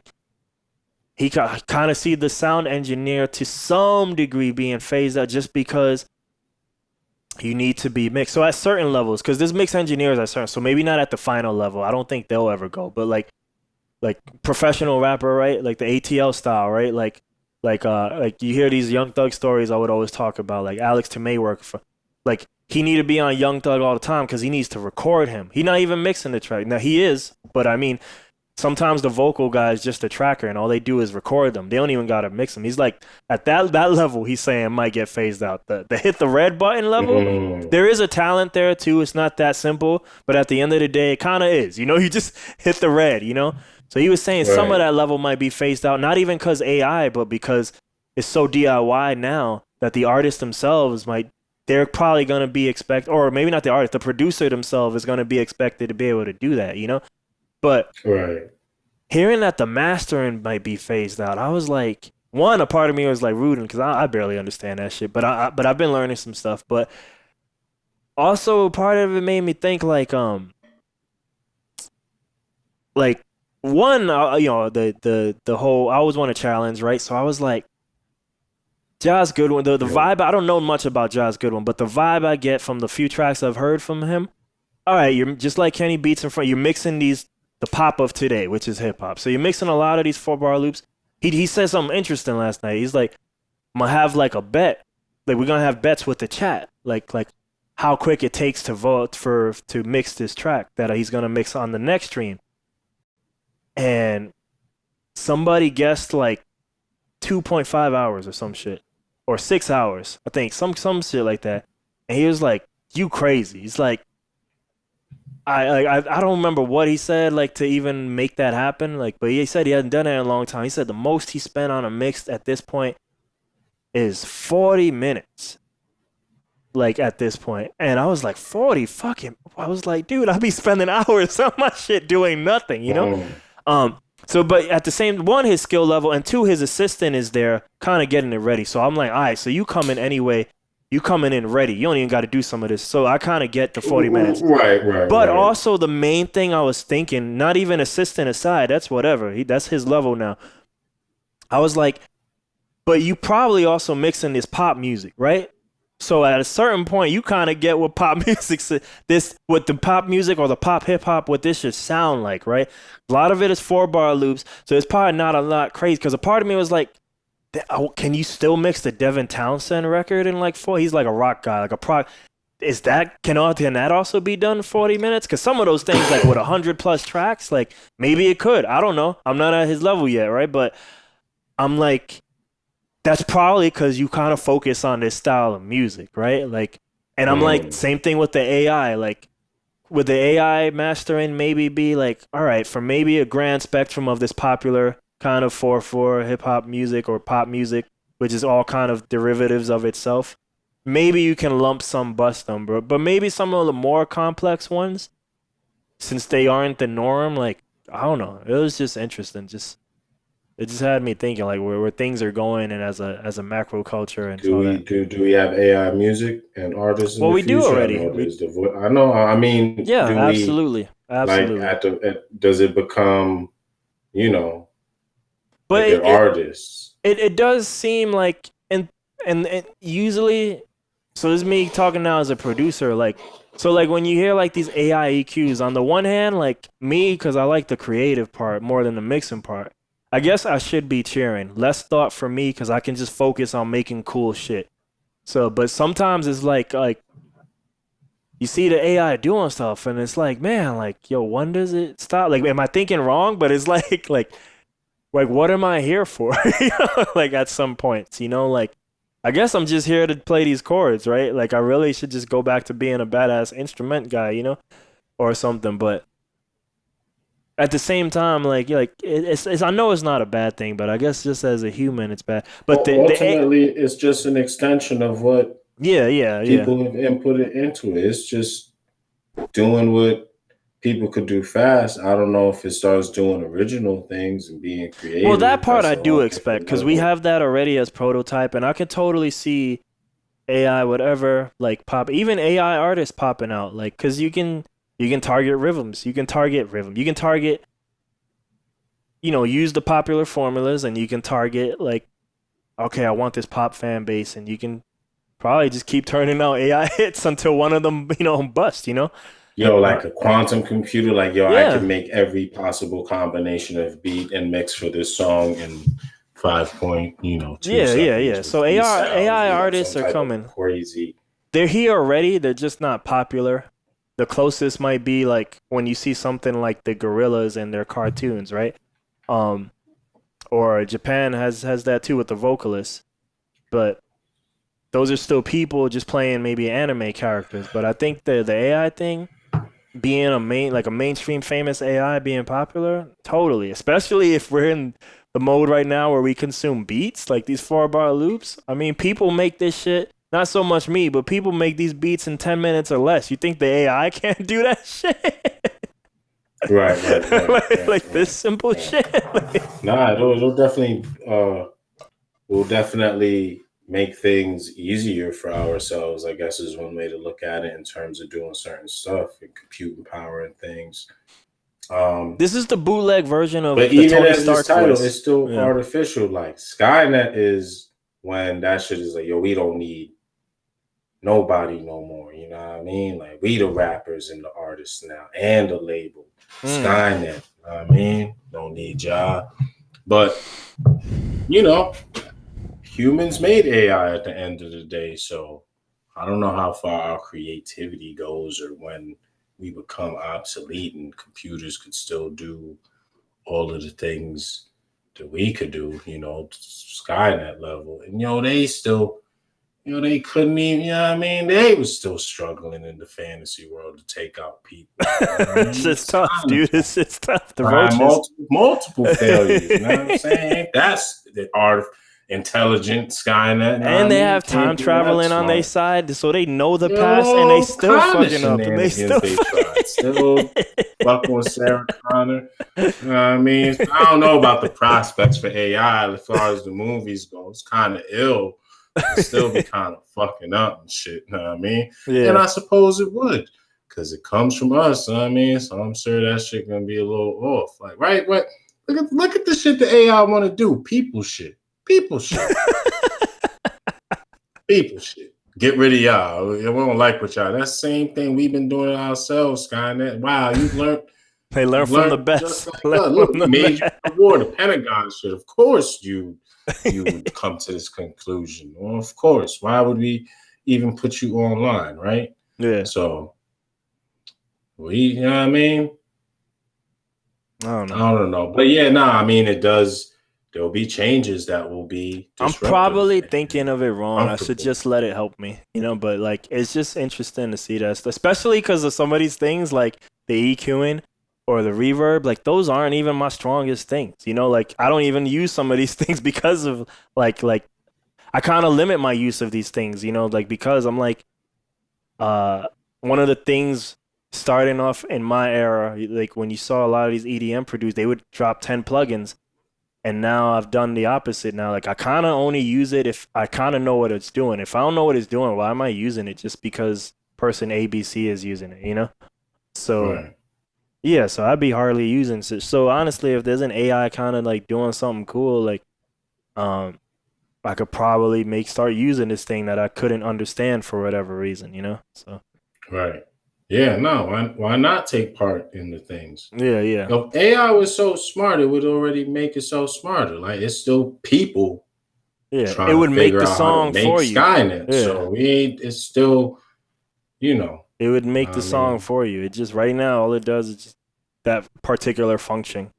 he kind of see the sound engineer to some degree being phased out just because you need to be mixed. So at certain levels, because there's mix engineers at certain, so maybe not at the final level. I don't think they'll ever go, but like professional rapper, right? Like the ATL style, right? Like you hear these Young Thug stories I would always talk about, like Alex Tomei work for, like, he need to be on Young Thug all the time because he needs to record him. He not even mixing the track. Now, he is, but I mean, sometimes the vocal guy is just a tracker and all they do is record them. They don't even got to mix them. He's like, at that level, he's saying might get phased out. The hit the red button level, there is a talent there too. It's not that simple, but at the end of the day, it kind of is. You know, you just hit the red, you know? So he was saying some of that level might be phased out, not even because AI, but because it's so DIY now that the artists themselves they're probably going to be or maybe not the artist, the producer themselves is going to be expected to be able to do that, you know? But hearing that the mastering might be phased out, I was like, a part of me was like rooting because I barely understand that shit, but I've been learning some stuff. But also part of it made me think like one, you know, the whole, I always want to challenge, right? So I was like, Josh Goodwin, the vibe, I don't know much about Josh Goodwin, but the vibe I get from the few tracks I've heard from him, all right, you're just like Kenny Beats in front, you're mixing the pop of today, which is hip hop. So you're mixing a lot of these 4-bar loops. He said something interesting last night. He's like, I'm gonna have like a bet. Like, we're gonna have bets with the chat. Like how quick it takes to vote to mix this track that he's gonna mix on the next stream. And somebody guessed like 2.5 hours or some shit. Or 6 hours, I think, some shit like that. And he was like, "You crazy?" He's like, I don't remember what he said, like, to even make that happen. Like, but he said he hadn't done it in a long time. He said the most he spent on a mix at this point is 40 minutes. Like, at this point. And I was like, 40 fucking, I was like, dude, I'll be spending hours on my shit doing nothing, you know? So, but at the same, one, his skill level, and two, his assistant is there kind of getting it ready. So I'm like, all right, so you coming anyway, you coming in ready. You don't even got to do some of this. So I kind of get the 40 minutes. Right. But also the main thing I was thinking, not even assistant aside, that's whatever. That's his level now. I was like, but you probably also mixing this pop music, right? So at a certain point, you kind of get what pop music, what the pop music or the pop hip hop, what this should sound like, right? A lot of it is 4-bar loops, so it's probably not a lot crazy. Because a part of me was like, can you still mix the Devin Townsend record in like 4? He's like a rock guy, like a prog. Can that also be done in 40 minutes? Because some of those things, like with 100+ tracks, like maybe it could. I don't know. I'm not at his level yet, right? But I'm like, that's probably because you kind of focus on this style of music, right? Like, and I'm like, same thing with the AI. Like, would the AI mastering maybe be like, all right, for maybe a grand spectrum of this popular kind of 4/4 hip hop music or pop music, which is all kind of derivatives of itself, maybe you can lump some bust number, but maybe some of the more complex ones, since they aren't the norm, like, I don't know. It was just interesting. It just had me thinking, like, where things are going, and as a macro culture and do we have AI music and artists? Well, we do already. I know. I mean, yeah, absolutely. Like, does it become, you know, but like artists? It does seem like, and usually, so this is me talking now as a producer, like, so like when you hear like these AI EQs, on the one hand, like me, because I like the creative part more than the mixing part, I guess I should be cheering. Less thought for me because I can just focus on making cool shit. So, but sometimes it's like you see the AI doing stuff, and it's like, man, like, yo, when does it stop? Like, am I thinking wrong? But it's like, what am I here for? You know, like at some points, you know, like I guess I'm just here to play these chords, right? Like I really should just go back to being a badass instrument guy, you know, or something. But at the same time, it's I know it's not a bad thing, but I guess just as a human, it's bad. But ultimately, it's just an extension of what yeah. people have inputted into it. It's just doing what people could do fast. I don't know if it starts doing original things and being creative. Well, that part I That's a do whole expect different because we level. have that already as prototype, and I can totally see AI whatever like pop, even AI artists popping out, like because you can target rhythms, you can target, you know, use the popular formulas, and you can target like, okay, I want this pop fan base, and you can probably just keep turning out AI hits until one of them, you know, bust, you know. Yo, like a quantum computer, like yo, I Yeah. can make every possible combination of beat and mix for this song in 5.2 seconds Yeah. with So these sounds, AI some artists are type of coming. crazy. They're here already. They're just not popular. The closest might be like when you see something like the gorillas and their cartoons, right? Um, or Japan has that too with the vocalists. But those are still people just playing maybe anime characters. But I think the AI thing, being a mainstream famous AI being popular, totally. Especially if we're in the mode right now where we consume beats, like these 4-bar loops. I mean, people make this shit. Not so much me, but people make these beats in 10 minutes or less. You think the AI can't do that shit? Like this simple shit. Nah, it'll definitely will definitely make things easier for ourselves, I guess is one way to look at it in terms of doing certain stuff and computing power and things. This is the bootleg version But of the even Tony as this Stark title, it's voice. still Yeah. artificial. Like Skynet is when that shit is like, yo, we don't need nobody no more. You know what I mean? Like we the rappers and the artists now and the label. Skynet. You know what I mean? Don't need y'all. But you know, humans made AI at the end of the day. So I don't know how far our creativity goes or when we become obsolete and computers could still do all of the things that we could do, you know, Skynet level. And, you know, they still, you know, they couldn't even, you know what I mean? They was still struggling in the fantasy world to take out people. You know what I It's mean? just tough, dude. It's tough. The Trying roaches. multiple failures. You know what I'm saying? That's the art of intelligent Skynet. You know what I And they mean? have Can't time be that traveling on their smart. side, so they know the past, and they All still kind of fucking up, and they shenanigans still they tried. Still fucking with Sarah Connor. You know what I mean? I don't know about the prospects for AI as far as the movies go. It's kind of ill. It still be kind of fucking up and shit. You know what I mean? Yeah. And I suppose it would. Because it comes from us, you know what I mean? So I'm sure that shit gonna be a little off. Like, right? What? Look at the shit the AI want to do. People shit. People shit. People shit. Get rid of y'all. We don't like what y'all. That's the same thing we've been doing ourselves, Skynet. Wow, you've learned. They learn You've from the learned just best. like us. Look, we made you a war. The Pentagon should. Of course, you would come to this conclusion. Well, of course. Why would we even put you online, right? Yeah. So you know what I mean? I I don't know. But yeah, I mean, it does. There'll be changes that will be disruptive. I'm probably thinking of it wrong. I should uncomfortable. just let it help me, you know. But like, it's just interesting to see that, especially because of some of these things, like the EQing or the reverb. Like, those aren't even my strongest things, you know. Like, I don't even use some of these things because of like I kind of limit my use of these things, you know, like because I'm like, one of the things starting off in my era, like when you saw a lot of these EDM produced, they would drop 10 plugins. And now I've done the opposite now. Like, I kind of only use it if I kind of know what it's doing. If I don't know what it's doing, why am I using it? Just because person ABC is using it, you know? So, Right. yeah, so I'd be hardly using it. So honestly, if there's an AI kind of like doing something cool, like, I could probably start using this thing that I couldn't understand for whatever reason, you know? So, Right. Yeah, no, why not take part in the things? Yeah. If AI was so smart, it would already make itself smarter. Like it's still people Yeah. It trying to would make figure the out how to song make for you. Skynet. Yeah. So we ain't. It's still, you know. It would make the I song mean, for you. It just right now all it does is just that particular function.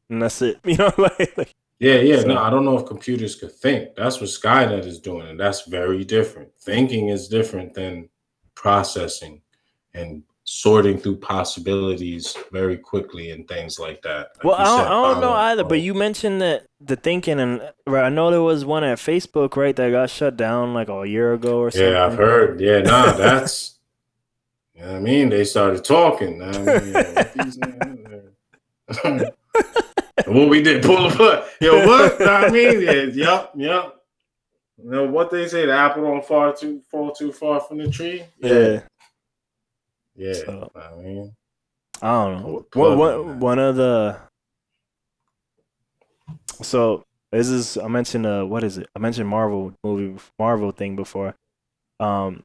And that's it. You know, like yeah. so. No, I don't know if computers could think. That's what Skynet is doing, and that's very different. Thinking is different than processing and sorting through possibilities very quickly and things like that. Well, Like you I said, don't know following either, but flow. you mentioned that the thinking, and right, I know there was one at Facebook, right, that got shut down like a year ago or Yeah, I've something. heard. Yeah, nah, that's. You know what I mean? They started talking. I mean, what these niggas- what we did, pull the plug. Yo, what? Know what I mean? Yeah, yep. You know what they say? The apple don't fall too far from the tree. Yeah. Yeah. So I mean, I don't pull know. the plug on that. One of the so this is I mentioned what is it? I mentioned Marvel thing before. One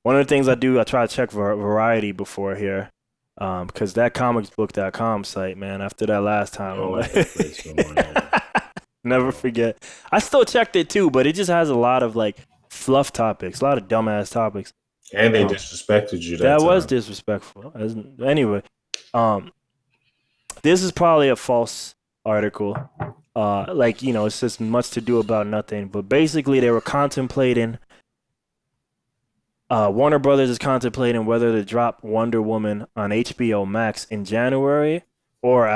of the things I try to check Variety before here. Because that comicsbook.com site, man, after that last time, I don't I'm like that place no more. never forget. I still checked it too, but it just has a lot of like fluff topics, a lot of dumbass topics. And they disrespected you that That time. was disrespectful. Anyway, this is probably a false article. Like, you know, it's just much to do about nothing. But basically, they were contemplating. Warner Brothers is contemplating whether to drop Wonder Woman on HBO Max in January, or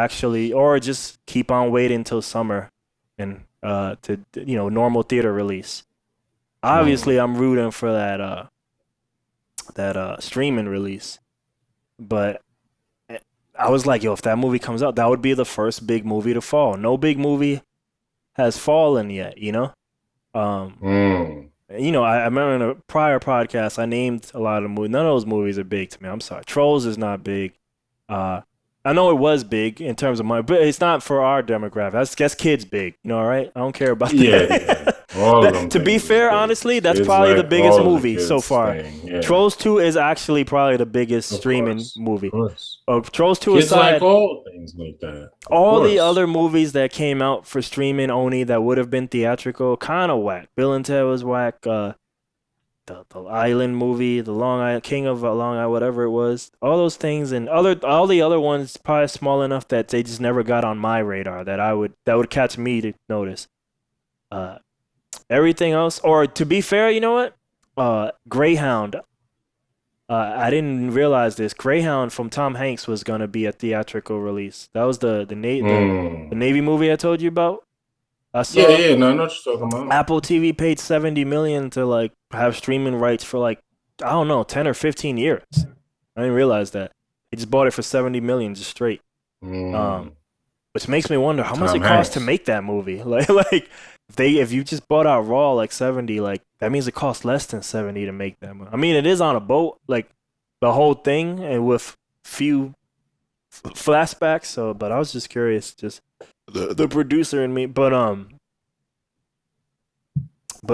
just keep on waiting until summer, and to normal theater release. Obviously, I'm rooting for that streaming release, but I was like, yo, if that movie comes out, that would be the first big movie to fall. No big movie has fallen yet, you know. You know, I remember in a prior podcast, I named a lot of movies. None of those movies are big to me. I'm sorry. Trolls is not big. I know it was big in terms of money, but it's not for our demographic. That's kids big. You know, all right? I don't care about that. Yeah. All of them. To be fair, honestly, that's It's probably the like biggest all the movie so kids far. thing, yeah. Trolls 2 is actually probably the biggest streaming course, movie. Of course. Trolls 2 Kids aside, like all things like that. all the other movies that came out for streaming only that would have been theatrical, kind of whack. Bill and Ted was whack. The Island movie, the Long Island King of Long Island, whatever it was, all those things, and all the other ones probably small enough that they just never got on my radar that would catch me to notice. Everything else, or to be fair, you know what? Greyhound. I didn't realize this. Greyhound from Tom Hanks was gonna be a theatrical release. That was the Navy movie I told you about. I saw. Yeah. No, I know what you're talking about. Apple TV paid $70 million to like have streaming rights for like, I don't know, 10 or 15 years. I didn't realize that. They just bought it for $70 million just straight. Which makes me wonder how much it cost to make that movie. Like if you just bought out raw like 70, like that means it costs less than 70 to make that movie. I mean, it is on a boat, like the whole thing, and with few flashbacks. So, but I was just curious, just the producer and me, but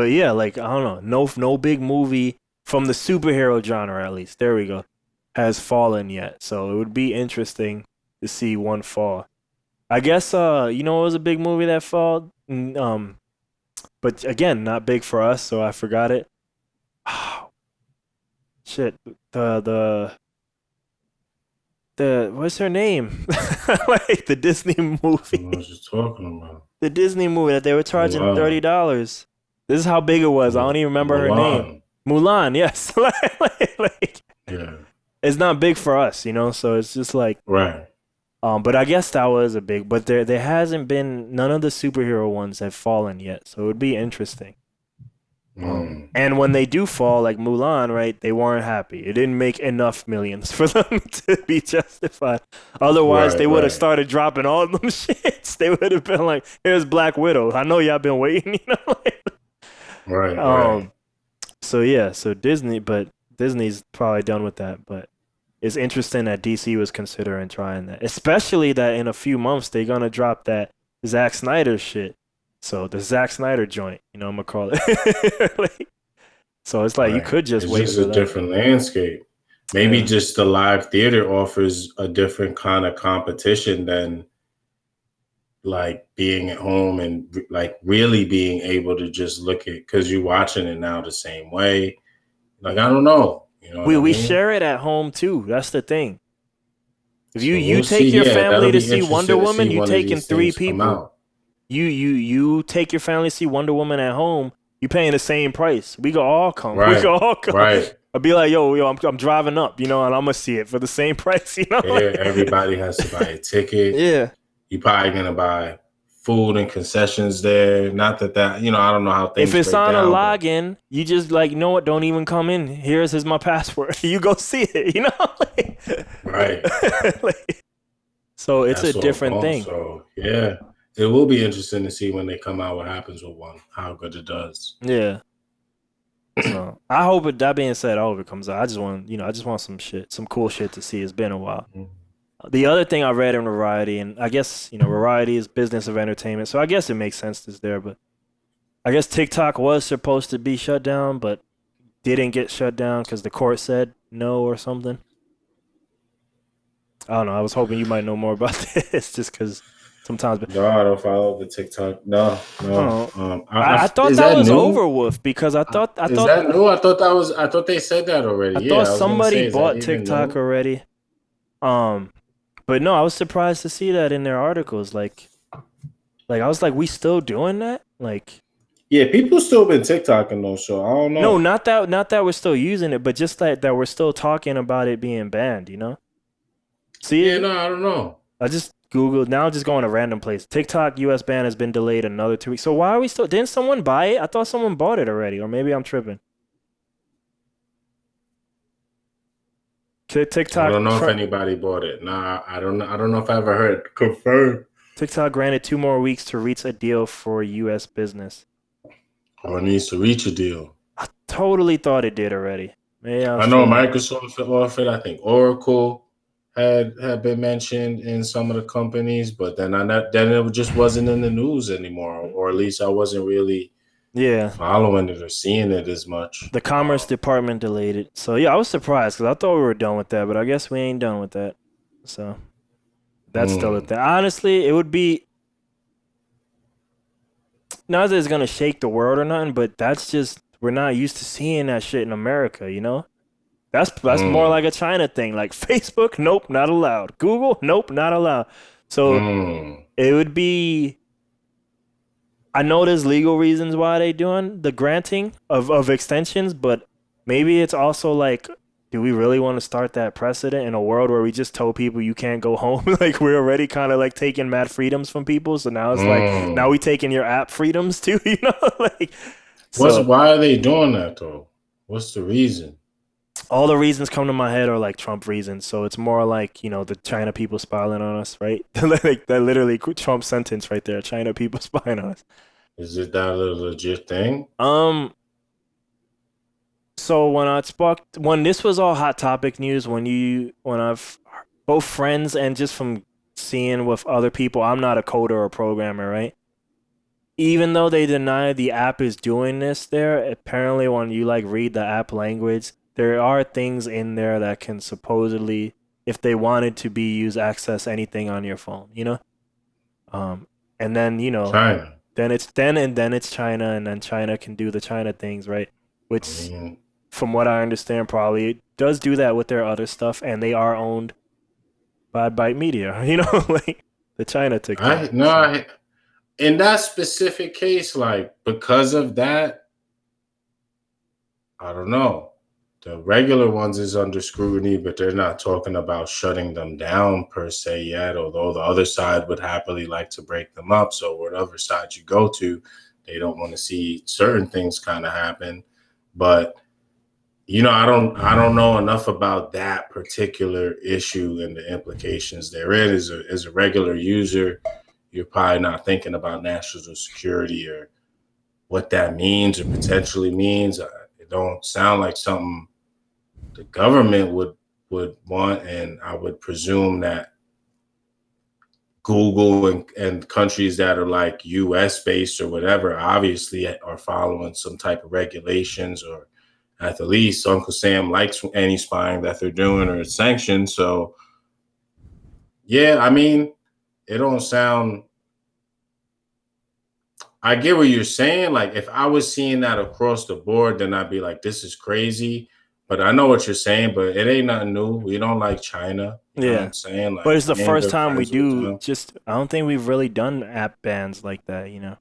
yeah, like I don't know, no big movie from the superhero genre, at least there we go, has fallen yet. So it would be interesting to see one fall. I guess you know, it was a big movie that fall, but again, not big for us, so I forgot it. Oh, shit, the what's her name? Like the Disney movie. What was you talking about? The Disney movie that they were charging $30. This is how big it was. I don't even remember her name. Mulan, yes. Like, yeah. It's not big for us, you know. So it's just like right. But I guess that was a big. But there hasn't been, none of the superhero ones have fallen yet. So it would be interesting. And when they do fall, like Mulan, right, they weren't happy. It didn't make enough millions for them to be justified. Otherwise, they would have started dropping all of them shits. They would have been like, here's Black Widow. I know y'all been waiting, you know? Right. So, yeah, Disney's probably done with that. But it's interesting that DC was considering trying that. Especially that in a few months, they're going to drop that Zack Snyder shit. So the Zack Snyder joint, you know, I'm gonna call it. So it's like you could just wait. It's just a different landscape. Maybe just the live theater offers a different kind of competition than like being at home and like really being able to just look at, because you're watching it now the same way. Like, I don't know. You know, we share it at home too. That's the thing. If you we'll take your family to see Wonder Woman, you taking 3 people. You take your family to see Wonder Woman at home. You paying the same price. We can all come. Right. We can all come. Right. I'll be like, yo, I'm driving up, you know, and I'm gonna see it for the same price, you know. Yeah, everybody has to buy a ticket. Yeah. You're probably gonna buy food and concessions there. Not that you know, I don't know how things. If it's on down, a login, you just like, you know what? Don't even come in. Here's my password. You go see it. You know. Right. So it's a different thing. So yeah, it will be interesting to see when they come out what happens with one, how good it does. Yeah. So I hope it. That being said, I hope it comes out. I just want some shit, some cool shit to see. It's been a while. Mm-hmm. The other thing I read in Variety, and I guess Variety is business of entertainment, so I guess it makes sense it's there. But I guess TikTok was supposed to be shut down, but didn't get shut down because the court said no or something. I don't know. I was hoping you might know more about this, just because sometimes. No, I don't follow the TikTok. No. I thought that was over with because I thought. Is that new? I thought they said that already. I thought somebody bought TikTok already. But no, I was surprised to see that in their articles. Like I was like, we still doing that? Like. Yeah, people still been TikToking though, so I don't know. No, not that we're still using it, but just that we're still talking about it being banned. You know. See? Yeah, no, I don't know. I just Googled. Now I'm just going to random place. TikTok US ban has been delayed another 2 weeks. So why are we still? Didn't someone buy it? I thought someone bought it already, or maybe I'm tripping. TikTok. I don't know if anybody bought it. Nah, I don't know. I don't know if I ever heard confirmed. TikTok granted 2 more weeks to reach a deal for U.S. business. Oh, it needs to reach a deal. I totally thought it did already. I know Microsoft offered. I think Oracle had been mentioned in some of the companies, but then it just wasn't in the news anymore, or at least I wasn't really following it or seeing it as much. The Commerce Department delayed it. So yeah, I was surprised because I thought we were done with that, but I guess we ain't done with that. So that's still a thing. Honestly, it would be not that it's gonna shake the world or nothing, but that's just we're not used to seeing that shit in America, you know? That's more like a China thing. Like Facebook, nope, not allowed. Google, nope, not allowed. So it would be. I know there's legal reasons why they doing the granting of extensions, but maybe it's also like, do we really want to start that precedent in a world where we just told people you can't go home? Like we're already kind of like taking mad freedoms from people, so now it's like now we taking your app freedoms too, you know? Like, why are they doing that though? What's the reason? All the reasons come to my head are like Trump reasons. So it's more like, the China people spying on us, right? Like that literally Trump sentence right there. China people spying on us. Is it that a legit thing? So when this was all hot topic news, when I've both friends and just from seeing with other people, I'm not a coder or programmer, right? Even though they deny the app is doing this there, apparently when you like read the app language, there are things in there that can supposedly, if they wanted to be used, access anything on your phone, you know? And then, China. Then it's China, and then China can do the China things, right? Which, from what I understand, probably does do that with their other stuff, and they are owned by Byte Media, like the China TikTok. In that specific case, like because of that, I don't know. The regular ones is under scrutiny, but they're not talking about shutting them down per se yet, although the other side would happily like to break them up. So whatever side you go to, they don't want to see certain things kind of happen. But, I don't know enough about that particular issue and the implications therein. As a regular user, you're probably not thinking about national security or what that means or potentially means. It don't sound like something the government would want, and I would presume that Google and countries that are like US based or whatever obviously are following some type of regulations or at the least, Uncle Sam likes any spying that they're doing or it's sanctioned. So, yeah, I mean, it don't sound. I get what you're saying. Like, if I was seeing that across the board, then I'd be like, this is crazy. But I know what you're saying, but it ain't nothing new. We don't like China. You know what I'm saying? Like, but it's the we ain't first good time we friends with do. them. Just I don't think we've really done app bans like that. You know,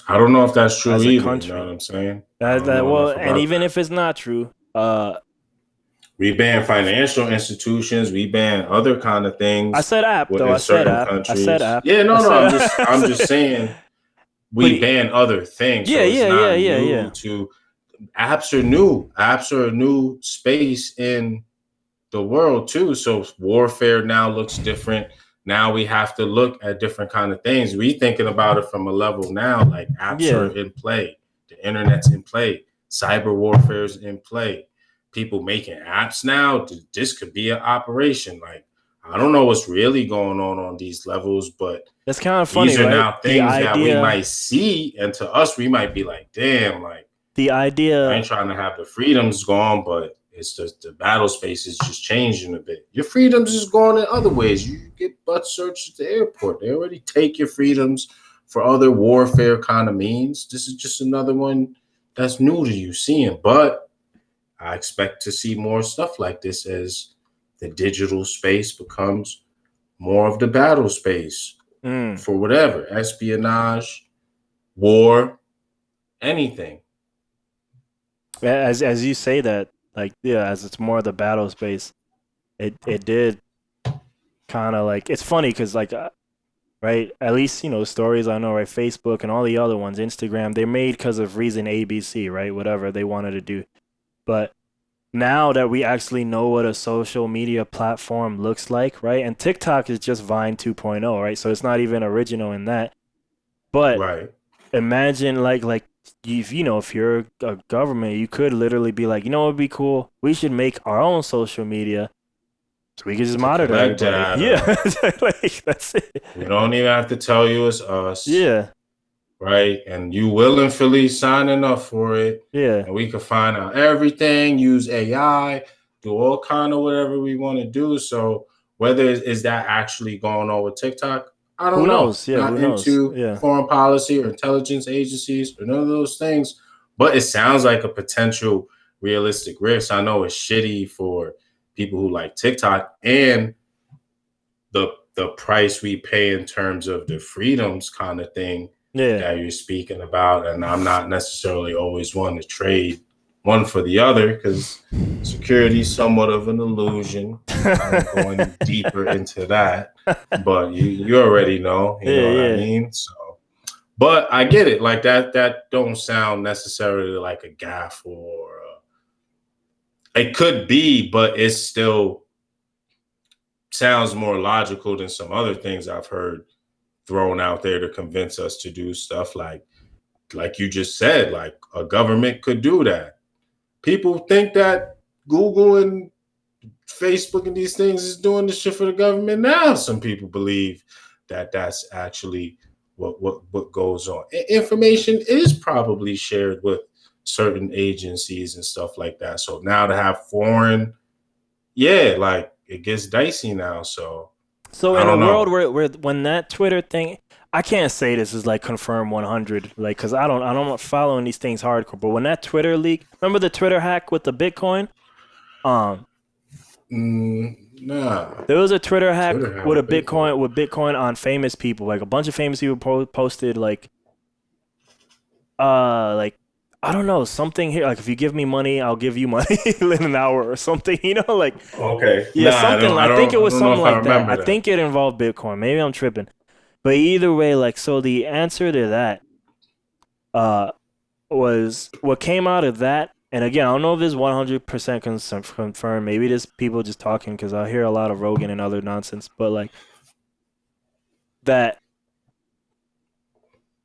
I don't know if that's true as a either. You know what country. I'm saying? I don't That know well, enough and about even that. if it's not true, We ban financial institutions. We ban other kind of I things said app though. in I said certain app. I said countries. app. Yeah, I no. said I'm app. just saying But we ban other things. yeah, So it's yeah, yeah, not yeah, new yeah. to apps are new. Apps are a new space in the world too. So warfare now looks different. Now we have to look at different kind of things. We thinking about it from a level now, like apps Yeah. are in play, the internet's in play, cyber warfare is in play. People making apps now. This could be an operation. Like, I don't know what's really going on these levels, but That's kind of funny, these are right? now things that we might see, and to us, we might be like, damn, like, the I idea. ain't trying to have the freedoms gone, but it's just the battle space is just changing a bit. Your freedoms is going in other ways. You get butt searched at the airport. They already take your freedoms for other warfare kind of means. This is just another one that's new to you seeing. But I expect to see more stuff like this as the digital space becomes more of the battle space for whatever, espionage, war, anything. As you say that, like yeah, as it's more of the battle space, it did kind of like it's funny because like right, at least stories I know, right, Facebook and all the other ones, Instagram, they're made because of reason ABC, right, whatever they wanted to do. But now that we actually know what a social media platform looks like, right, and TikTok is just Vine 2.0, right, so it's not even original in that. But Right. imagine like if you're a government, you could literally be like, what would be cool? We should make our own social media so we can just To monitor collect everybody. data. Yeah, like that's it. We don't even have to tell you it's us. Yeah, Right. And you willingly signing up for it. yeah. And we can find out everything, use AI, do all kind of whatever we want to do. So whether is that actually going on with TikTok, I don't Who know. knows? Yeah, who Not knows? into Yeah. foreign policy or intelligence agencies or none of those things. But it sounds like a potential realistic risk. I know it's shitty for people who like TikTok and the price we pay in terms of the freedoms kind of thing that you're speaking about. And I'm not necessarily always one to trade one for the other because security is somewhat of an illusion. I ain't going deeper into that, but you already know, you know what I mean? So, but I get it. Like that don't sound necessarily like a gaffe or it could be, but it's still sounds more logical than some other things I've heard thrown out there to convince us to do stuff like you just said, like a government could do that. People think that Google and Facebook and these things is doing the shit for the government now. Some people believe that that's actually what goes on. Information is probably shared with certain agencies and stuff like that. So now to have foreign, like it gets dicey now. So in a world where when that Twitter thing, I can't say this is like confirmed 100, like because I'm not following these things hardcore. But when that Twitter leak, remember the Twitter hack with the Bitcoin? Nah. There was a Twitter hack with a Bitcoin on famous people. Like a bunch of famous people posted like I don't know, something here like if you give me money, I'll give you money in an hour or something. Like okay, yeah, something. I think it was something like that. I think it involved Bitcoin. Maybe I'm tripping, but either way, like so the answer to that was what came out of that. And again, I don't know if this 100% confirmed. Maybe this people just talking because I hear a lot of Rogan and other nonsense. But like that,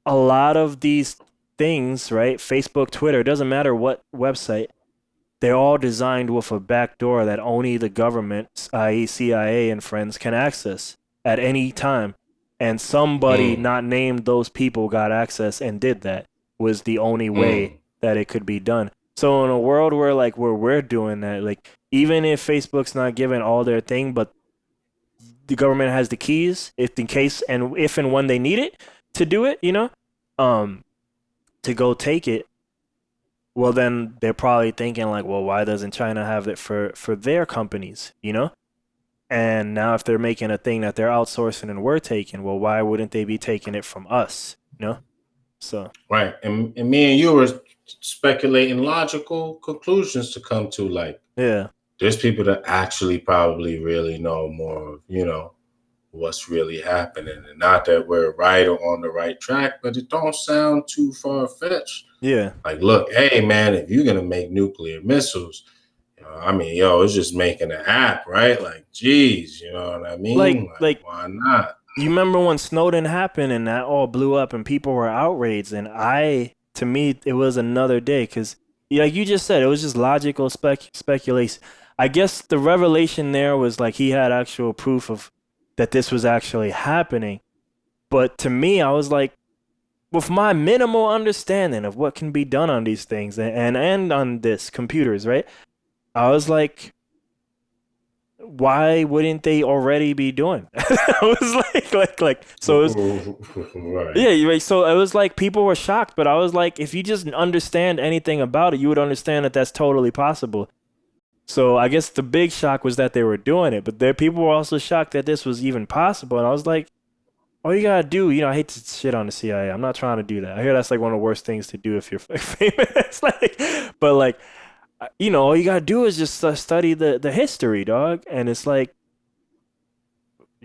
a lot of these things, right? Facebook, Twitter, doesn't matter what website, they're all designed with a backdoor that only the government, i.e. CIA and friends, can access at any time. And somebody not named those people got access and did that was the only way that it could be done. So in a world where like where we're doing that, like even if Facebook's not giving all their thing, but the government has the keys, if in case and if and when they need it to do it, um, to go take it. Well, then they're probably thinking like, well, why doesn't China have it for their companies, And now if they're making a thing that they're outsourcing and we're taking, well, why wouldn't they be taking it from us, So right, and me and you were speculating logical conclusions to come to, like, yeah, there's people that actually probably really know more of, what's really happening, and not that we're right or on the right track, but it don't sound too far-fetched. yeah. Like, look, hey man, if you're gonna make nuclear missiles, it's just making an app, right? Like, geez, you know what I mean? Like Why not? you remember when Snowden happened and that all blew up and people were outraged, and to me it was another day because like you just said, it was just logical speculation. I guess the revelation there was like he had actual proof of that this was actually happening. But to me, I was like, with my minimal understanding of what can be done on these things and on this computers, right? I was like, why wouldn't they already be doing? I was like, so it was, Right. yeah, right. So it was like people were shocked, but I was like, if you just understand anything about it, you would understand that that's totally possible. So I guess the big shock was that they were doing it, but people were also shocked that this was even possible. And I was like, all you gotta do, I hate to shit on the CIA. I'm not trying to do that. I hear that's like one of the worst things to do if you're famous. But like, all you gotta do is just study the history, dog. And it's like,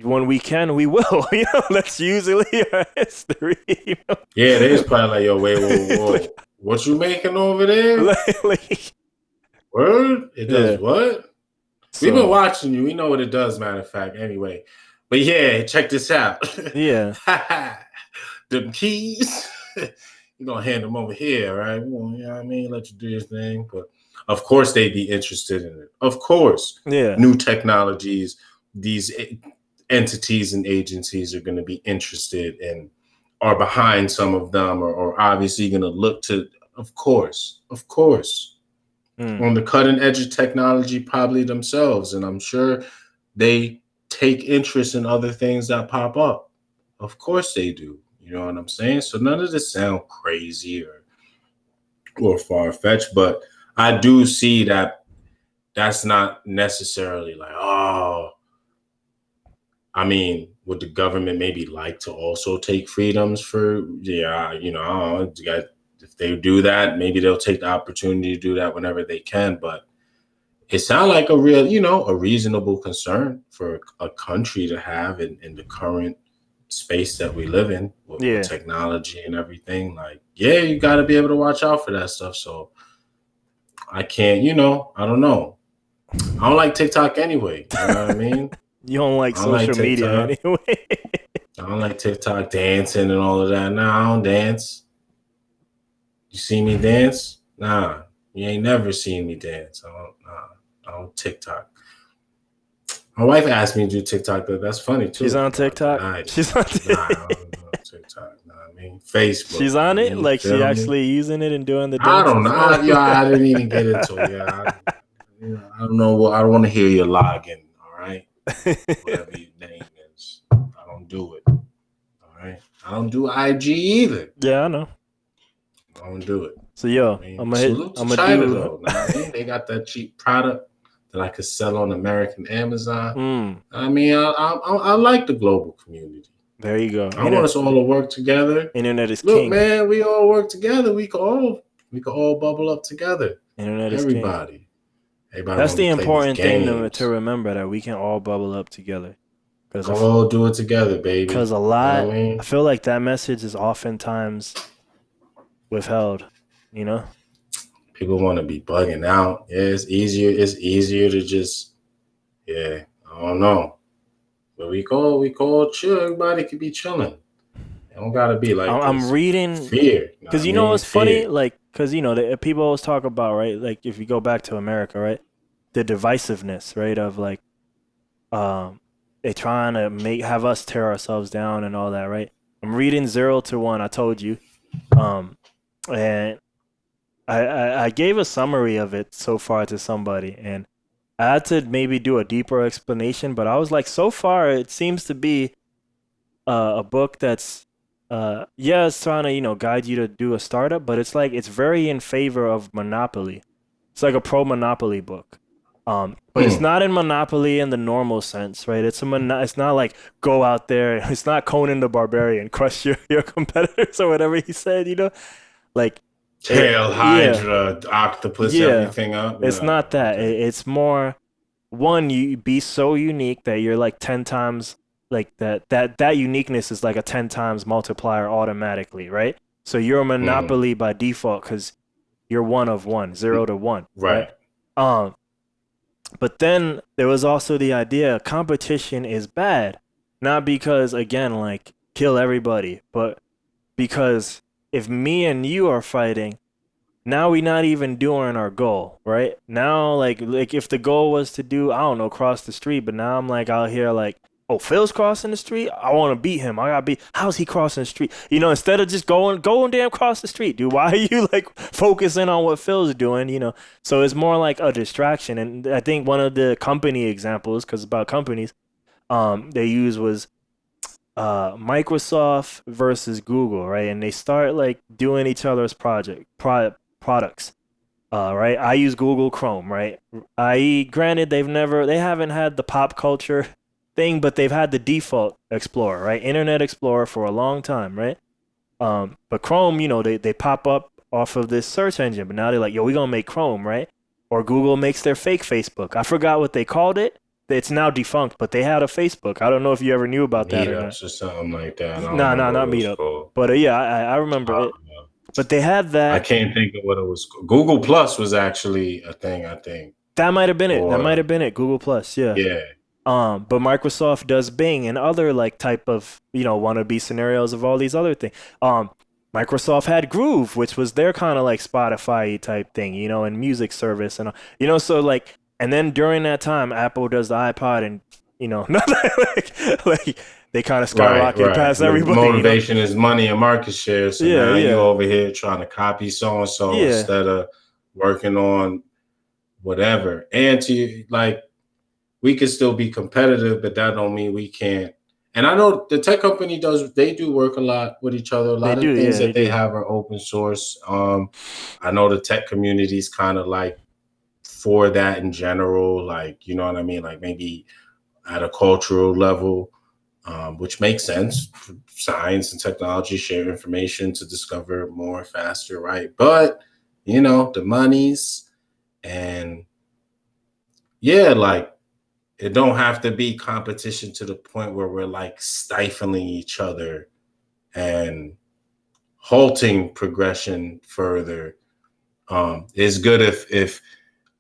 when we can, we will. That's usually our history. Yeah, they was probably like, yo, wait, what you making over there? Word? It does what? So, we've been watching you. We know what it does, matter of fact, anyway. But yeah, check this out. Yeah. Them keys. You're going to hand them over here, right? You know what I mean? Let you do your thing. But of course they'd be interested in it. Of course. Yeah. New technologies, these entities and agencies are going to be interested and are behind some of them, or obviously going to look to, of course. On the cutting edge of technology, probably themselves. And I'm sure they take interest in other things that pop up. Of course they do. You know what I'm saying? So none of this sound crazy or far-fetched, but I do see that that's not necessarily like, would the government maybe like to also take freedoms for, if they do that, maybe they'll take the opportunity to do that whenever they can. But it sounds like a real, a reasonable concern for a country to have in the current space that we live in with technology and everything. Like, yeah, you got to be able to watch out for that stuff. So I can't, I don't know. I don't like TikTok anyway. You know what I mean? You don't like social media anyway. I don't like TikTok dancing and all of that. Nah, I don't dance. You see me dance? Nah, you ain't never seen me dance. I don't TikTok. My wife asked me to do TikTok, though. That's funny, too. She's on TikTok? She's on TikTok. Nah, I don't know TikTok. Facebook. She's on it? Like, she actually using it and doing the dance? I don't know. I didn't even get into it. Yeah, I don't know. I don't want to hear your login, all right? Whatever your name is. I don't do it, all right? I don't do IG either. Yeah, I know. I don't do it. So, yo, I'm going to China, though. They got that cheap product that I could sell on American Amazon. I like the global community. There you go. I want us all to work together. Internet is Look, king. man, we all work together. We could all bubble up together. Internet is everybody. King. That's the important thing to remember, that we can all bubble up together. All do it together, baby. Because I feel like that message is oftentimes withheld, People want to be bugging out. Yeah, it's easier to just, I don't know. But we call chill. Everybody could be chilling. It don't gotta be like I'm reading fear. Because what's funny? Like, because people always talk about, right? Like, if you go back to America, right, the divisiveness, right, of like, they trying to have us tear ourselves down and all that, right? I'm reading 0 to 1. I told you, and I gave a summary of it so far to somebody, and I had to maybe do a deeper explanation, but I was like, so far it seems to be a book that's yeah, it's trying to, guide you to do a startup, but it's like it's very in favor of Monopoly. It's like a pro Monopoly book. But it's not in Monopoly in the normal sense, right? It's not like go out there. It's not Conan the Barbarian, crush your competitors or whatever he said, like Tail, yeah, Hydra, octopus, yeah. everything up. It's not that. Okay. It's more one, you be so unique that you're like 10 times like that uniqueness is like a 10 times multiplier automatically, right? So you're a monopoly by default because you're one of one, 0 to 1, right? But then there was also the idea competition is bad, not because again like kill everybody, but because if me and you are fighting, now we not even doing our goal, right? Now, like if the goal was to do, I don't know, cross the street, but now I'm like out here like, oh, Phil's crossing the street. I want to beat him. I gotta beat. How's he crossing the street? Instead of just going damn cross the street, dude. Why are you like focusing on what Phil's doing? So it's more like a distraction. And I think one of the company examples, because it's about companies, they use was Microsoft versus Google, right? And they start like doing each other's products. Right. I use Google Chrome, right? Granted, they haven't had the pop culture thing, but they've had the default Explorer, right? Internet Explorer for a long time, right? But Chrome, they pop up off of this search engine, but now they're like, yo, we're gonna make Chrome, right? Or Google makes their fake Facebook. I forgot what they called it. It's now defunct, but they had a Facebook. I don't know if you ever knew about that or not. Meetups or something like that. No, not Meetup. But yeah, I remember it. But they had that. I can't think of what it was. Google Plus was actually a thing, I think. That might have been it. That might have been it. Google Plus, yeah. Yeah. But Microsoft does Bing and other like type of, wannabe scenarios of all these other things. Microsoft had Groove, which was their kind of like Spotify type thing, and music service and so like, and then during that time, Apple does the iPod and like they kind of skyrocket past everybody. Motivation is money and market share. So now you over here trying to copy so and so instead of working on whatever. And to like, we can still be competitive, but that don't mean we can't. And I know the tech company they do work a lot with each other. A lot of things that they have are open source. I know the tech community is kind of like for that in general, like, you know what I mean? Like maybe at a cultural level, which makes sense. Science and technology share information to discover more faster, right? But, the monies and like, it don't have to be competition to the point where we're like stifling each other and halting progression further. It's good if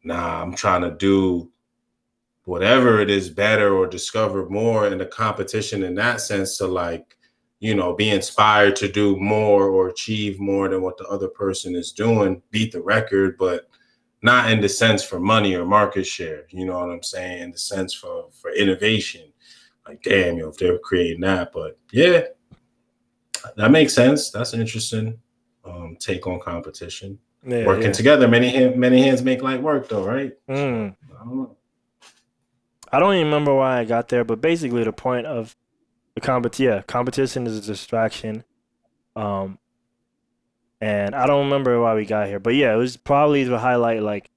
I'm trying to do whatever it is better or discover more in the competition in that sense to like, be inspired to do more or achieve more than what the other person is doing, beat the record, but not in the sense for money or market share, you know what I'm saying? In the sense for innovation, like, damn, if they were creating that. But yeah, that makes sense. That's an interesting take on competition. Working together, many hands make light work, though, right? So, I don't know. I don't even remember why I got there, but basically the point of the competition is a distraction. And I don't remember why we got here, but yeah, it was probably to highlight like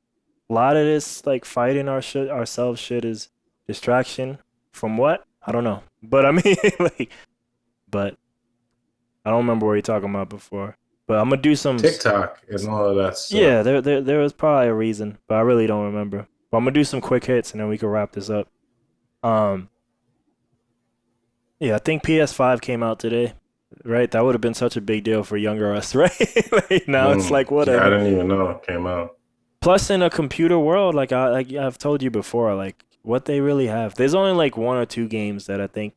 a lot of this like fighting ourselves shit is distraction from what? I don't know, but I mean but I don't remember what you're talking about before. But I'm gonna do some TikTok and all of that stuff. Yeah, there was probably a reason, but I really don't remember. But I'm gonna do some quick hits and then we can wrap this up. Yeah, I think PS5 came out today. Right, that would have been such a big deal for younger us, right? Like now it's like whatever. Yeah, I didn't even know it came out. Plus, in a computer world, like I've told you before, like what they really have. There's only like 1 or 2 games that I think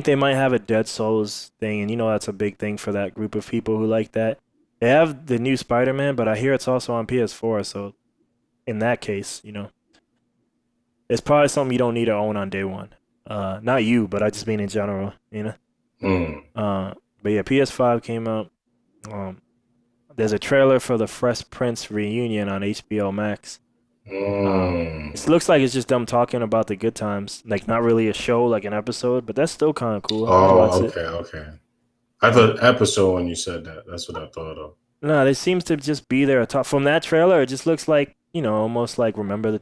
they might have a Dead Souls thing, and that's a big thing for that group of people who like that. They have the new Spider-Man, but I hear it's also on PS4. So, in that case, it's probably something you don't need to own on day one. Not you, but I just mean in general, But yeah, PS5 came out. there's a trailer for the Fresh Prince reunion on HBO Max. It looks like it's just them talking about the good times, like not really a show, like an episode, but that's still kind of cool. Okay. I thought episode when you said that. That's what I thought of. No, it seems to just be there. From that trailer, it just looks like, almost like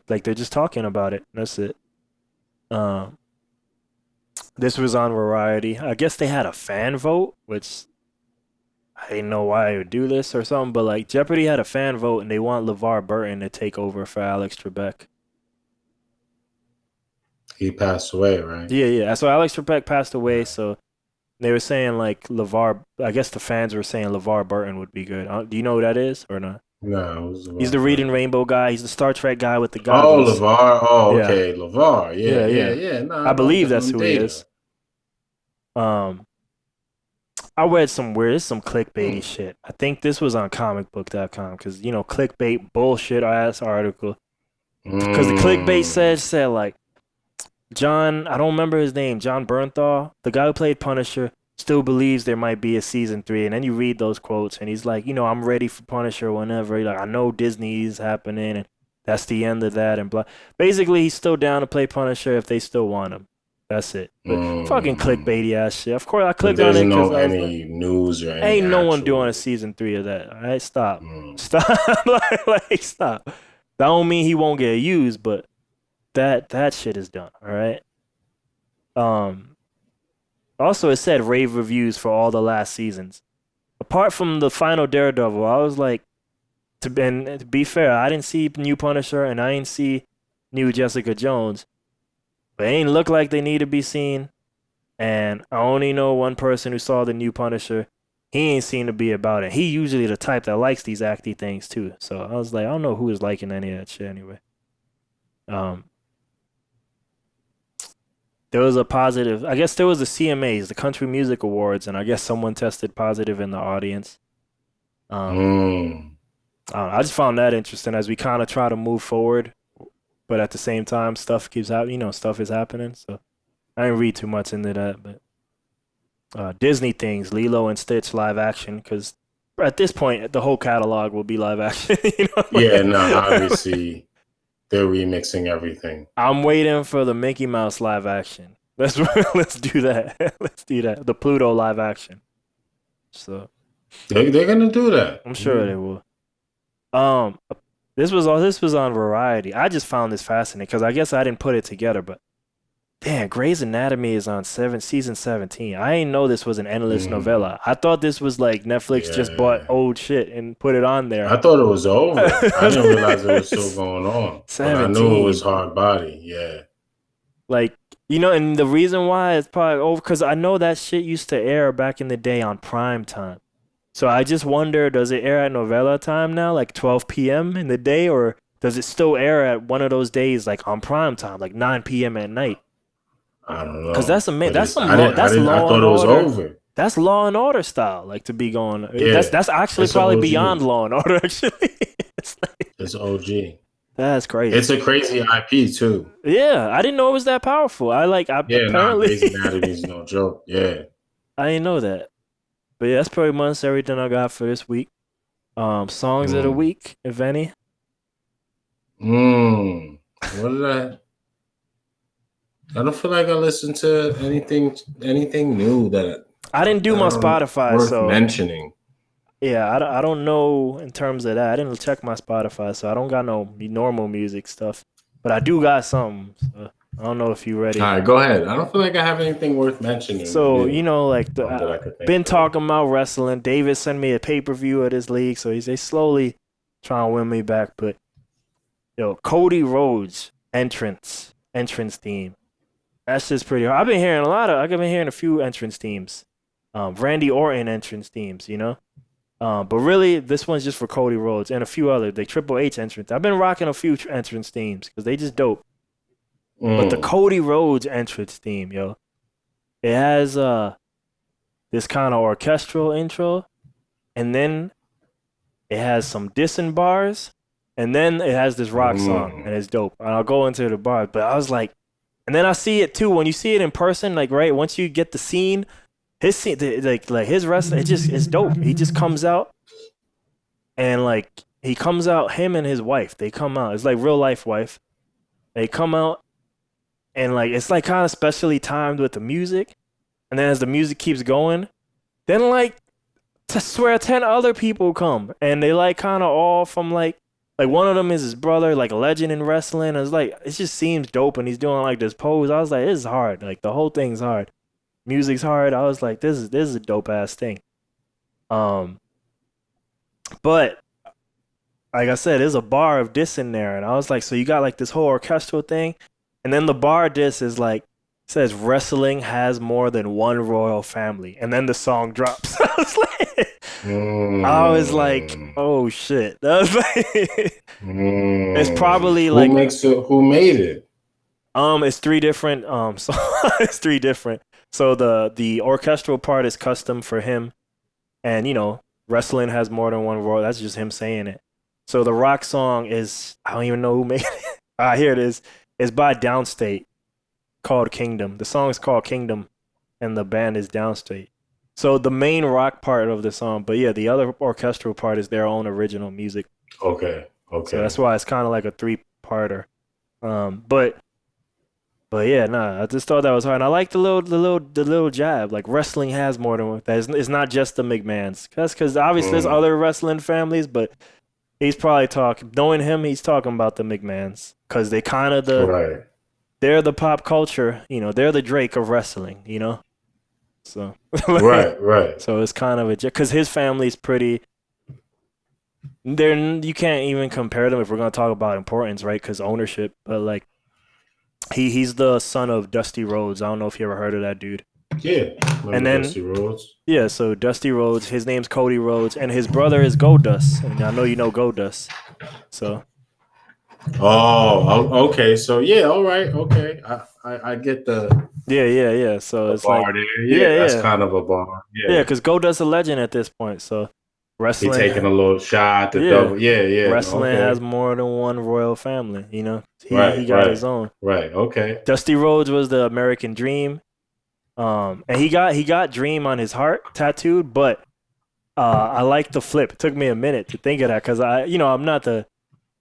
like they're just talking about it. That's it. This was on Variety. I guess they had a fan vote, which I didn't know why I would do this or something, but like Jeopardy had a fan vote and they want LeVar Burton to take over for Alex Trebek. He passed away, right? Yeah. So Alex Trebek passed away, so they were saying like I guess the fans were saying LeVar Burton would be good. Do you know who that is or not? No. He's the Reading Rainbow guy. He's the Star Trek guy with the goggles. Oh, LeVar. Oh, okay. LeVar. Yeah. No, I believe that's who he is. I read some clickbaity shit. I think this was on comicbook.com because, clickbait bullshit ass article. Because the clickbait said like, John, I don't remember his name, John Bernthal, the guy who played Punisher, still believes there might be a season 3. And then you read those quotes and he's like, I'm ready for Punisher whenever. He's like, I know Disney's happening and that's the end of that and blah. Basically, he's still down to play Punisher if they still want him. That's it. But fucking clickbaity ass shit. Of course, I clicked on it because any news or anything. Ain't no one doing a season 3 of that. All right, stop. Stop. like, stop. That don't mean he won't get used, but that shit is done. All right. Also, it said rave reviews for all the last seasons. Apart from the final Daredevil, I was like, to be fair, I didn't see new Punisher and I didn't see new Jessica Jones. But it ain't look like they need to be seen. And I only know one person who saw the new Punisher. He ain't seem to be about it. He usually the type that likes these acty things too. So I was like, I don't know who is liking any of that shit anyway. There was a positive. I guess there was the CMAs, the Country Music Awards, and I guess someone tested positive in the audience. I just found that interesting as we kind of try to move forward. But at the same time, stuff keeps happening. Stuff is happening. So I didn't read too much into that. But Disney things, Lilo and Stitch live action, because at this point, the whole catalog will be live action. Obviously, they're remixing everything. I'm waiting for the Mickey Mouse live action. Let's do that. Let's do that. The Pluto live action. So they're gonna do that. I'm sure they will. This was on Variety. I just found this fascinating because I guess I didn't put it together, but damn, Grey's Anatomy is on season 17. I didn't know this was an endless novella. I thought this was like Netflix just bought old shit and put it on there. I thought it was over. I didn't realize it was still going on. 17. I knew it was hard body. Yeah. Like, and the reason why it's probably over because I know that shit used to air back in the day on prime time. So I just wonder, does it air at novella time now, like 12 p.m. in the day, or does it still air at one of those days, like on prime time, like 9 p.m. at night? I don't know. Because that's amazing. That's Law I thought it was over. That's Law and Order style, like to be going. Yeah, that's actually probably beyond Law and Order. Actually, it's OG. That's crazy. It's a crazy IP too. Yeah, I didn't know it was that powerful. Apparently, Grey's Anatomy is no joke. Yeah, I didn't know that. But yeah, that's pretty much everything I got for this week. Songs of the week, if any. What did I don't feel like I listened to anything new that I didn't do my Spotify, worth so mentioning. Yeah, I don't know in terms of that. I didn't check my Spotify, so I don't got no normal music stuff. But I do got some. So I don't know if you ready. All right, go ahead. I don't feel like I have anything worth mentioning. So, I've been talking about wrestling. David sent me a pay-per-view of this league, so they slowly trying to win me back. But, Cody Rhodes entrance theme. That's just pretty hard. I've been hearing a few entrance themes. Randy Orton entrance themes, But really, this one's just for Cody Rhodes and a few other. The Triple H entrance. I've been rocking a few entrance themes because they just dope. But the Cody Rhodes entrance theme, it has this kind of orchestral intro, and then it has some dissing bars, and then it has this rock song, and it's dope. And I'll go into the bars, but I was like, and then I see it too when you see it in person, like right once you get the scene, his scene, like his wrestling, it's dope. He just comes out, and like he comes out, him and his wife, they come out. It's like real life wife. They come out, and like it's like kind of specially timed with the music, and then as the music keeps going, then like to swear 10 other people come, and they like kind of all from like one of them is his brother, like a legend in wrestling. And it's like it just seems dope, and he's doing like this pose. I was like, this is hard. Like the whole thing's hard. Music's hard. I was like, this is a dope ass thing. Um, but like I said, there's a bar of diss in there, and I was like, so you got like this whole orchestral thing, and then the bar diss is like says wrestling has more than one royal family, and then the song drops. I was like, oh shit. That was like, it's probably who like makes it? Who made it? it's three different so it's three different. So the orchestral part is custom for him, and you know wrestling has more than one royal. That's just him saying it. So the rock song is I don't even know who made it. Here it is. It's by Downstait, called Kingdom. The song is called Kingdom, and the band is Downstait. So the main rock part of the song, but yeah, the other orchestral part is their own original music. Okay. So that's why it's kind of like a three-parter. But yeah, nah, I just thought that was hard. And I like the little jab. Like wrestling has more than one. It's not just the McMahons. That's because obviously there's other wrestling families, but he's probably talking. Knowing him, he's talking about the McMahons because they kind of right. They're the pop culture. You know, they're the Drake of wrestling. You know, so right. So it's kind of because his family's pretty. You can't even compare them if we're gonna talk about importance, right? Because ownership, but like. He's the son of Dusty Rhodes. I don't know if you ever heard of that dude. Yeah. And then Dusty Rhodes. Yeah, so Dusty Rhodes, his name's Cody Rhodes, and his brother is Goldust. And I know you know Goldust. So okay. So yeah, all right, okay. I get the yeah. So the it's bar like there. Yeah, that's kind of a bar. Yeah, because Goldust's a legend at this point. So wrestling, he taking a little shot, double. Yeah. Wrestling has more than one royal family. You know, he got his own. Right. Okay. Dusty Rhodes was the American Dream, and he got Dream on his heart tattooed. But I like the flip. It took me a minute to think of that because I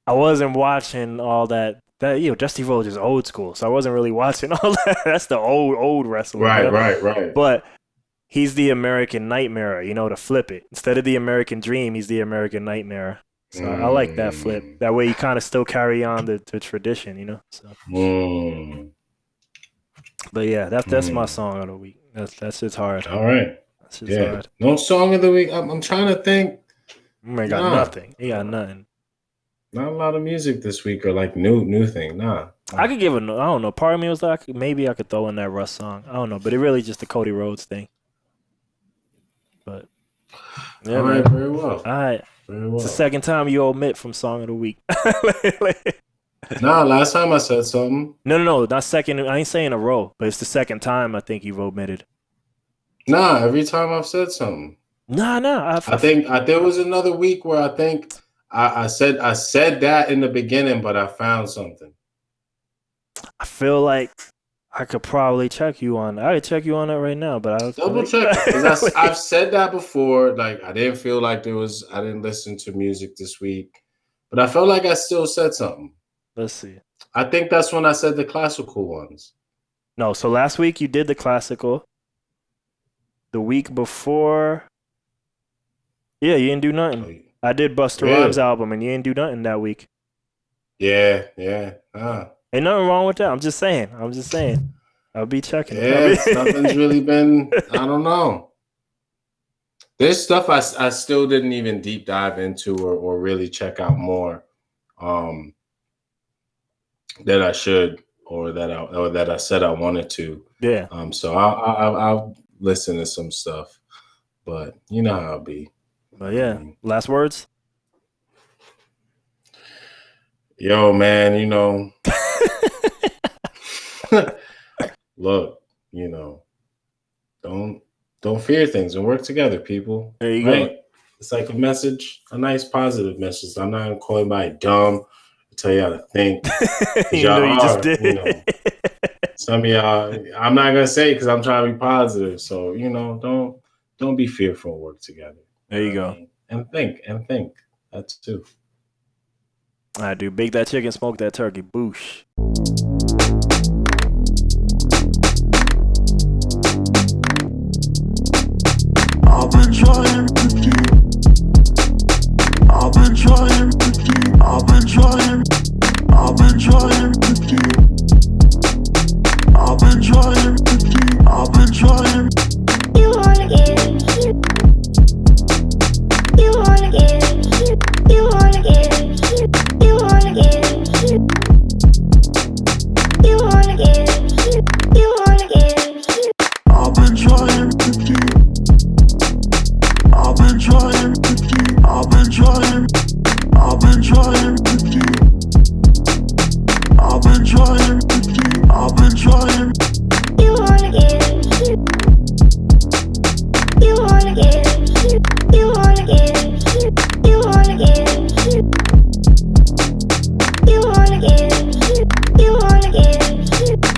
wasn't watching all that. Dusty Rhodes is old school, so I wasn't really watching all that. That's the old wrestling. Right. But he's the American Nightmare, to flip it. Instead of the American Dream, he's the American Nightmare. So I like that flip. That way you kind of still carry on the tradition, So. But yeah, that's my song of the week. That's just hard. All right. That's just hard. No song of the week. I'm trying to think. Man got nothing. He got nothing. Not a lot of music this week or like new thing. Nah. I could give I don't know. Part of me was like, maybe I could throw in that Russ song. I don't know, but it really just the Cody Rhodes thing. But yeah, all right, very well. All right. Very well. It's the second time you omit from song of the week. Nah, last time I said something. No, not second. I ain't saying a row, but it's the second time I think you've omitted. Nah, every time I've said something. Nah. I think there was another week where I think I said that in the beginning, but I found something. I feel like I could probably check you on. I could check you on that right now, but I double check because I've said that before. Like I didn't feel like I didn't listen to music this week, but I felt like I still said something. Let's see. I think that's when I said the classical ones. No, so last week you did the classical. The week before, yeah, you didn't do nothing. I did Busta Rhymes album, and you didn't do nothing that week. Yeah. Ain't nothing wrong with that. I'm just saying. I'll be checking. Yeah, nothing's really been. I don't know. There's stuff I still didn't even deep dive into or really check out more. That I should or that I said I wanted to. Yeah. So I'll listen to some stuff, but you know how I'll be. But yeah, last words. Yo, man, look, don't fear things and work together, people. There you go. It's like a message, a nice positive message. I'm not gonna call anybody dumb. Tell you how to think. You just did. Some of y'all, I'm not gonna say because I'm trying to be positive. So don't be fearful. Work together. There you go. And think. That's too. All right, dude. Bake that chicken, smoke that turkey. Boosh. I've been trying to keep. I've been trying to keep. I've been trying. I've been trying to keep. I've been trying to keep. I've been trying. You wanna get here. You wanna get here. You wanna get here. You wanna get here. You wanna get here. You wanna get here. I've been trying to keep. I've been trying to keep. I've been trying. I've been trying to keep. I've been trying to keep. I've been trying.